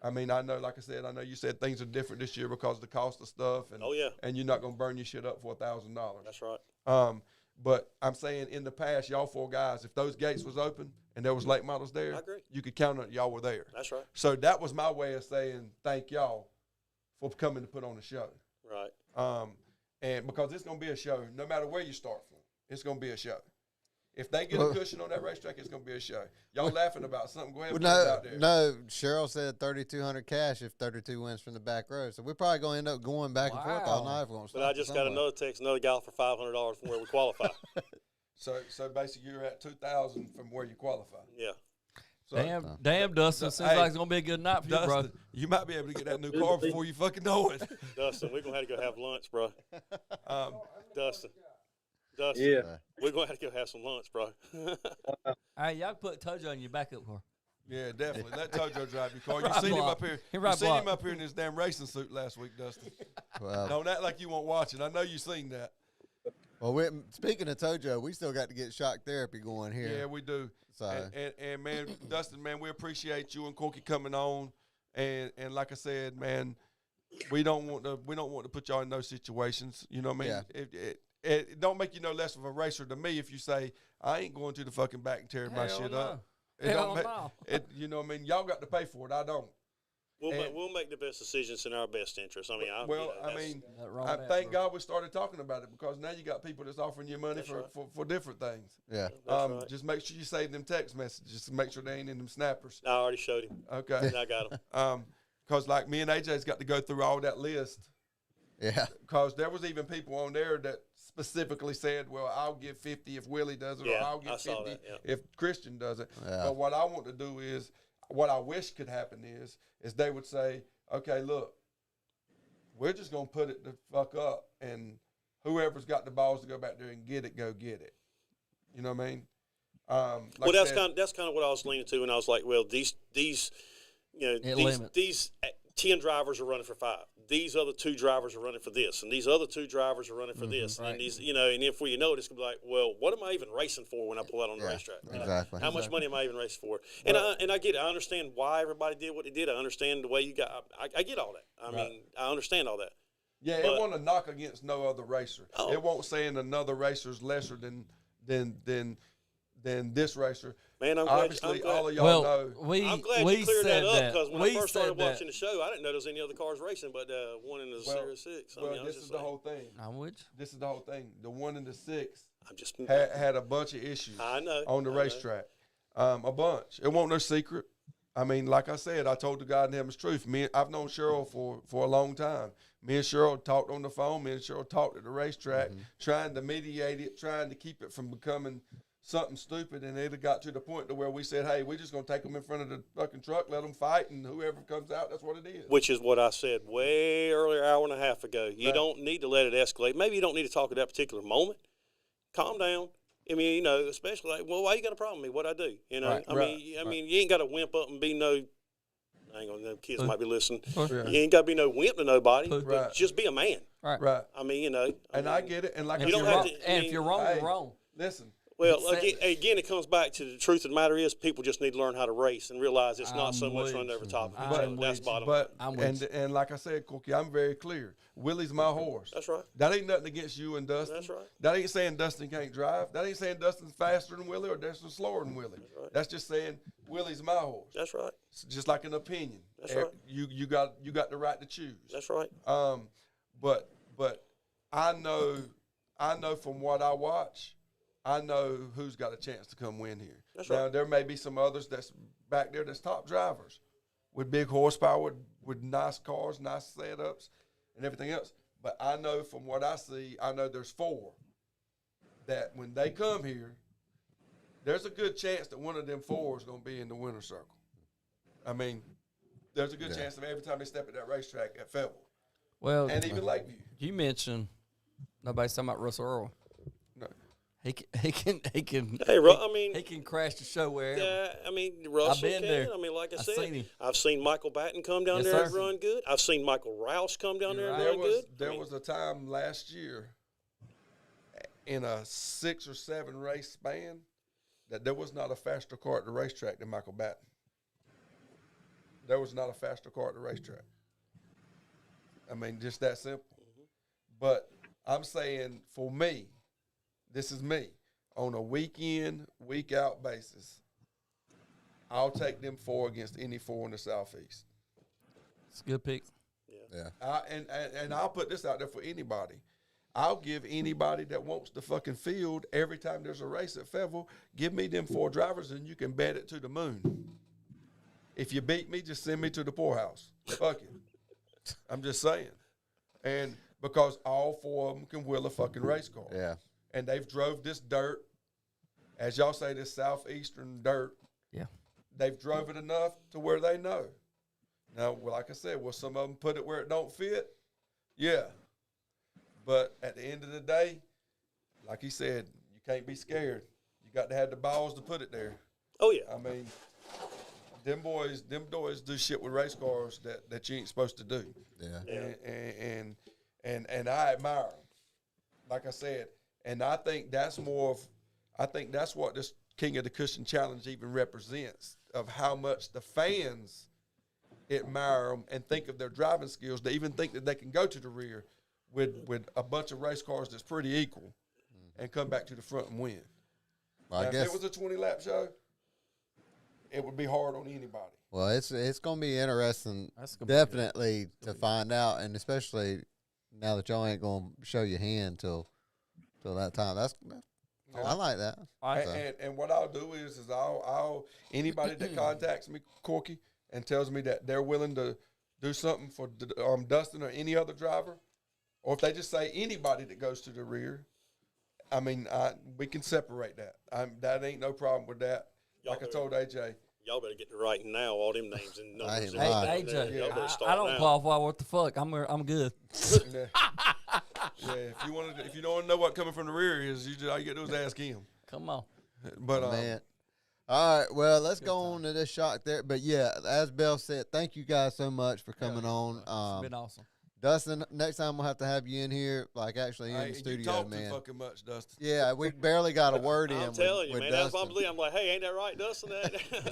I mean, I know, like I said, I know you said things are different this year because of the cost of stuff. And, Oh, yeah. And you're not going to burn your shit up for $1,000. That's right. But I'm saying in the past, y'all 4 guys, if those gates was open and there was late models there, I agree. you could count on it, y'all were there. That's right. So that was my way of saying thank y'all for coming to put on the show. Right. And because it's going to be a show, no matter where you start from, it's going to be a show. If they get a cushion on that racetrack, it's going to be a show. Y'all laughing about something? Go ahead and put it out there. No. Cheryl said 3,200 cash if 32 wins from the back row. So we're probably going to end up going back and forth all night if we're going to But I just got another text, another gal for $500 from where we qualify. So basically, you're at 2,000 from where you qualify. Yeah. So, Damn, Dustin. Seems Hey, like it's gonna be a good night for you, bro. Dustin, you might be able to get that new car before you fucking know it. Dustin, we're going to have to go have lunch, bro. Dustin, Yeah. we're going to have to go have some lunch, bro. Hey, y'all put ToJo in your backup car. Yeah, definitely. Let ToJo drive your car. You Right seen him block. up here. He You right seen block. him up here in his damn racing suit last week, Dustin. Well, Don't act like you won't watch it. I know you seen that. speaking of ToJo, we still got to get shock therapy going here. Yeah, we do. So And man, Dustin, man, we appreciate you and Corky coming on. And like I said, man, we don't want to put y'all in those situations. You know what I mean? Yeah. It don't make you no less of a racer to me if you say I ain't going to the fucking back and tearing my Hell shit no. up. It Hell don't make no. it. You know what I mean? Y'all got to pay for it. I don't. We'll make the best decisions in our best interest. I mean, Thank God we started talking about it because now you got people that's offering you money That's for, right. for different things. yeah. right. Just make sure you save them text messages to make sure they ain't in them snappers. I already showed him. Okay. And I got him. Because like me and AJ's got to go through all that list. Yeah. Because there was even people on there that specifically said, well, I'll give 50 if Willie does it, or Yeah, I'll I give saw 50 that, yeah. if Christian does it. Yeah. But what I want to do is, what I wish could happen is they would say, okay, look, we're just going to put it the fuck up, and whoever's got the balls to go back there and get it, go get it. You know what I mean? Well, that's kind of what I was leaning to, and I was like, well, these these 10 drivers are running for 5. These other 2 drivers are running for this, and these other 2 drivers are running for this, and these, and if we know it, it's gonna be like, well, what am I even racing for when I pull out on the racetrack? Exactly. How much money am I even racing for? And I get it. I understand why everybody did what they did. I understand the way you got. I get all that. I mean, I understand all that. Yeah, it won't a knock against no other racer. Oh. It won't saying another racer's lesser than this racer. Man, Obviously, all of y'all Well, know. I'm glad you cleared that up, because when I first started watching the show, I didn't know there was any other cars racing but one in the Series 6. Well, this is the whole thing. I'm with you. This is the whole thing. The 1 in the 6 I'm just had a bunch of issues on the racetrack. A bunch. It wasn't no secret. I mean, like I said, I told the guy in Heaven's Truth. I've known Cheryl for a long time. Me and Cheryl talked on the phone. Me and Cheryl talked at the racetrack, trying to mediate it, trying to keep it from becoming something stupid. And it got to the point to where we said, hey, we're just going to take them in front of the fucking truck, let them fight, and whoever comes out, that's what it is. Which is what I said way earlier, hour and a half ago. You don't need to let it escalate. Maybe you don't need to talk at that particular moment. Calm down. I mean, especially like, well, why you got a problem with me? What'd I do? I mean, you ain't got to wimp up and be no. Hang on, the kids might be listening. You ain't got to be no wimp to nobody. But just be a man. Right. I mean, I get it. And like if you're wrong, you're wrong. Listen. Well, again, it comes back to the truth of the matter is people just need to learn how to race and realize it's not so much running over top of each other. That's bottom line. And like I said, Corky, I'm very clear. Willie's my horse. That's right. That ain't nothing against you and Dustin. That's right. That ain't saying Dustin can't drive. That ain't saying Dustin's faster than Willie or Dustin's slower than Willie. That's right. That's just saying Willie's my horse. That's right. It's just like an opinion. That's right. You got the right to choose. That's right. But I know from what I watch, I know who's got a chance to come win here. That's now, right. there may be some others that's back there that's top drivers with big horsepower, with nice cars, nice setups, and everything else. But I know from what I see, I know there's 4 that when they come here, there's a good chance that one of them 4 is going to be in the winner's circle. I mean, there's a good chance of every time they step at that racetrack at Fayetteville. Well, and even Lakeview. You mentioned nobody's talking about Russell Earl. No. He can. Hey, he can crash the show wherever. Yeah, I mean, Russell I've been can. there. I mean, like I I've said, seen him. I've seen Michael Batten come down there and run good. I've seen Michael Rouse come down there and run good. There was a time last year in a 6 or 7 race span that there was not a faster car at the racetrack than Michael Batten. There was not a faster car at the racetrack. I mean, just that simple. But I'm saying for me, this is me, on a week-in, week-out basis, I'll take them 4 against any 4 in the Southeast. It's a good pick. Yeah. And I'll put this out there for anybody. I'll give anybody that wants the fucking field every time there's a race at Fayetteville, give me them 4 drivers and you can bet it to the moon. If you beat me, just send me to the poorhouse. Fuck it. I'm just saying. And because all 4 of them can wheel a fucking race car. Yeah. And they've drove this dirt, as y'all say, this southeastern dirt. Yeah. They've drove it enough to where they know. Now, well, like I said, will some of them put it where it don't fit? Yeah. But at the end of the day, like he said, you can't be scared. You got to have the balls to put it there. Oh, yeah. I mean, them boys do shit with race cars that you ain't supposed to do. Yeah. And I admire them. Like I said, and I think that's what this King of the Cushion Challenge even represents, of how much the fans admire them and think of their driving skills. They even think that they can go to the rear with a bunch of race cars that's pretty equal and come back to the front and win. Well, now, if it was a 20-lap show, it would be hard on anybody. Well, it's going to be interesting, definitely, to find out, and especially now that y'all ain't going to show your hand till that time. I like that. And what I'll do is I'll anybody that contacts me, Corky, and tells me that they're willing to do something for Dustin or any other driver, or if they just say anybody that goes to the rear, I mean, we can separate that. That ain't no problem with that. Like I told AJ. Y'all better get to writing now, all them names and numbers. Hey, AJ, I don't qualify. What the fuck? I'm good. Yeah, if you don't know what coming from the rear is, all you got to do is ask him. Come on. But Man. All right, well, let's Good go time. on to this shock there. But yeah, as Bell said, thank you guys so much for coming Yeah, on. It's been awesome. Dustin, next time we'll have to have you in here, like actually in hey, the you studio, talk man. too fucking much, Dustin. Yeah, we barely got a word in. I'm telling you, with man, that's Dustin. what I believe. I'm like, hey, ain't that right, Dustin?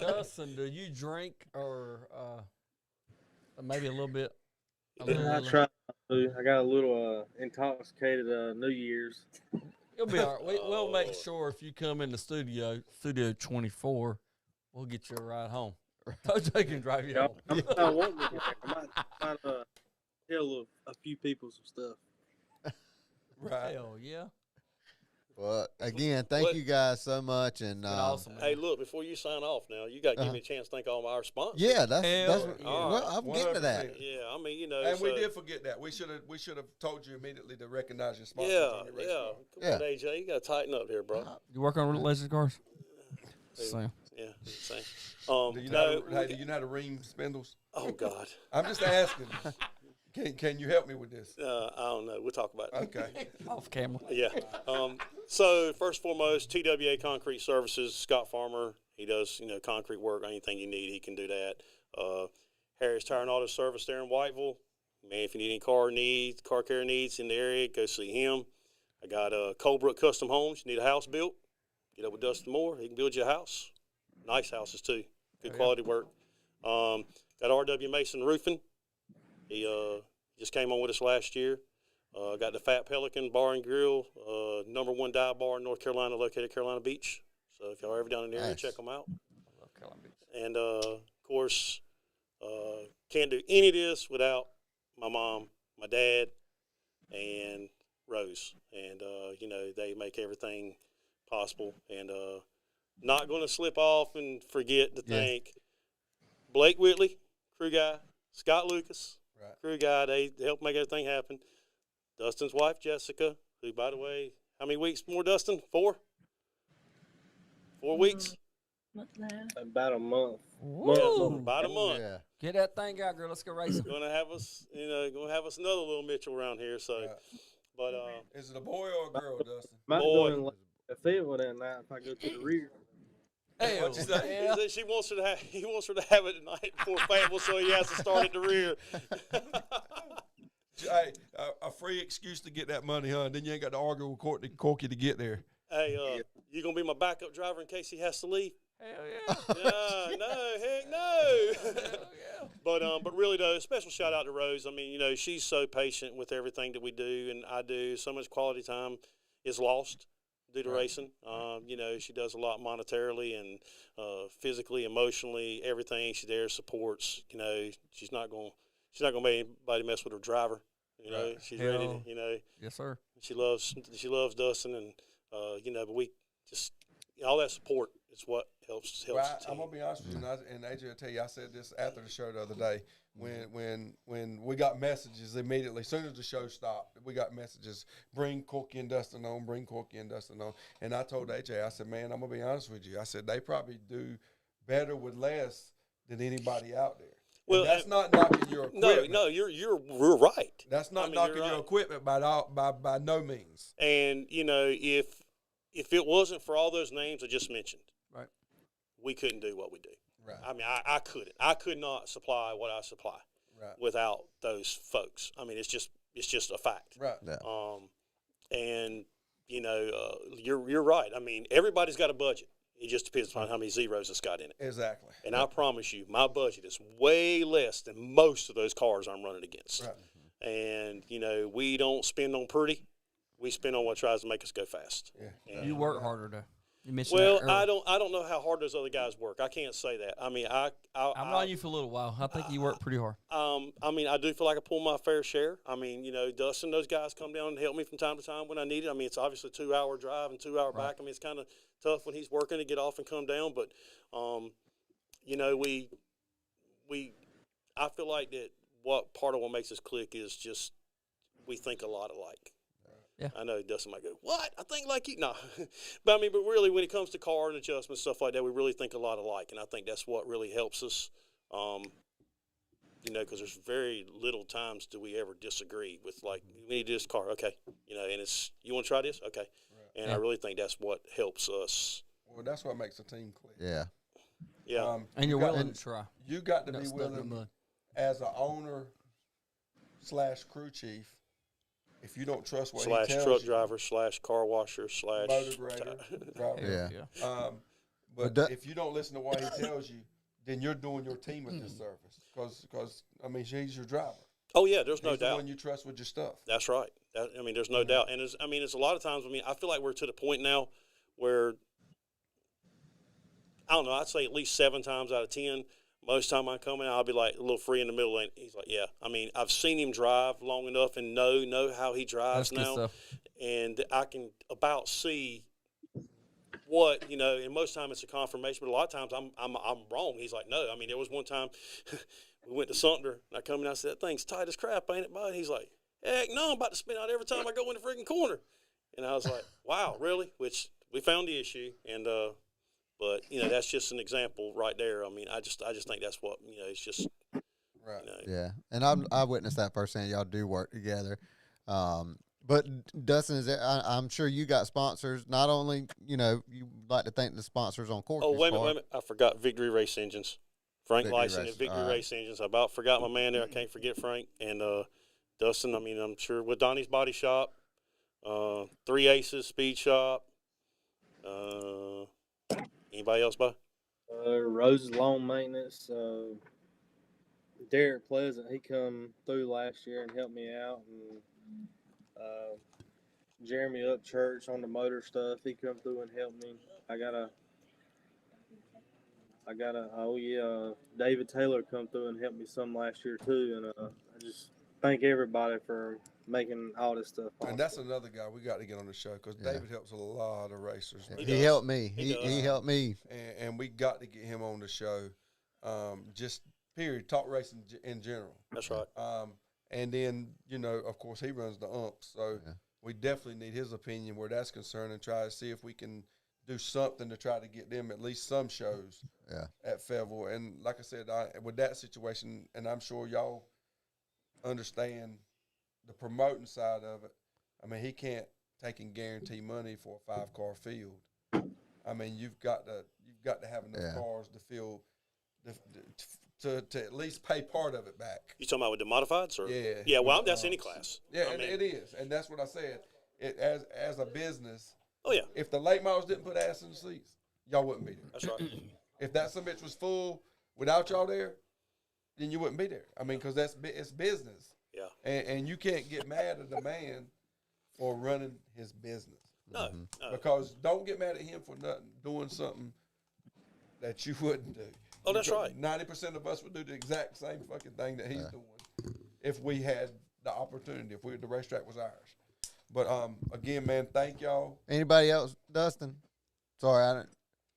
Dustin, do you drink or maybe a little bit? I try to. I got a little intoxicated New Year's. You'll be all right. We'll make Oh. sure if you come in the studio 24, we'll get you a ride home. ToJo can drive you home. I'm not wanting to get there. I might tell a few people some stuff. Right. Hell yeah. Well, again, thank you guys so much, and It's been awesome, man. Hey, look, before you sign off now, you got to give me a chance to thank all our sponsors. yeah, that's Hell yeah. well, I'm getting to that. 100%. Yeah, I mean, you know. And we so- did forget that. We should have told you immediately to recognize your sponsors Yeah, on your race yeah. car. Come Yeah. on, AJ, you got to tighten up here, bro. You work on legend cars? Same. Yeah, same. Do you no, know, hey, do you know how to ream spindles? oh God, I'm just asking. Can you help me with this? I don't know. We'll talk about it. Okay. Off camera. Yeah. So first and foremost, TWA Concrete Services, Scott Farmer. He does, concrete work. Anything you need, he can do that. Harris Tire and Auto Service there in Whiteville. Man, if you need any car care needs in the area, go see him. I got Colebrook Custom Homes. You need a house built, get up with Dustin Moore. He can build you a house. Nice houses too. Good quality work. Got RW Mason Roofing. He just came on with us last year. Got the Fat Pelican Bar and Grill, #1 dive bar in North Carolina, located at Carolina Beach. So if y'all are ever down in the area, Nice. check them out. I love Carolina Beach. And of course, can't do any of this without my mom, my dad, and Rose. And they make everything possible. And not going to slip off and forget to thank Blake Whitley, crew guy, Scott Lucas, Right. crew guy. They helped make everything happen. Dustin's wife, Jessica, who, by the way, how many weeks more, Dustin? 4? 4 weeks? Month and a half. About a month. Woo! About a month. Yeah. Get that thing out, girl. Let's go racing. Gonna have us another little Mitchell around here. So, Right. but Is it a boy or a girl, Dustin? Might Boy. go in the field that night if I go to the rear. Hell What you say? yeah. he wants her to have it at night before Fayetteville, so he has to start at the rear. Hey, a free excuse to get that money, huh? Then you ain't got to argue with Corky to get there. Hey, you gonna be my backup driver in case he has to leave? Hell yeah. No, heck no. Hell yeah. But really though, special shout out to Rose. I mean, she's so patient with everything that we do, and I do. So much quality time is lost due to racing. She does a lot monetarily and physically, emotionally, everything. She's there, supports. She's not gonna make anybody mess with her driver. Right. She's ready Hell. to. Yes, sir. She loves Dustin, and but we just all that support is what helps. Well, the I'm team. gonna be honest with you, and AJ will tell you, I said this after the show the other day. When we got messages immediately, as soon as the show stopped, we got messages. Bring Corky and Dustin on. Bring Corky and Dustin on. And I told AJ, I said, man, I'm gonna be honest with you. I said they probably do better with less than anybody out there. Well, And that's not knocking your equipment. No, you're right. That's not I mean, knocking you're your right. equipment by no means. And if it wasn't for all those names I just mentioned, Right. we couldn't do what we do. Right. I mean, I couldn't. I could not supply what I supply Right. without those folks. I mean, it's just a fact. Right. Yeah. And you're right. I mean, everybody's got a budget. It just depends on how many zeros it's got in it. Exactly. And I promise you, my budget is way less than most of those cars I'm running against. Right. And we don't spend on pretty. We spend on what tries to make us go fast. Yeah. And, You work harder, though. You mentioned well, that I earlier. don't know how hard those other guys work. I can't say that. I mean, I've known you for a little while. I think you work pretty hard. I mean, I do feel like I pull my fair share. I mean, Dustin, those guys come down and help me from time to time when I need it. I mean, it's obviously a 2-hour drive and 2-hour back. I mean, it's kind of tough when he's working to get off and come down. But, I feel like that what part of what makes us click is just we think a lot alike. Yeah. I know Dustin might go, what? I think like you. No. but really when it comes to car and adjustments, stuff like that, we really think a lot alike. And I think that's what really helps us, because there's very little times do we ever disagree with, like, we need this car. Okay. And it's, you want to try this? Okay. And I really think that's what helps us Well, that's what makes a team click. Yeah. Yeah. And you're willing to try. You got to Not be stuck in the willing mud. as an owner / crew chief. If you don't trust what Slash he tells truck you, driver / car washer / motor grader, driver. Yeah. But if you don't listen to what he tells you, then you're doing your team a disservice. Because I mean, he's your driver. Oh yeah, there's no He's the doubt. one you trust with your stuff. That's right. I mean, there's no doubt. And it's a lot of times. I mean, I feel like we're to the point now where I don't know. I'd say at least 7 times out of 10. Most time I come in, I'll be like a little free in the middle lane. He's like, yeah. I mean, I've seen him drive long enough and know how he drives That's good now, stuff. and I can about see what And most time it's a confirmation, but a lot of times I'm wrong. He's like, no. I mean, there was one time we went to Sumter, and I come in, and I said, that thing's tight as crap, ain't it, bud? He's like, heck no, I'm about to spin out every time I go in the freaking corner. And I was like, wow, really? Which we found the issue, and but that's just an example right there. I mean, I just think that's what it's just Right. Yeah, and I witnessed that firsthand. Y'all do work together. But Dustin, I'm sure you got sponsors. Not only you like to thank the sponsors on Corky's. Oh, wait a minute. I forgot Victory Race Engines. Frank Victory Lyson Race, at Victory all right. Race Engines. I about forgot my man there. I can't forget Frank. And Dustin, I mean, I'm sure with Donnie's Body Shop, 3 Aces Speed Shop. Anybody else, bud? Rose's Lawn Maintenance. Derek Pleasant, he come through last year and helped me out. And Jeremy Upchurch on the motor stuff, he come through and helped me. David Taylor come through and helped me some last year too. And I just thank everybody for making all this stuff possible. And that's another guy we got to get on the show because David helps a lot of racers. Man. He helped me. He He helped me. And we got to get him on the show. Just period. Talk racing in general. That's right. And then of course, he runs the umps, so we definitely need his opinion where that's concerned, and try to see if we can do something to try to get them at least some shows at Fayetteville. And like I said, with that situation, and I'm sure y'all understand the promoting side of it. I mean, he can't take and guarantee money for a 5-car field. I mean, you've got to have enough cars to fill to at least pay part of it back. You talking about with the modifieds, or yeah? Well, that's any class. Yeah, it is, and that's what I said. It as a business. Oh yeah. If the late models didn't put ass in the seats, y'all wouldn't be there. That's right. If that bitch was full without y'all there, then you wouldn't be there. I mean, because it's business. Yeah. And you can't get mad at the man for running his business. No. Because don't get mad at him for doing something that you wouldn't do. Oh, that's right. 90% of us would do the exact same fucking thing that he's doing if we had the opportunity, if the racetrack was ours. But again, man, thank y'all. Anybody else, Dustin? Sorry, I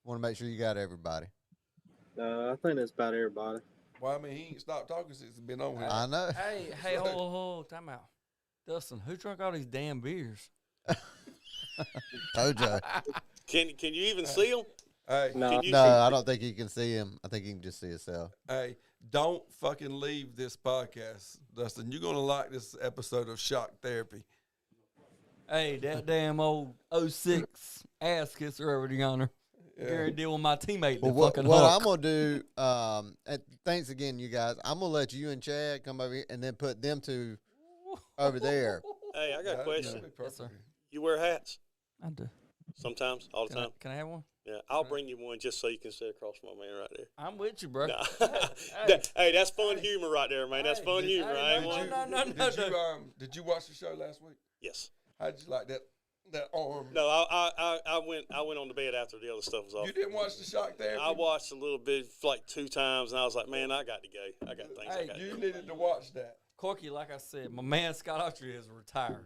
want to make sure you got everybody. I think that's about everybody. Well, I mean, he ain't stopped talking since he's been on here. I know. Hey, hold, time out. Dustin, who drank all these damn beers? ToJo. Can you even see them? Hey, No, I don't think he can see him. I think he can just see himself. hey, don't fucking leave this podcast, Dustin. You're going to like this episode of Shock Therapy. Hey, that damn old 06 ass kisser over the yonder. Gary deal with my teammate. Well, what I'm going to do, and thanks again, you guys. I'm going to let you and Chad come over here and then put them two over there. Hey, I got a question. Yes, sir. You wear hats? I do. Sometimes, all the time. Can I have one? Yeah, I'll bring you one just so you can sit across from my man right there. I'm with you, bro. Nah. Hey. Hey, that's fun humor right there, man. That's fun humor. I ain't one. Did you watch the show last week? Yes. How'd you like that arm? No, I went on the bed after the other stuff was off. You didn't watch the Shock Therapy? I watched a little bit, like 2 times, and I was like, man, I got to go. I got things I got to do. You needed to watch that. Corky, like I said, my man Scott Autry is retired.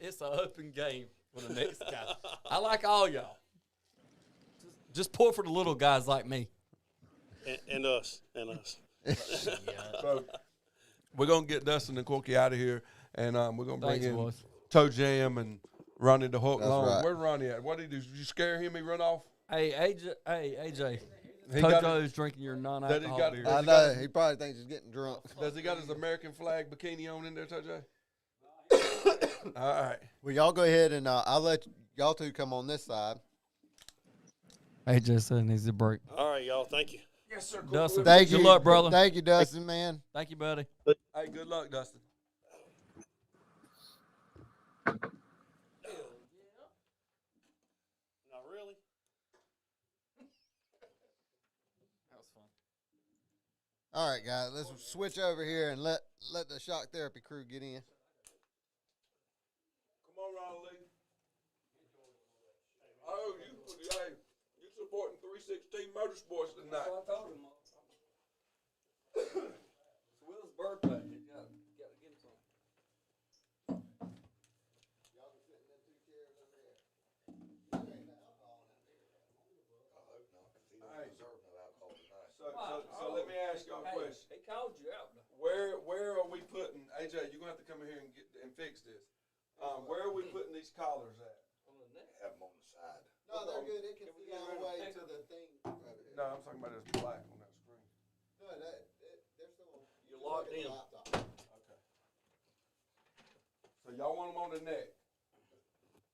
It's an open game for the next guy. I like all y'all. Just pour for the little guys like me. And us. So we're going to get Dustin and Corky out of here, and we're going to bring in boys. ToJo and Ronnie the Hook. Right. Where's Ronnie at? What did he do? Did you scare him? He run off? Hey, AJ. He got ToJo's drinking your non-alcohol beer. I know. He probably thinks he's getting drunk. Does he got his American flag bikini on in there, ToJo? All right. Well, y'all go ahead and I'll let y'all two come on this side. AJ said needs a break. All right, y'all. Thank you. Yes, sir. Dustin, Thank good you. luck, brother. Thank you, Dustin, man. Thank you, buddy. Hey, good luck, Dustin. Not really. That was fun. All right, guys, let's switch over here and let the shock therapy crew get in. Come on, Ronnie. Oh, you supporting 316 Motorsports tonight. I told him. It's Will's birthday. You got to get him something. So let me ask y'all a question. He called you out. Where are we putting, AJ, you're going to have to come in here and fix this. Where are we putting these collars at? Have them on the side. No, they're good. It can see all the way to the thing over here. No, I'm talking about this black on that screen. No, they're still on. You're locked in. Okay. So y'all want them on the neck.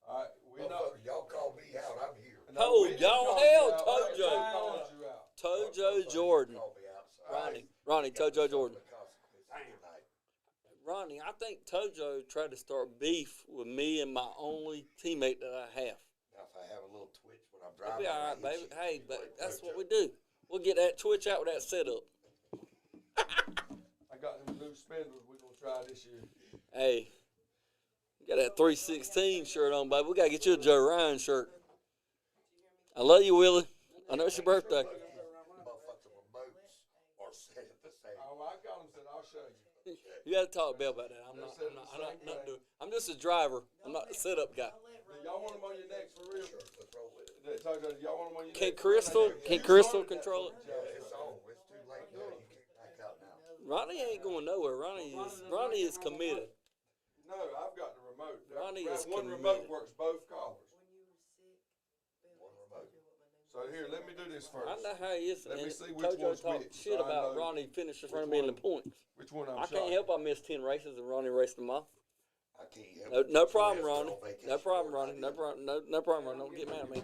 All right, Motherfucker, y'all call me out. I'm here. Oh, we didn't y'all call held you out. ToJo. We called you out. ToJo Jordan. Call me outside. Ronnie, ToJo Jordan. The consequences tonight. Ronnie, I think ToJo tried to start beef with me and my only teammate that I have. Now, if I have a little twitch when I'm It'll driving, be all right, I'll hit baby. you. Hey, You but ain't that's Tojo. what we do. We'll get that twitch out with that setup. I got them new spindles we're going to try this year. Hey, you got that 316 shirt on, baby. We got to get you a Joe Ryan shirt. I love you, Willie. I know it's your birthday. Motherfucking remotes are set at the same. Oh, I got them, said I'll show you. You got to talk to Bill about that. I'm not doing. I'm just a driver. I'm not the setup guy. Do y'all want them on your necks for real? Sure, let's roll with it. ToJo, do y'all want them on your Can necks? Crystal control it? It's on. It's too late now. You can't back out now. Ronnie ain't going nowhere. Ronnie is committed. No, I've got the remote. Ronnie is one committed. remote works both collars. One remote. So here, let me do this first. I know how he is. Let me And see which ToJo one's talked which, shit so I about know Ronnie finishing in front of which me in the one- points. Which one I'm I can't help I missed 10 races and Ronnie raced them off. I can't help No, it. no Your problem, ass Ronnie. on vacation No problem, more Ronnie. than No I did. problem. No problem, Ronnie. Don't get mad at me.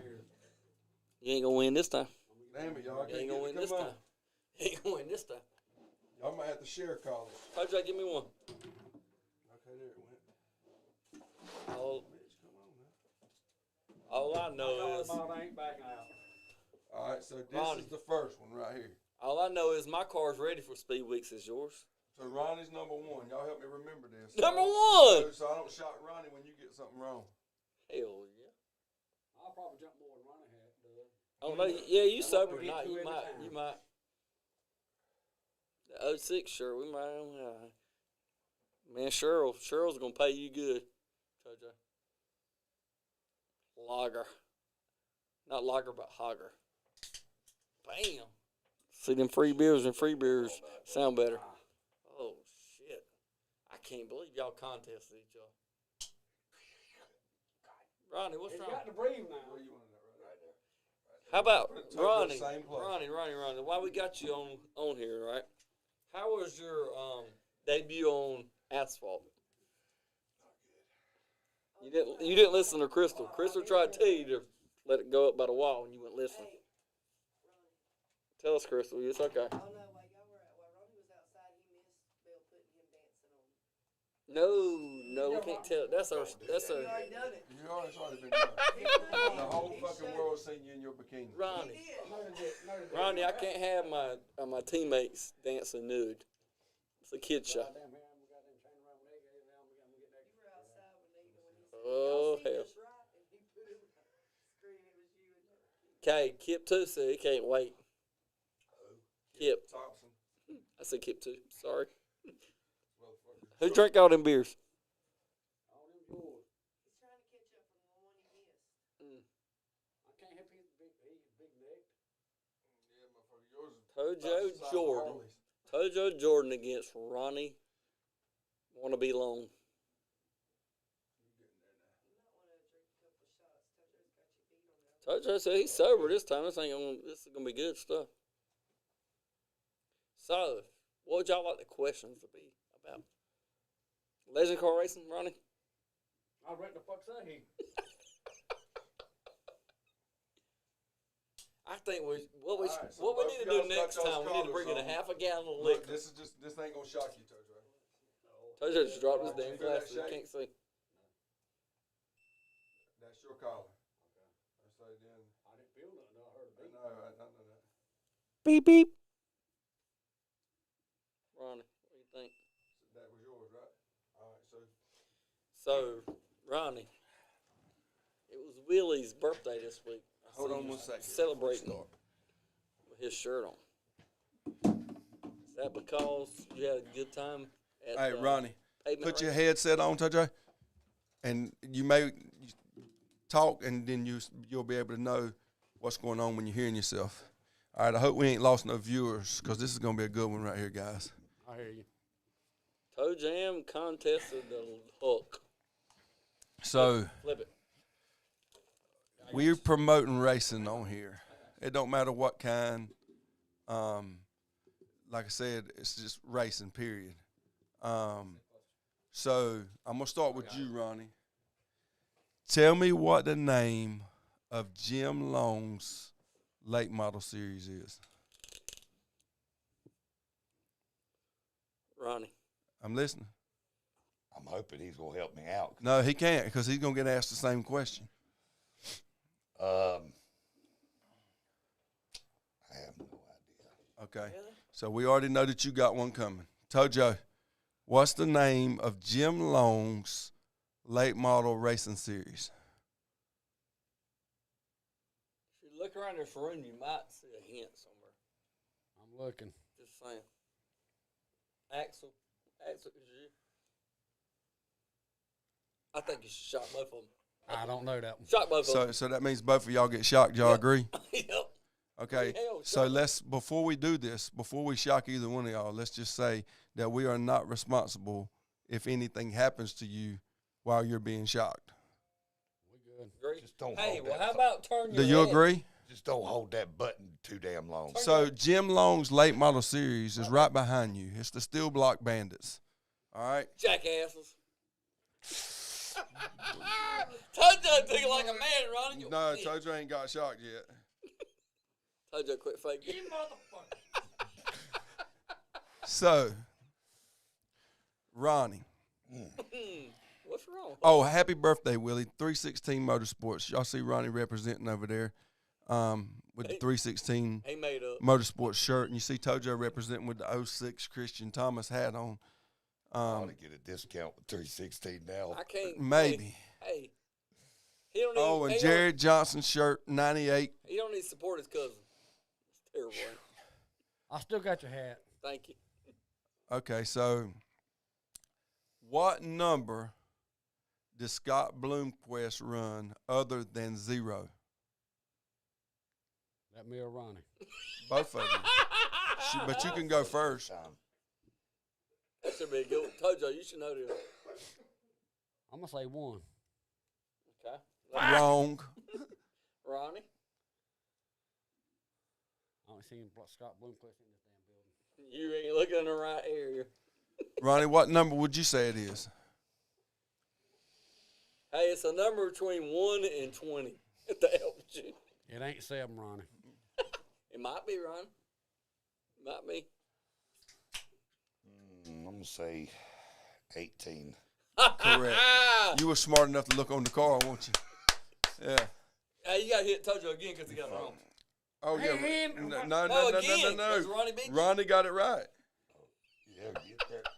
You ain't gonna win this time. Damn it, y'all. I You can't ain't gonna win get this come on. time. You ain't gonna win this time. Y'all might have to share collars. ToJo, give me one. Okay, there it went. All, Bitch, come on now. all I know is All right, so this Ronnie. is the first one right here. my car's ready for Speed Weeks. Is yours? So Ronnie's number one. Y'all help me remember this. Number one. So I don't shock Ronnie when you get something wrong. Hell yeah. I'll probably jump more than Ronnie had, Doug. Oh no, yeah, you I'm sober gonna get tonight. two You every might, time. you might. The 06 sure we might. Man, Cheryl's gonna pay you good, ToJo. Lager, not lager, but Hogger. Bam. See them free beers sound better. Oh shit! I can't believe y'all contested each other. Ronnie, what's He's wrong? got to breathe now. Where you want it at? Right there. How about Put it Ronnie? same place. Ronnie. Why we got you on here, right? How was your debut on asphalt? You didn't listen to Crystal. Crystal tried to tell you to let it go up by the wall, and you wouldn't listen. Tell us, Crystal. It's okay. Oh no, while Ronnie was outside, he missed Bill putting him dancing on. No, we can't tell. That's He a. already done it. You already it's already been done. The whole fucking world seen you in your bikini. Ronnie. He did. Ronnie, I can't have my teammates dancing nude. It's a kid show. Goddamn hell, we got them chain around with egg, now we got to get that. You were outside when he said, Oh, "Y'all see hell. this right?" And he put him on the screen. It was you and Okay, Kip too said he can't wait. Kip. Thompson. I said Kip too. Sorry. Motherfucker. Who drank all them beers? All them yours. he's trying to catch up from the one he missed. I can't help he's big neck. Yeah, motherfucker. Yours is about the ToJo size of Jordan. Harley's. ToJo Jordan against Ronnie. Wanna be long. You might want to drink a couple of shots. ToJo's got you beat on that. ToJo said he's sober this time. This is gonna be good stuff. So, what would y'all like the questions to be about? Legend car racing, Ronnie? I reckon the fuck say he. I think what All right, so we both need to y'all do got next y'all's time, we need to bring in collars a on. half a gallon of Look, liquor. this ain't gonna shock you, ToJo. ToJo just dropped his damn Feel that glasses. You shake? can't see. That's your collar. So then, I didn't feel nothing. I heard a beat. I know that. Beep beep. Ronnie, what do you think? That was yours, right? All right, So, Ronnie, it was Willie's birthday this week. hold on one second. Celebrating with his shirt on. Is that because you had a good time at Hey, Ronnie, pavement put your race? headset on, ToJo, and you may talk, and then you'll be able to know what's going on when you're hearing yourself. All right, I hope we ain't lost no viewers, because this is going to be a good one right here, guys. I hear you. Toe Jam contested the hook. So Flip it. we're promoting racing on here. It don't matter what kind. Like I said, it's just racing, period. So I'm going to start with you, Ronnie. Tell me what the name of Jim Long's late model series is. Ronnie. I'm listening. I'm hoping he's going to help me out. No, he can't, because he's going to get asked the same question. I have no idea. Okay. So we already know that you got one coming. ToJo, what's the name of Jim Long's late model racing series? If you look around this room, you might see a hint somewhere. I'm looking. Just saying. Axel, is you? I think you should shot both of them. I don't know that one. Shot both of them. So that means both of y'all get shocked. Y'all agree? Yep. Okay. Hell, So shot before we do this, before we shock either one of y'all, let's just say that we are not responsible if anything happens to you while you're being shocked. We good. Agree? Just don't Hey, hold well, that how about turn your Do you head? agree? Just don't hold that button too damn long. So Jim Long's late model series is right behind you. It's the Steel Block Bandits. All right. Jackasses. ToJo took it like a man, Ronnie. No, ToJo ain't got shocked yet. ToJo quit faking. You motherfucker. So, Ronnie. What's wrong? Oh, happy birthday, Willie. 316 Motorsports. Y'all see Ronnie representing over there with the 316 He made up. Motorsports shirt. And you see ToJo representing with the 06 Christian Thomas hat on. I ought to get a discount with 316 now. I can't. Maybe. Hey. He don't need, Oh, and he Jared Johnson's shirt, 98. He don't need to support his cousin. It's terrible. Ain't it? I still got your hat. Thank you. Okay, so what number does Scott Bloomquist run other than 0? That me or Ronnie. Both of you. But you can go first. That should be a good one. ToJo, you should know this. I'm going to say 1. Okay. Wrong. Ronnie? I only seen Scott Bloomquist in this damn building. You ain't looking in the right area. Ronnie, what number would you say it is? Hey, it's a number between 1 and 20. If that helps you. It ain't 7, Ronnie. It might be, Ron. Might be. I'm going to say 18. Correct. You were smart enough to look on the car, weren't you? Yeah. Hey, you got to hit ToJo again because he got it wrong. Oh, yeah. Hey, No. Again, 'cause Ronnie beat you. Ronnie got it right. Yeah, get that.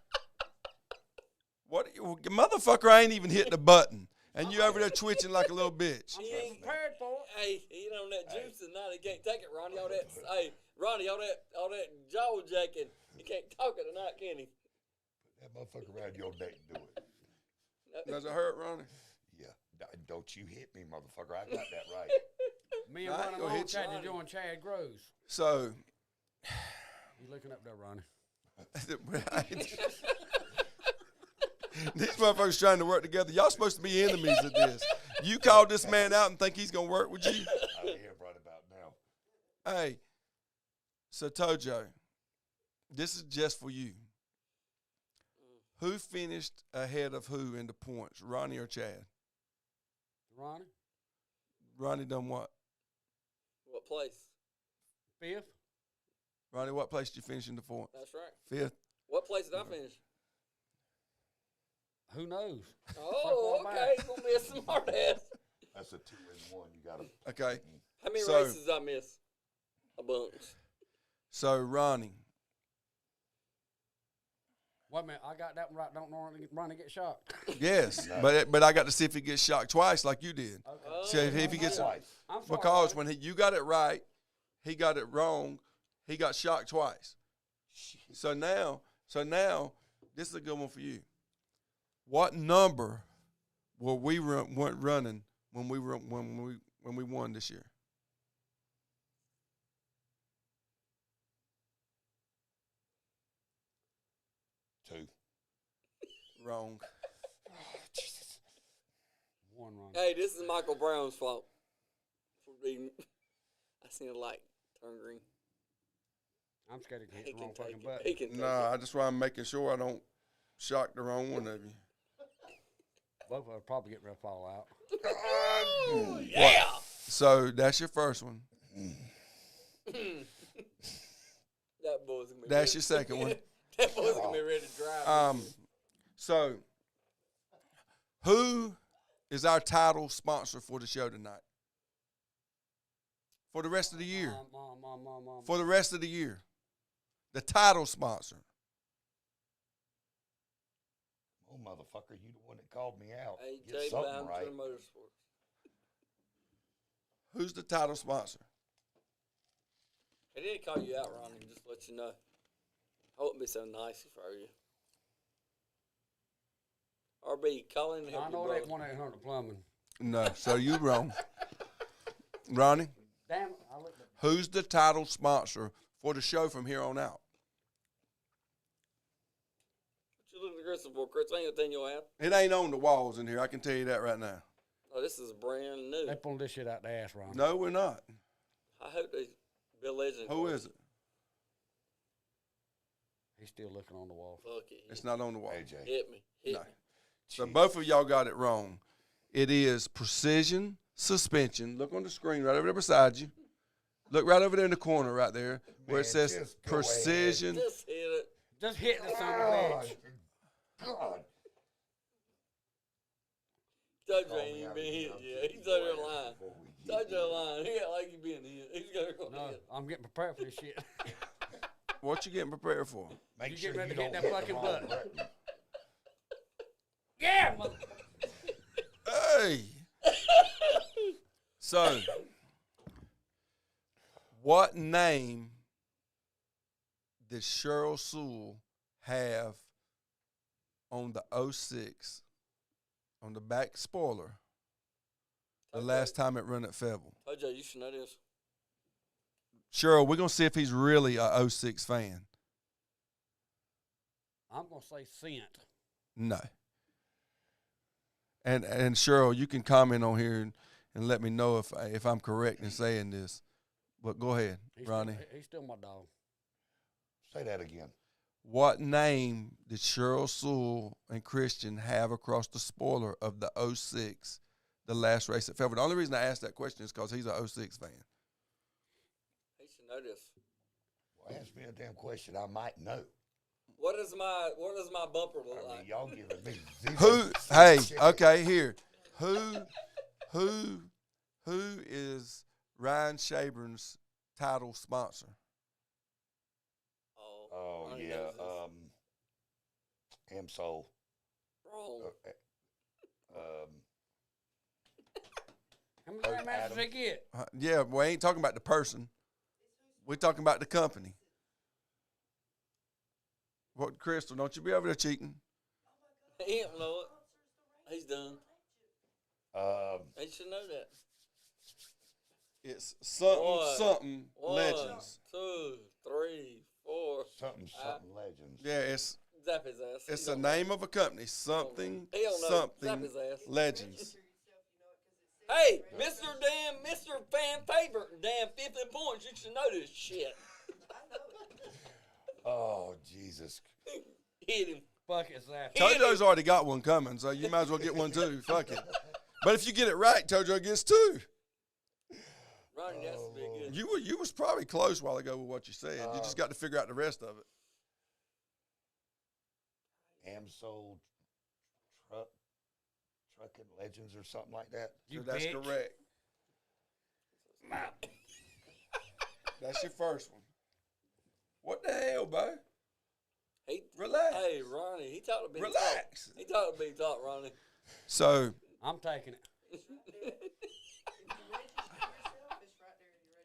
What? Motherfucker ain't even hit the button. And you over there twitching like a little bitch. He ain't Prepared for it. Hey, he on that juice tonight. He can't take it, Ronnie. All that, hey, Ronnie, all that jaw jacking. He can't talk it tonight, can he? That motherfucker around your neck and do it. Does it hurt, Ronnie? Yeah. Don't you hit me, motherfucker. I got that right. Me and I ain't Ronnie gonna Long hit you. tried to join Chad Groves. So, You looking up there, Ronnie? these motherfuckers trying to work together. Y'all supposed to be enemies at this. You called this man out and think he's going to work with you? I am right about now. Hey, so ToJo, this is just for you. Who finished ahead of who in the points, Ronnie or Chad? Ronnie? Ronnie done what? What place? Fifth. Ronnie, what place did you finish in the points? That's right. Fifth. What place did I finish? Who knows? Oh, okay. He's going to be a smart ass. That's a 2-1. You got to. Okay. How many So- races did I miss? A bunch. So, Ronnie. Wait a minute, I got that one right. Don't Ronnie get shocked. Yes, No. but I got to see if he gets shocked twice like you did. Okay. See if he gets Twice. I'm sorry, because Ronnie. when you got it right, he got it wrong. He got shocked twice. So now, this is a good one for you. What number were we running when we won this year? Two. Wrong. One Ronnie. Hey, this is Michael Brown's fault. For being, I seen a light turn green. I'm scared to He hit the wrong can fucking take it. button. He can take No, I just want to making sure I don't shock the wrong one of you. Both of us probably get real fall out. it. Yeah. So that's your first one. That boy's gonna be That's ready. your second one. That boy's gonna be ready to drive. So who is our title sponsor for the show tonight? For the rest of the year. Mom. For the rest of the year. The title sponsor. Oh, motherfucker, you the one that called me out. Hey, Get Jay something Bound right. to Motorsports. Who's the title sponsor? He didn't call you out, Ronnie. Just let you know. I wouldn't be so nice if I were you. RB, call in and help I your know that brother. 1-800 plumbing. No, so you wrong. Ronnie, Damn it, I looked at who's the title sponsor for the show from here on out? What you looking at Chris for, Chris? Ain't a thing you'll have. It ain't on the walls in here. I can tell you that right now. Oh, this is brand new. They pulled this shit out the ass, Ron. No, we're not. I hope they Bill Legend. Who is it? He's still looking on the wall. Fuck it. It's not on the wall. AJ. Hit me. Hit No. me. So both of y'all got it wrong. It is Precision Suspension. Look on the screen right over there beside you. Look right over there in the corner right there where it Man, says just go Precision. Just hit it. Just hit the son of a God. bitch. God. ToJo Call me ain't out been again. hit I'm yet. taking He's your over there ass lying. before we get ToJo lying. He act like he been hit. He's got to No, hit. I'm getting prepared for this shit. What you getting prepared for? Make You sure get ready you to hit don't that hit fucking the wrong button. button. Yeah, mother. Hey. So, what name did Cheryl Sewell have on the 06 on the back spoiler the last time it run at Fayetteville? ToJo, you should know this. Cheryl, we're going to see if he's really a 06 fan. I'm going to say scent. No. And Cheryl, you can comment on here and let me know if I'm correct in saying this. But go ahead, Ronnie. He's still my dog. Say that again. What name did Cheryl Sewell and Christian have across the spoiler of the 06, the last race at Fayetteville? The only reason I asked that question is because he's a 06 fan. He should know this. Well, ask me a damn question I might know. What does my bumper look I mean, like? y'all giving me zero Who? percent Hey, shit. okay, here. Who is Ryan Shaburn's title sponsor? Oh Ronnie yeah, knows this. Amsol. Wrong. How many damn matches they get? Yeah, we ain't talking about the person. We're talking about the company. What, Crystal, don't you be over there cheating. He don't know it. He's done. He should know that. It's something, One, something, One, legends. 2, 3, 4. something legends. Yeah, it's Zap his ass. it's He the don't know. name of a company. Something, He don't know. Zap something, his ass. legends. Hey, Mr. Fan Favorite, damn 50 points. You should know this shit. Oh Jesus. Hit him. Fuck is that? ToJo's already got one coming, so you might as well get one too. Fuck it. But if you get it right, ToJo gets two. Ronnie, that's a big good. You was probably close a while ago with what you said. You just got to figure out the rest of it. AMSOL Trucking Legends or something like that. So that's correct. That's your first one. What the hell, bro? Relax. Hey, Ronnie, he talked to me. Relax. He talked to me, Ronnie. So I'm taking it. If you register yourself, it's right there in your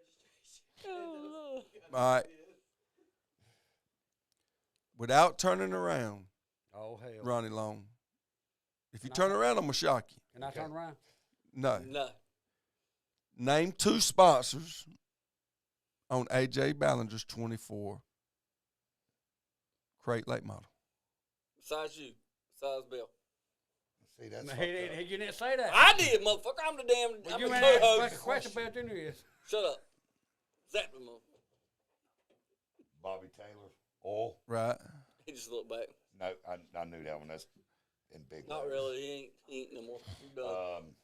registration. all right. Without turning around, Oh hell. Ronnie Long. If you turn around, I'm gonna shock you. Can I turn around? No. No. Name 2 sponsors on AJ Ballinger's 24 Crate Late model. Besides you. Besides Bill. See, that's You didn't say that. I did, motherfucker. I'm the damn. Well, I'm you the ain't asked co-host. a question about your news. Shut up. Zap him, motherfucker. Bobby Taylor. Oil. Right. He just looked back. No, I knew that one. That's in big Not letters. really. He ain't no more. He done.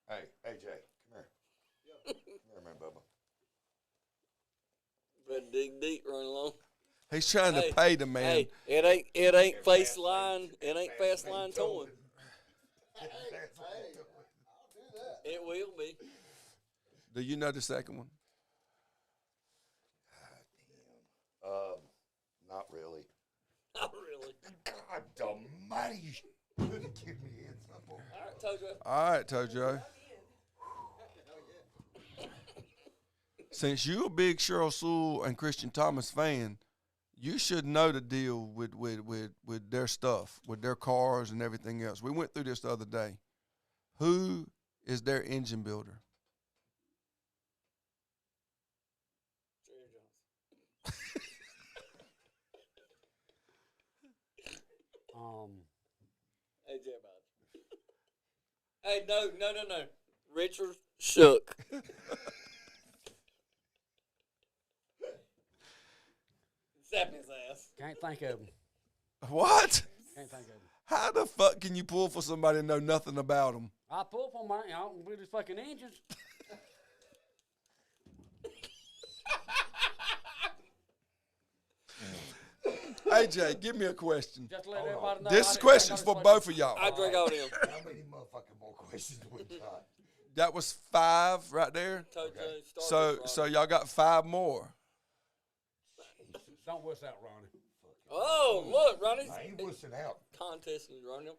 Hey, AJ, come here. Come here, man, Bubba. Better dig deep, run along. He's trying to pay the man. Hey, it ain't face line. It ain't fast line towing. It will be. Do you know the second one? Not really. Not really. God almighty, you couldn't give me a simple. All right, ToJo. All right, ToJo. Since you're a big Cheryl Sewell and Christian Thomas fan, you should know the deal with their stuff, with their cars and everything else. We went through this the other day. Who is their engine builder? AJ about. Hey, no. Richard Shook. Zap his ass. Can't think of him. What? Can't think of him. How the fuck can you pull for somebody and know nothing about them? I pull for my, with his fucking engines. AJ, give me a question. Just to let everybody know. This question's for both of y'all. I drink all them. How many motherfucking more questions we got? That was 5 right there. So y'all got 5 more. Don't wuss out, Ronnie. Oh, look, Ronnie's I ain't wussing out. contesting, Ronnie.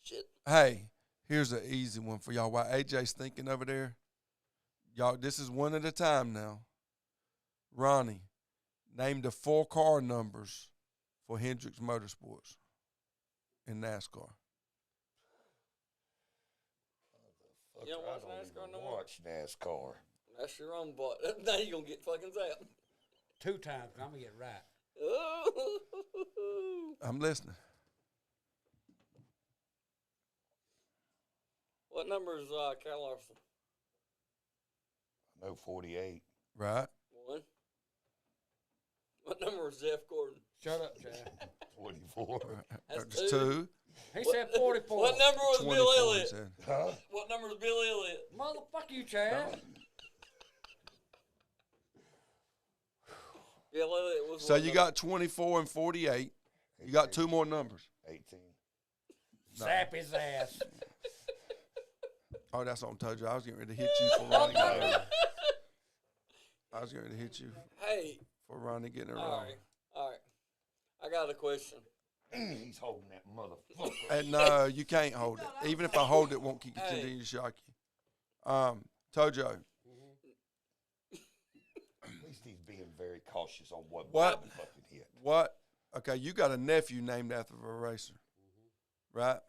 Shit. Hey, here's an easy one for y'all. While AJ's thinking over there, y'all, this is one at a time now. Ronnie, name the 4 car numbers for Hendricks Motorsports in NASCAR. You don't watch I don't NASCAR even no more? watch NASCAR. That's your own butt. Now you're going to get fucking zapped. 2 times. I'm going to get it right. I'm listening. What number is Kyle Larson? I know 48. Right? 1. What number is Jeff Gordon? Shut up, Chad. 24. That's 2. He said 44. What number was Bill 24, he Elliott? said. Huh? What number is Bill Elliott? Motherfuck you, Chad. Bill Elliott was So one you number. got 24 and 48. You got 2 more numbers. 18. No. Zap his ass. Oh, that's on ToJo. I was getting ready to hit you for Ronnie. I was getting ready to hit you Hey, for Ronnie getting it all wrong. right. I got a question. He's holding that motherfucker. And no, you can't hold it. Even if I hold it, it won't keep Hey. continue to shock you. ToJo, At least he's being very cautious on what What? button fucking hit. what? Okay, you got a nephew named after a racer, right?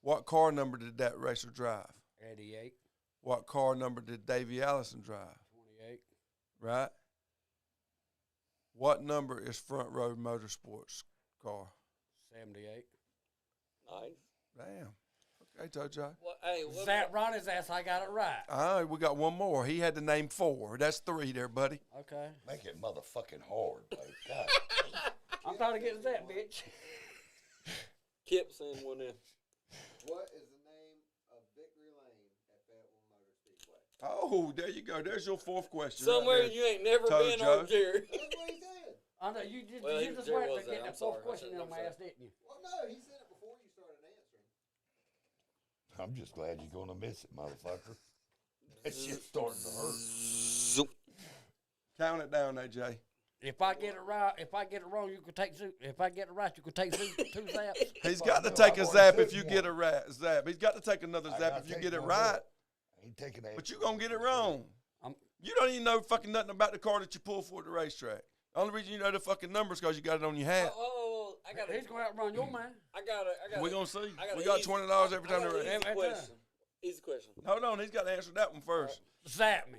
What car number did that racer drive? 88. What car number did Davey Allison drive? 28. Right? What number is Front Row Motorsports car? 78. Nice. Damn. Okay, ToJo. What Zap Ronnie's ass. I got it right. All right, we got one more. He had to name 4. That's 3 there, buddy. Okay. Make it motherfucking hard, buddy. God. I'm trying to get that bitch. Kip send one in. What is the name of Victory Lane at Fayetteville Motor Speedway? Oh, there you go. There's your fourth question. Somewhere right you ain't never ToJo. been on Jerry. That's what he said. I know you just Well, you just Jerry went was to there. get I'm that fourth sorry. question I in my said- ass, didn't you? Well, no, he said it before you started answering. I'm just glad you're going to miss it, motherfucker. That shit's starting to hurt. Zoop. Count it down, AJ. If I get it right, if I get it wrong, you could take two. If I get it right, you could take two zaps. He's got to no, take I've a already zap said if you one. get a zap. He's got to take another I zap gotta if you take get it one right. more. I ain't taking that. But you going to get it wrong. I'm- You don't even know fucking nothing about the car that you pull for at the racetrack. The only reason you know the fucking numbers because you got it on your hat. Oh, I got He's going to outrun your man. I got We're going to see. I got We an got easy- $20 every time they race. Easy Every question. Easy question. Hold on. He's got to answer that one first. Zap me.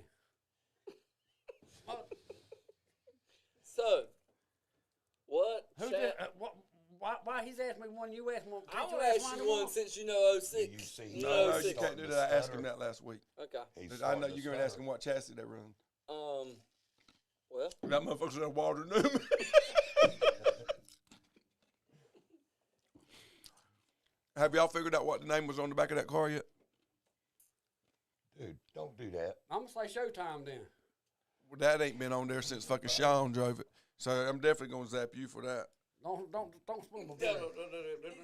So, what? Who did? Why he's asked me one? You asked me one. I Can't want you to ask ask mine you one tomorrow? since you know 06. You see, You No, know no, you 06. can't do that. I asked him that last week. Okay. He's I know starting to you're going to ask him stutter. what chassis they run. Well, That motherfucker's in Walter Newman. Have y'all figured out what the name was on the back of that car yet? Dude, don't do that. I'm gonna say Showtime then. Well, that ain't been on there since fucking Sean drove it. So I'm definitely going to zap you for that. Don't spoon my beer.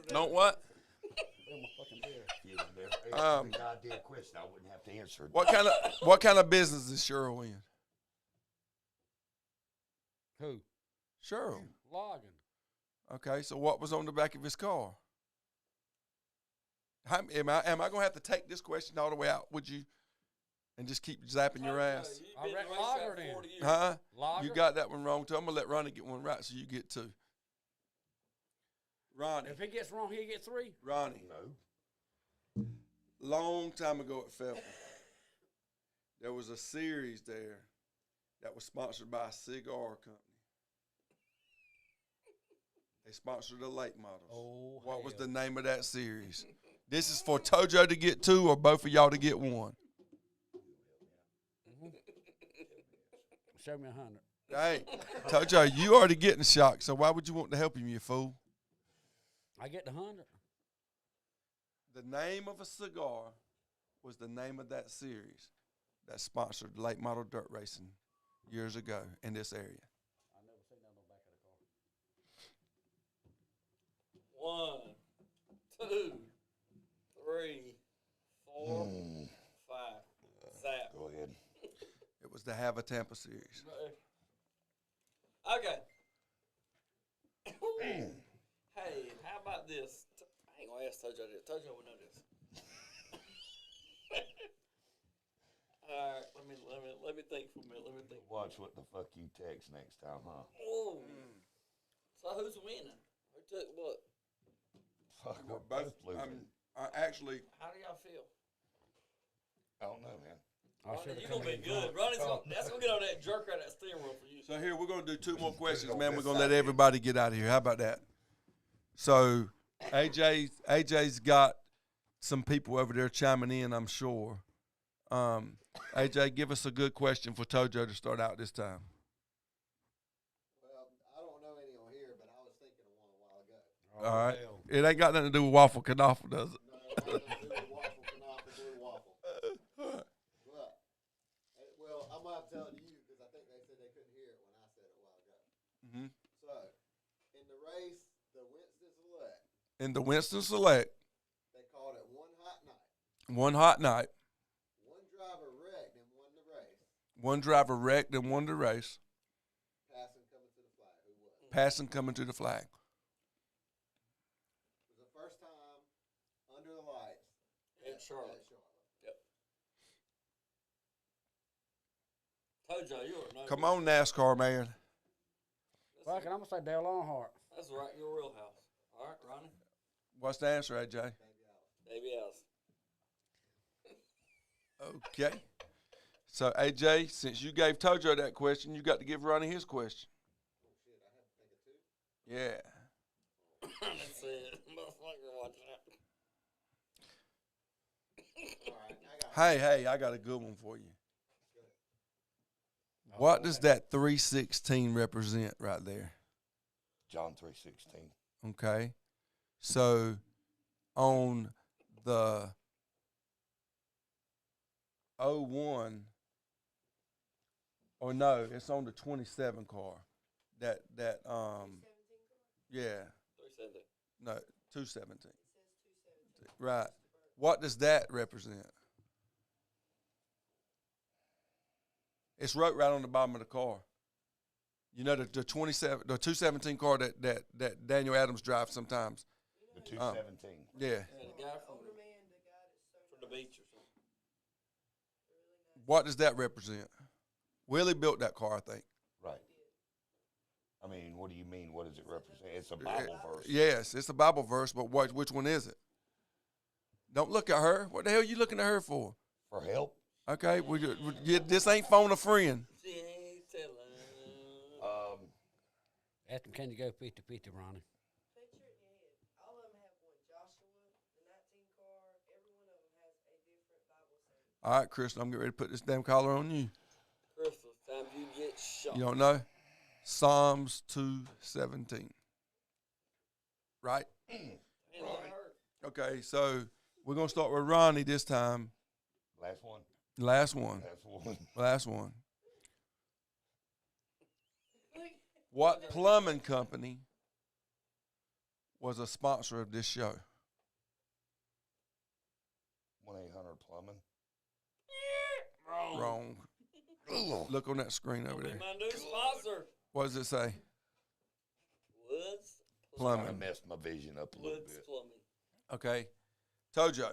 Don't what? Spill my fucking beer. If you never answered the goddamn question, I wouldn't have to answer it. What kind of business is Cheryl in? Who? Cheryl. Logging. Okay, so what was on the back of his car? Am I going to have to take this question all the way out, would you? And just keep zapping your ass? I reckon Logger then. Huh? Logger. You got that one wrong, too. I'm going to let Ronnie get one right so you get two. Ronnie. If he gets wrong, he get three. Ronnie. No. Long time ago at Felton, there was a series there that was sponsored by a cigar company. They sponsored the late models. Oh, What was hell. the name of that series? This is for ToJo to get two or both of y'all to get one. Show me 100. Hey, ToJo, you already getting shocked, so why would you want to help him, you fool? I get the 100. The name of a cigar was the name of that series that sponsored late model dirt racing years ago in this area. I never seen that on the back of the car. 1, 2, 3, 4, 5. Zap. Go ahead. It was the Have a Tampa series. Okay. Hey, how about this? I ain't gonna ask ToJo this. ToJo would know this. All right, let me think for a minute. Let me think. Watch what the fuck you text next time, huh? Oh. So who's winning? Who took what? Fuck, we're Both. both losing. Actually, How do y'all feel? I don't know, man. Ronnie, you gonna be good. Ronnie's that's gonna get on that jerk out of that steering wheel for you. so here we're gonna do two more questions, man. We're gonna let everybody get out of here. How about that? So AJ's got some people over there chiming in, I'm sure. AJ, give us a good question for ToJo to start out this time. Well, I don't know any on here, but I was thinking of one a while ago. All right. It ain't got nothing to do with waffle canoffle, does it? No, it has nothing to do with waffle, canoffle, blue waffle. But, well, I'm going to have to tell it to you because I think they said they couldn't hear it when I said it a while ago. Mhm. So, in the race, the Winston Select, In the Winston Select, they called it one hot night. one hot night, One driver wrecked and won the race. one driver wrecked and won the race, Passing coming to the flag. Who was it? passing coming to the flag. It was the first time under the lights In Charlotte. at Charlotte. ToJo, you are no. Come on, NASCAR man. Fuck it, I'm gonna say Dale Earnhardt. That's right in your wheelhouse. All right, Ronnie. What's the answer, AJ? Davey Alice. Okay. So, AJ, since you gave ToJo that question, you got to give Ronnie his question. Yeah. That's it. Motherfucker, watch out. Hey, I got a good one for you. What does that 316 represent right there? John 3:16. Okay. So, on the 01, or no, it's on the 27 car. Yeah, 370. no, 217. Right. What does that represent? It's wrote right on the bottom of the car. You know the 217 car that Daniel Adams drives sometimes. The 217. Yeah. Yeah, the guy from the beach or something. What does that represent? Willie built that car, I think. Right. I mean, what do you mean? What does it represent? It's a Bible verse. Yes, it's a Bible verse, but which one is it? Don't look at her. What the hell are you looking at her for? For help? Okay, this ain't phone a friend. She ain't telling. Ask him, can you go 50-50, Ronnie? Picture it in your head. All of them have one. Joshua, the 19 car, every one of them has a different Bible saying. All right, Chris, I'm getting ready to put this damn collar on you. Crystal, time you get shot. You don't know? Psalms 2:17. Right? Okay, so we're going to start with Ronnie this time. Last one. Last one. Last one. Last one. What plumbing company was a sponsor of this show? 1-800-Plumbing. Wrong. Look on that screen over there. My new sponsor. What does it say? Woods Kind of Plumbing. messed my vision up a little Woods bit. Plumbing. Okay. ToJo.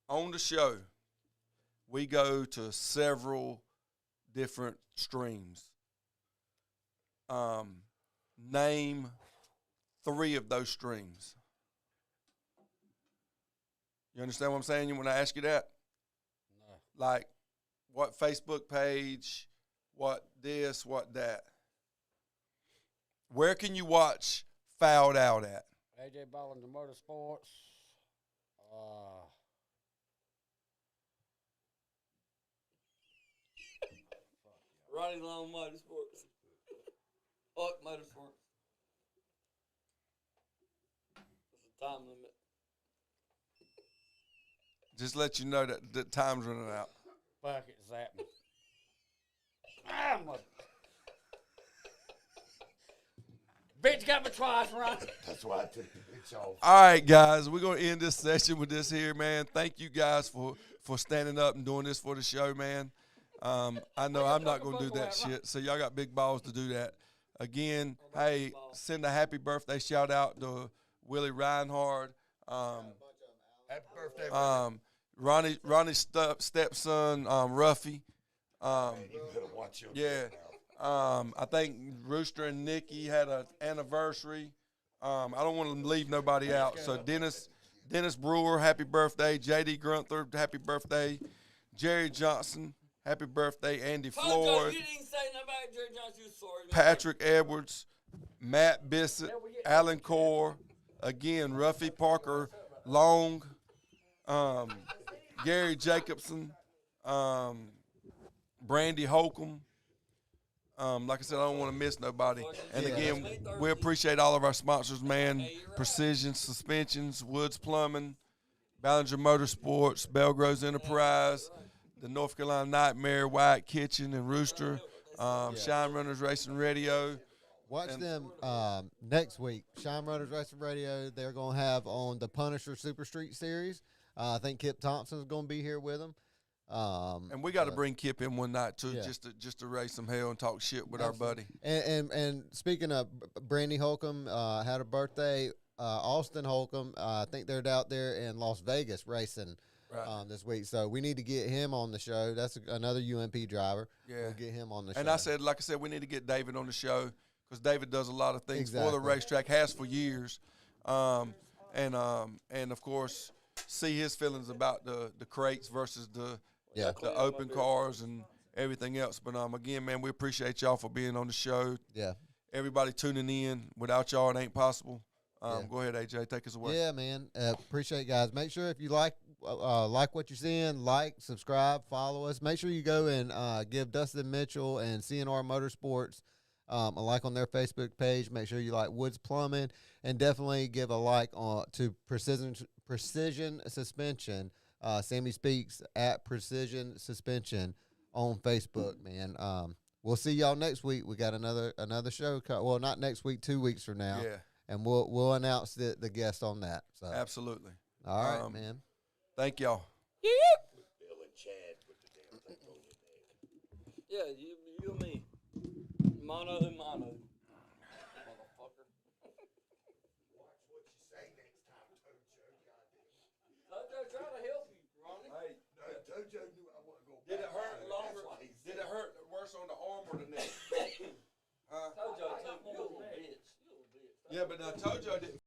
On the show, we go to several different streams. Name 3 of those streams. You understand what I'm saying? You want to ask you that? No. Like, what Facebook page, what this, what that. Where can you watch Fouled Out at? AJ Bollinger Motorsports. Ronnie Long Motorsports. Hawk Motorsports. There's a time limit. Just let you know that the time's running out. Fuck it, zap me. Bitch got me twice, Ronnie. That's why I took the bitch off. All right, guys, we're going to end this session with this here, man. Thank you guys for standing up and doing this for the show, man. I know I'm not going to do that shit, so y'all got big balls to do that. Again, hey, send a happy birthday shout out to Willie Reinhard. Happy birthday, Willie. Ronnie's stepson, Ruffy. Man, you better watch your Yeah. I think Rooster and Nikki had an anniversary. I don't want to leave nobody out. So Dennis Brewer, happy birthday. J.D. Grunther, happy birthday. Jerry Johnson, happy birthday. Andy Floyd. You didn't say nothing about Jerry Johnson. Sorry, man. Patrick Edwards, Matt Bissett, Alan Core, again, Ruffy Parker Long, Gary Jacobson, Brandy Holcomb. Like I said, I don't want to miss nobody. And again, we appreciate all of our sponsors, man. Precision Suspensions, Woods Plumbing, Ballinger Motorsports, Belgroves Enterprise, the North Carolina Nightmare, White Kitchen and Rooster, Shine Runners Racing Radio. Watch them next week. Shine Runners Racing Radio, they're going to have on the Punisher Super Street Series. I think Kip Thompson's going to be here with them. And we got to bring Kip in one night too, just to raise some hell and talk shit with our buddy. And speaking of Brandy Holcomb, had a birthday. Austin Holcomb, I think they're out there in Las Vegas racing this week. So we need to get him on the show. That's another UMP driver. Yeah, we'll get him on the show. And like I said, we need to get David on the show because David does a lot of things for the racetrack, has for years, and of course see his feelings about the crates versus the open cars and everything else. But again, man, we appreciate y'all for being on the show. Yeah. Everybody tuning in. Without y'all, it ain't possible. Go ahead, AJ. Take us away. Yeah, man. Appreciate it, guys. Make sure if you like what you're seeing, subscribe, follow us. Make sure you go and give Dustin Mitchell and CNR Motorsports a like on their Facebook page. Make sure you like Woods Plumbing, and definitely give a like to Precision Suspension Sammy Speaks at Precision Suspension on Facebook, man. We'll see y'all next week. We got another show. Well, not next week, 2 weeks from now. Yeah. And we'll announce the guest on that. So Absolutely. all right, man. Thank y'all. Bill and Chad put the damn thing on your neck. Yeah, you and me. Mono and mono. Motherfucker. Watch what you say next time, ToJo. ToJo, try to help you, Ronnie. Hey, No, ToJo knew I wasn't going to. did it hurt longer? Did it hurt worse on the arm or the neck? ToJo took you a little bitch. Yeah, but now ToJo didn't.